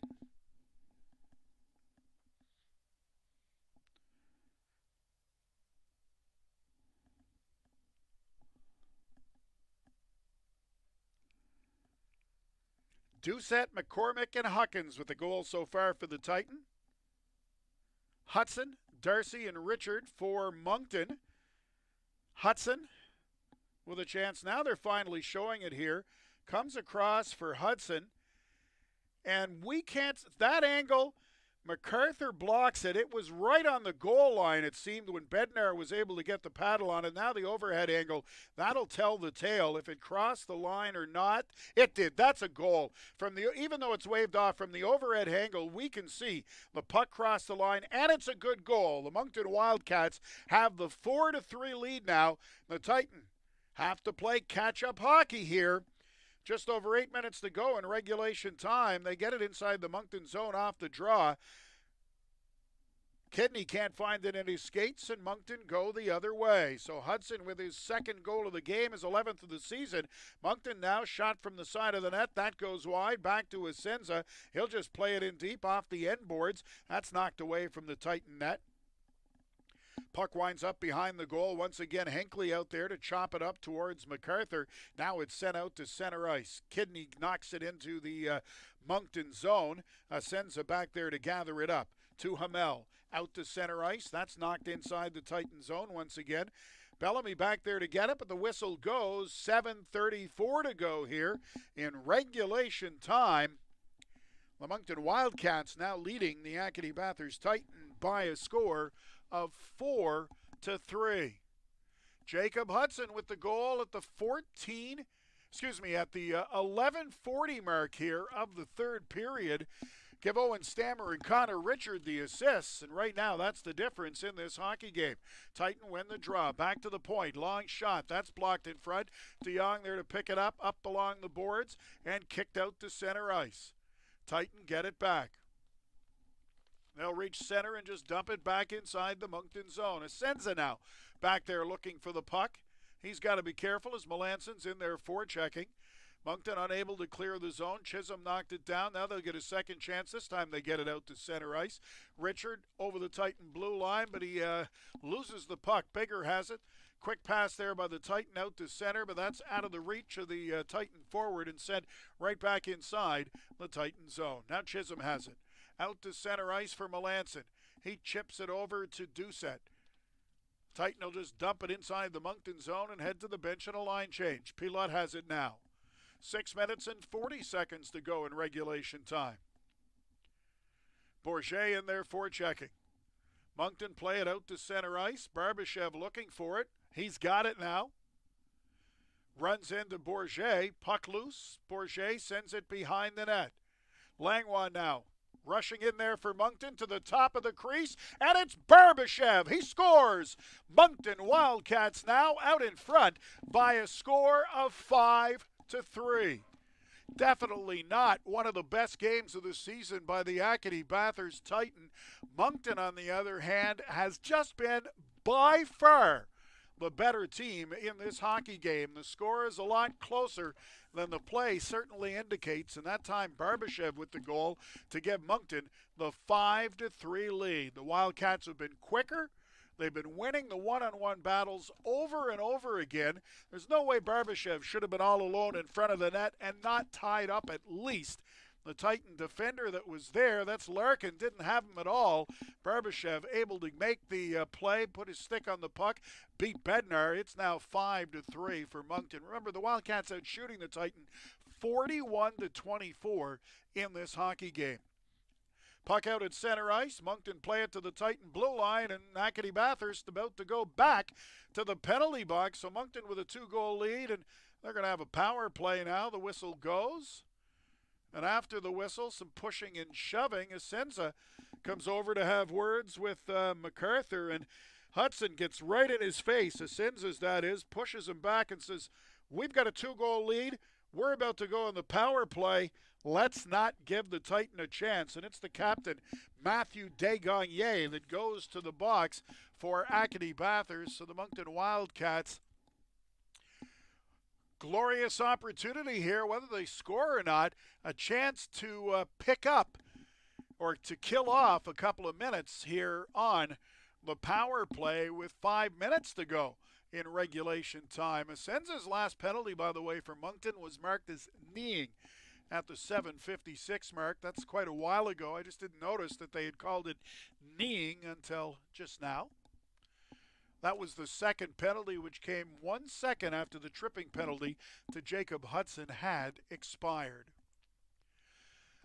Doucette, McCormick, and Huckins with the goal so far for the Titan. Hudson, Darcy, and Richard for Moncton. Hudson with a chance. Now they're finally showing it here. Comes across for Hudson. And we can't, that angle, MacArthur blocks it. It was right on the goal line, it seemed, when Bednar was able to get the paddle on it. Now the overhead angle, that'll tell the tale if it crossed the line or not. It did. That's a goal. Even though it's waved off from the overhead angle, we can see the puck cross the line, and it's a good goal. The Moncton Wildcats have the 4-3 lead now. The Titan have to play catch-up hockey here. Just over 8 minutes to go in regulation time. They get it inside the Moncton zone off the draw. Kidney can't find it in his skates, and Moncton go the other way. So Hudson with his second goal of the game, his 11th of the season. Moncton now shot from the side of the net. That goes wide. Back to Asenza. He'll just play it in deep off the end boards. That's knocked away from the Titan net. Puck winds up behind the goal. Once again, Hinckley out there to chop it up towards MacArthur. Now it's sent out to center ice. Kidney knocks it into the Moncton zone. Asenza back there to gather it up. To Hamel. Out to center ice. That's knocked inside the Titan zone once again. Bellamy back there to get it, but the whistle goes. 7:34 to go here in regulation time. The Moncton Wildcats now leading the Acadie-Bathurst Titan by a score of 4-3. Jacob Hudson with the goal at the 11:40 mark here of the third period. Give Owen Stammer and Connor Richard the assists, and right now that's the difference in this hockey game. Titan win the draw. Back to the point. Long shot. That's blocked in front. DeYoung there to pick it up along the boards, and kicked out to center ice. Titan get it back. They'll reach center and just dump it back inside the Moncton zone. Asenza now back there looking for the puck. He's got to be careful as Melanson's in there forechecking. Moncton unable to clear the zone. Chisholm knocked it down. Now they'll get a second chance. This time they get it out to center ice. Richard over the Titan blue line, but he loses the puck. Bigger has it. Quick pass there by the Titan out to center, but that's out of the reach of the Titan forward and sent right back inside the Titan zone. Now Chisholm has it. Out to center ice for Melanson. He chips it over to Doucette. Titan will just dump it inside the Moncton zone and head to the bench in a line change. Pilote has it now. 6 minutes and 40 seconds to go in regulation time. Bourget in there forechecking. Moncton play it out to center ice. Barbashev looking for it. He's got it now. Runs into Bourget. Puck loose. Bourget sends it behind the net. Langlois now rushing in there for Moncton to the top of the crease, and it's Barbashev. He scores. Moncton Wildcats now out in front by a score of 5-3. Definitely not one of the best games of the season by the Acadie-Bathurst Titan. Moncton, on the other hand, has just been by far the better team in this hockey game. The score is a lot closer than the play certainly indicates, and that time Barbashev with the goal to give Moncton the 5-3 lead. The Wildcats have been quicker. They've been winning the one-on-one battles over and over again. There's no way Barbashev should have been all alone in front of the net and not tied up at least. The Titan defender that was there, that's Larkin, didn't have him at all. Barbashev able to make the play, put his stick on the puck, beat Bednar. It's now 5-3 for Moncton. Remember, the Wildcats out shooting the Titan 41-24 in this hockey game. Puck out at center ice. Moncton play it to the Titan blue line, and Acadie-Bathurst about to go back to the penalty box. So Moncton with a 2-goal lead, and they're going to have a power play now. The whistle goes. And after the whistle, some pushing and shoving. Asenza comes over to have words with MacArthur, and Hudson gets right in his face. Asenza's that is, pushes him back and says, "We've got a 2-goal lead. We're about to go on the power play. Let's not give the Titan a chance." And it's the captain, Matthew Desgagnés, that goes to the box for Acadie-Bathurst. So the Moncton Wildcats, glorious opportunity here, whether they score or not, a chance to pick up or to kill off a couple of minutes here on the power play with 5 minutes to go in regulation time. Asenza's last penalty, by the way, for Moncton was marked as kneeing. at the 7:56 mark. That's quite a while ago. I just didn't notice that they had called it kneeing until just now. That was the second penalty, which came 1 second after the tripping penalty to Jacob Hudson had expired.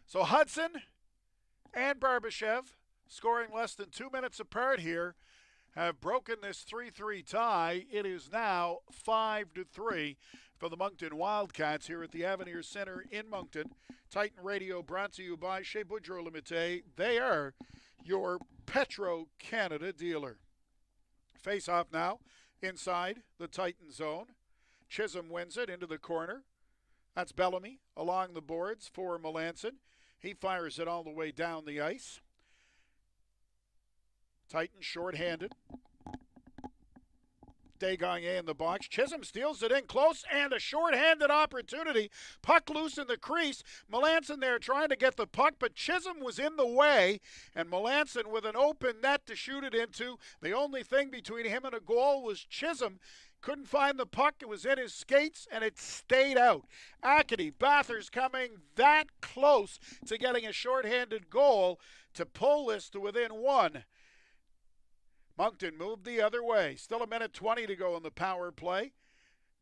So Hudson and Barbashev, scoring less than 2 minutes apart here, have broken this 3-3 tie. It is now 5-3 for the Moncton Wildcats here at the Avenir Centre in Moncton. Titan Radio brought to you by Chez Boudreau Limited. They are your Petro-Canada dealer. Face off now inside the Titan zone. Chisholm wins it into the corner. That's Bellamy along the boards for Melanson. He fires it all the way down the ice. Titan short-handed. Desgagne in the box. Chisholm steals it in close, and a short-handed opportunity. Puck loose in the crease. Melanson there trying to get the puck, but Chisholm was in the way, and Melanson with an open net to shoot it into. The only thing between him and a goal was Chisholm couldn't find the puck. It was in his skates, and it stayed out. Acadie-Bathurst coming that close to getting a short-handed goal to pull this to within one. Moncton moved the other way. Still a minute 20 to go in the power play.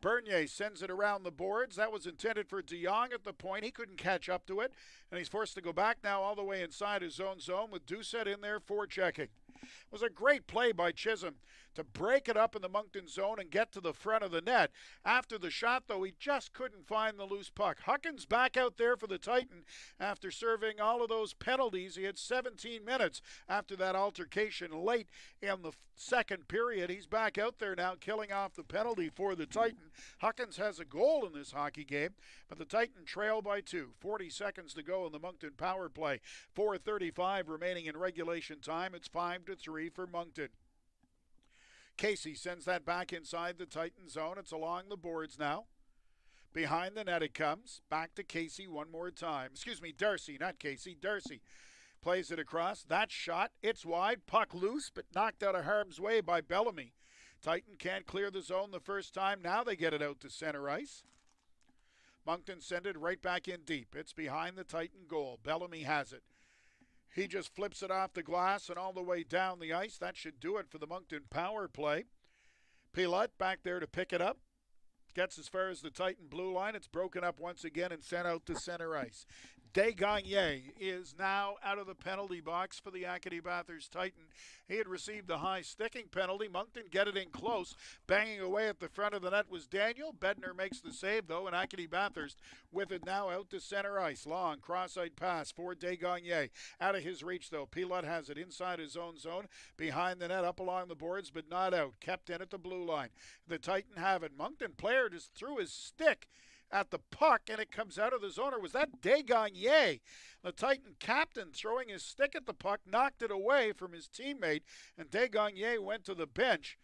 Bernier sends it around the boards. That was intended for De Jong at the point. He couldn't catch up to it, and he's forced to go back now all the way inside his own zone with Doucette in there forechecking. It was a great play by Chisholm to break it up in the Moncton zone and get to the front of the net. After the shot, though, he just couldn't find the loose puck. Huckins back out there for the Titan after serving all of those penalties. He had 17 minutes after that altercation late in the second period. He's back out there now killing off the penalty for the Titan. Huckins has a goal in this hockey game, but the Titan trail by 2. 40 seconds to go in the Moncton power play. 4:35 remaining in regulation time. It's 5-3 for Moncton. Casey sends that back inside the Titan zone. It's along the boards now. Behind the net it comes. Back to Casey one more time. Excuse me, Darcy, not Casey. Darcy plays it across. That shot, it's wide. Puck loose, but knocked out of harm's way by Bellamy. Titan can't clear the zone the first time. Now they get it out to center ice. Moncton send it right back in deep. It's behind the Titan goal. Bellamy has it. He just flips it off the glass and all the way down the ice. That should do it for the Moncton power play. Pilote back there to pick it up. Gets as far as the Titan blue line. It's broken up once again and sent out to center ice. Desgagne is now out of the penalty box for the Acadie-Bathurst Titan. He had received a high sticking penalty. Moncton get it in close. Banging away at the front of the net was Daniel. Bednar makes the save, though, and Acadie-Bathurst with it now out to center ice. Long cross-eyed pass for Desgagne. Out of his reach, though. Pilote has it inside his own zone. Behind the net, up along the boards, but not out. Kept in at the blue line. The Titan have it. Moncton player just threw his stick at the puck, and it comes out of the zone. Or was that Desgagne? The Titan captain throwing his stick at the puck, knocked it away from his teammate, and Desgagne went to the bench.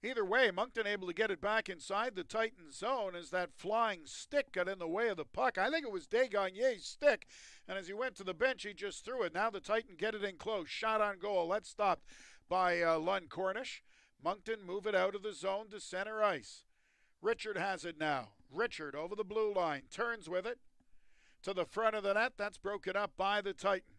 Either way, Moncton able to get it back inside the Titan zone as that flying stick got in the way of the puck. I think it was Desgagne's stick, and as he went to the bench, he just threw it. Now the Titan get it in close. Shot on goal. That's stopped by Lund Cornish. Moncton move it out of the zone to center ice. Richard has it now. Richard over the blue line. Turns with it to the front of the net. That's broken up by the Titan.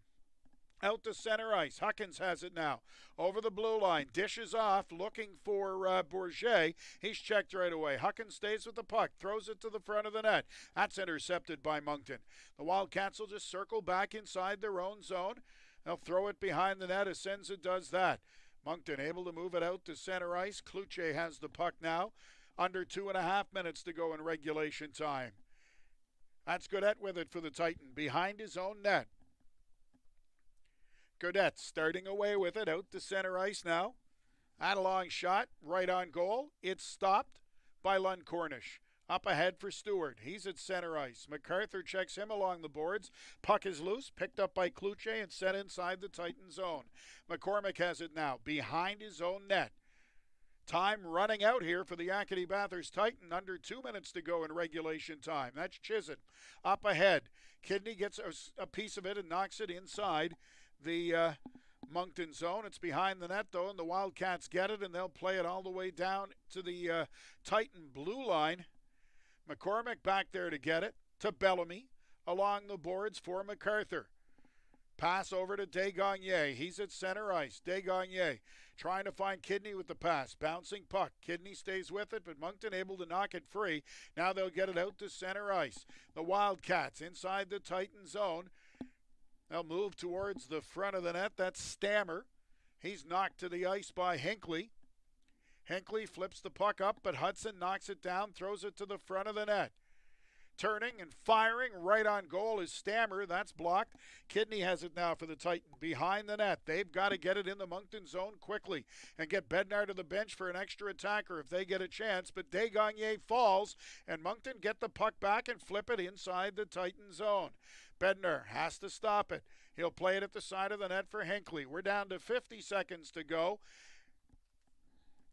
Out to center ice. Huckins has it now. Over the blue line. Dishes off. Looking for Bourget. He's checked right away. Huckins stays with the puck. Throws it to the front of the net. That's intercepted by Moncton. The Wildcats will just circle back inside their own zone. They'll throw it behind the net. Asenza does that. Moncton able to move it out to center ice. Cloutier has the puck now. Under 2.5 minutes to go in regulation time. That's Gaudette with it for the Titan. Behind his own net. Gaudette starting away with it. Out to center ice now. At a long shot. Right on goal. It's stopped by Lund Cornish. Up ahead for Stewart. He's at center ice. MacArthur checks him along the boards. Puck is loose. Picked up by Cloutier and sent inside the Titan zone. McCormick has it now. Behind his own net. Time running out here for the Acadie-Bathurst Titan. Under 2 minutes to go in regulation time. That's Chisholm. Up ahead. Kidney gets a piece of it and knocks it inside the Moncton zone. It's behind the net, though, and the Wildcats get it, and they'll play it all the way down to the Titan blue line. McCormick back there to get it. to Bellamy. Along the boards for MacArthur. Pass over to Desgagne. He's at center ice. Desgagne trying to find Kidney with the pass. Bouncing puck. Kidney stays with it, but Moncton able to knock it free. Now they'll get it out to center ice. The Wildcats inside the Titan zone. They'll move towards the front of the net. That's Stammer. He's knocked to the ice by Hinckley. Hinckley flips the puck up, but Hudson knocks it down, throws it to the front of the net. Turning and firing right on goal is Stammer. That's blocked. Kidney has it now for the Titan behind the net. They've got to get it in the Moncton zone quickly and get Bednar to the bench for an extra attacker if they get a chance. But Desgagne falls, and Moncton get the puck back and flip it inside the Titan zone. Bednar has to stop it. He'll play it at the side of the net for Hinckley. We're down to 50 seconds to go.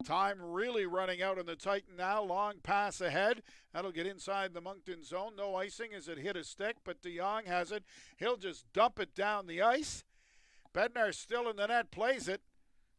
Time really running out on the Titan now. Long pass ahead. That'll get inside the Moncton zone. No icing as it hit a stick, but De Jong has it. He'll just dump it down the ice. Bednar still in the net, plays it,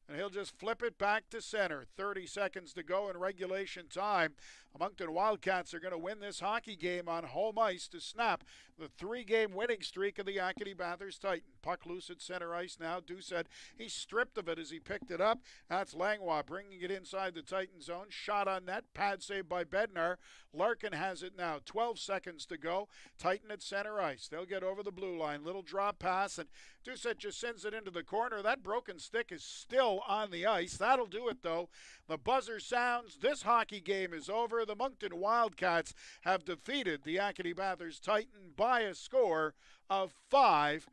and he'll just flip it back to center. 30 seconds to go in regulation time. The Moncton Wildcats are going to win this hockey game on home ice to snap the 3-game winning streak of the Acadie-Bathurst Titan. Puck loose at center ice now. Doucette, he's stripped of it as he picked it up. That's Langlois bringing it inside the Titan zone. Shot on net. Pad saved by Bednar. Larkin has it now. 12 seconds to go. Titan at center ice. They'll get over the blue line. Little drop pass, and Doucette just sends it into the corner. That broken stick is still on the ice. That'll do it, though. The buzzer sounds. This hockey game is over. The Moncton Wildcats have defeated the Acadie-Bathurst Titan by a score of 5-3.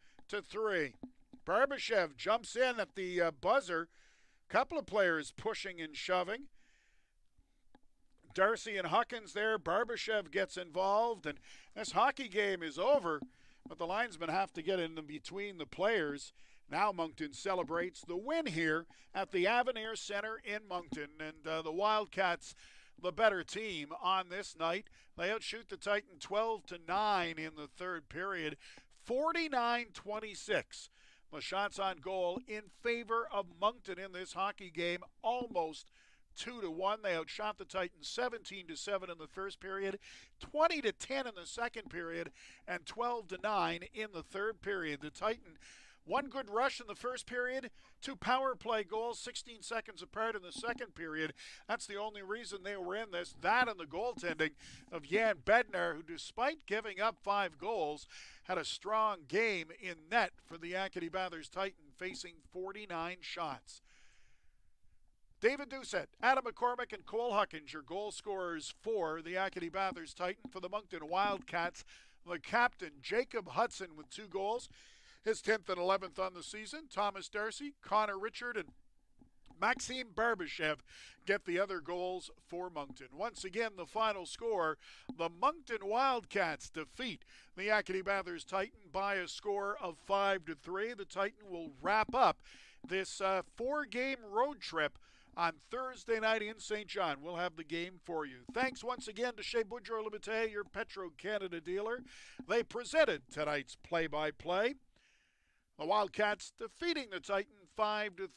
Barbashev jumps in at the buzzer. Couple of players pushing and shoving. Darcy and Huckins there. Barbashev gets involved, and this hockey game is over, but the linesmen have to get in between the players. Now Moncton celebrates the win here at the Avenir Center in Moncton, and the Wildcats, the better team on this night. They outshoot the Titan 12-9 in the third period, 49-26. The shots on goal in favor of Moncton in this hockey game, almost 2-1. They outshot the Titans 17-7 in the first period, 20-10 in the second period, and 12-9 in the third period. The Titan, one good rush in the first period, 2 power play goals 16 seconds apart in the second period. That's the only reason they were in this. That and the goaltending of Jan Bednar, who despite giving up 5 goals, had a strong game in net for the Acadie-Bathurst Titan, facing 49 shots. David Doucette, Adam McCormick, and Cole Huckins, your goal scorers for the Acadie-Bathurst Titan. For the Moncton Wildcats, the captain, Jacob Hudson, with 2 goals. His 10th and 11th on the season. Thomas Darcy, Connor Richard, and Maxime Barbashev get the other goals for Moncton. Once again, the final score, the Moncton Wildcats defeat the Acadie-Bathurst Titan by a score of 5-3. The Titan will wrap up this 4-game road trip on Thursday night in St. John. We'll have the game for you. Thanks once again to Chez Boudreau Limited, your Petro-Canada dealer. They presented tonight's play-by-play. The Wildcats defeating the Titan 5-3.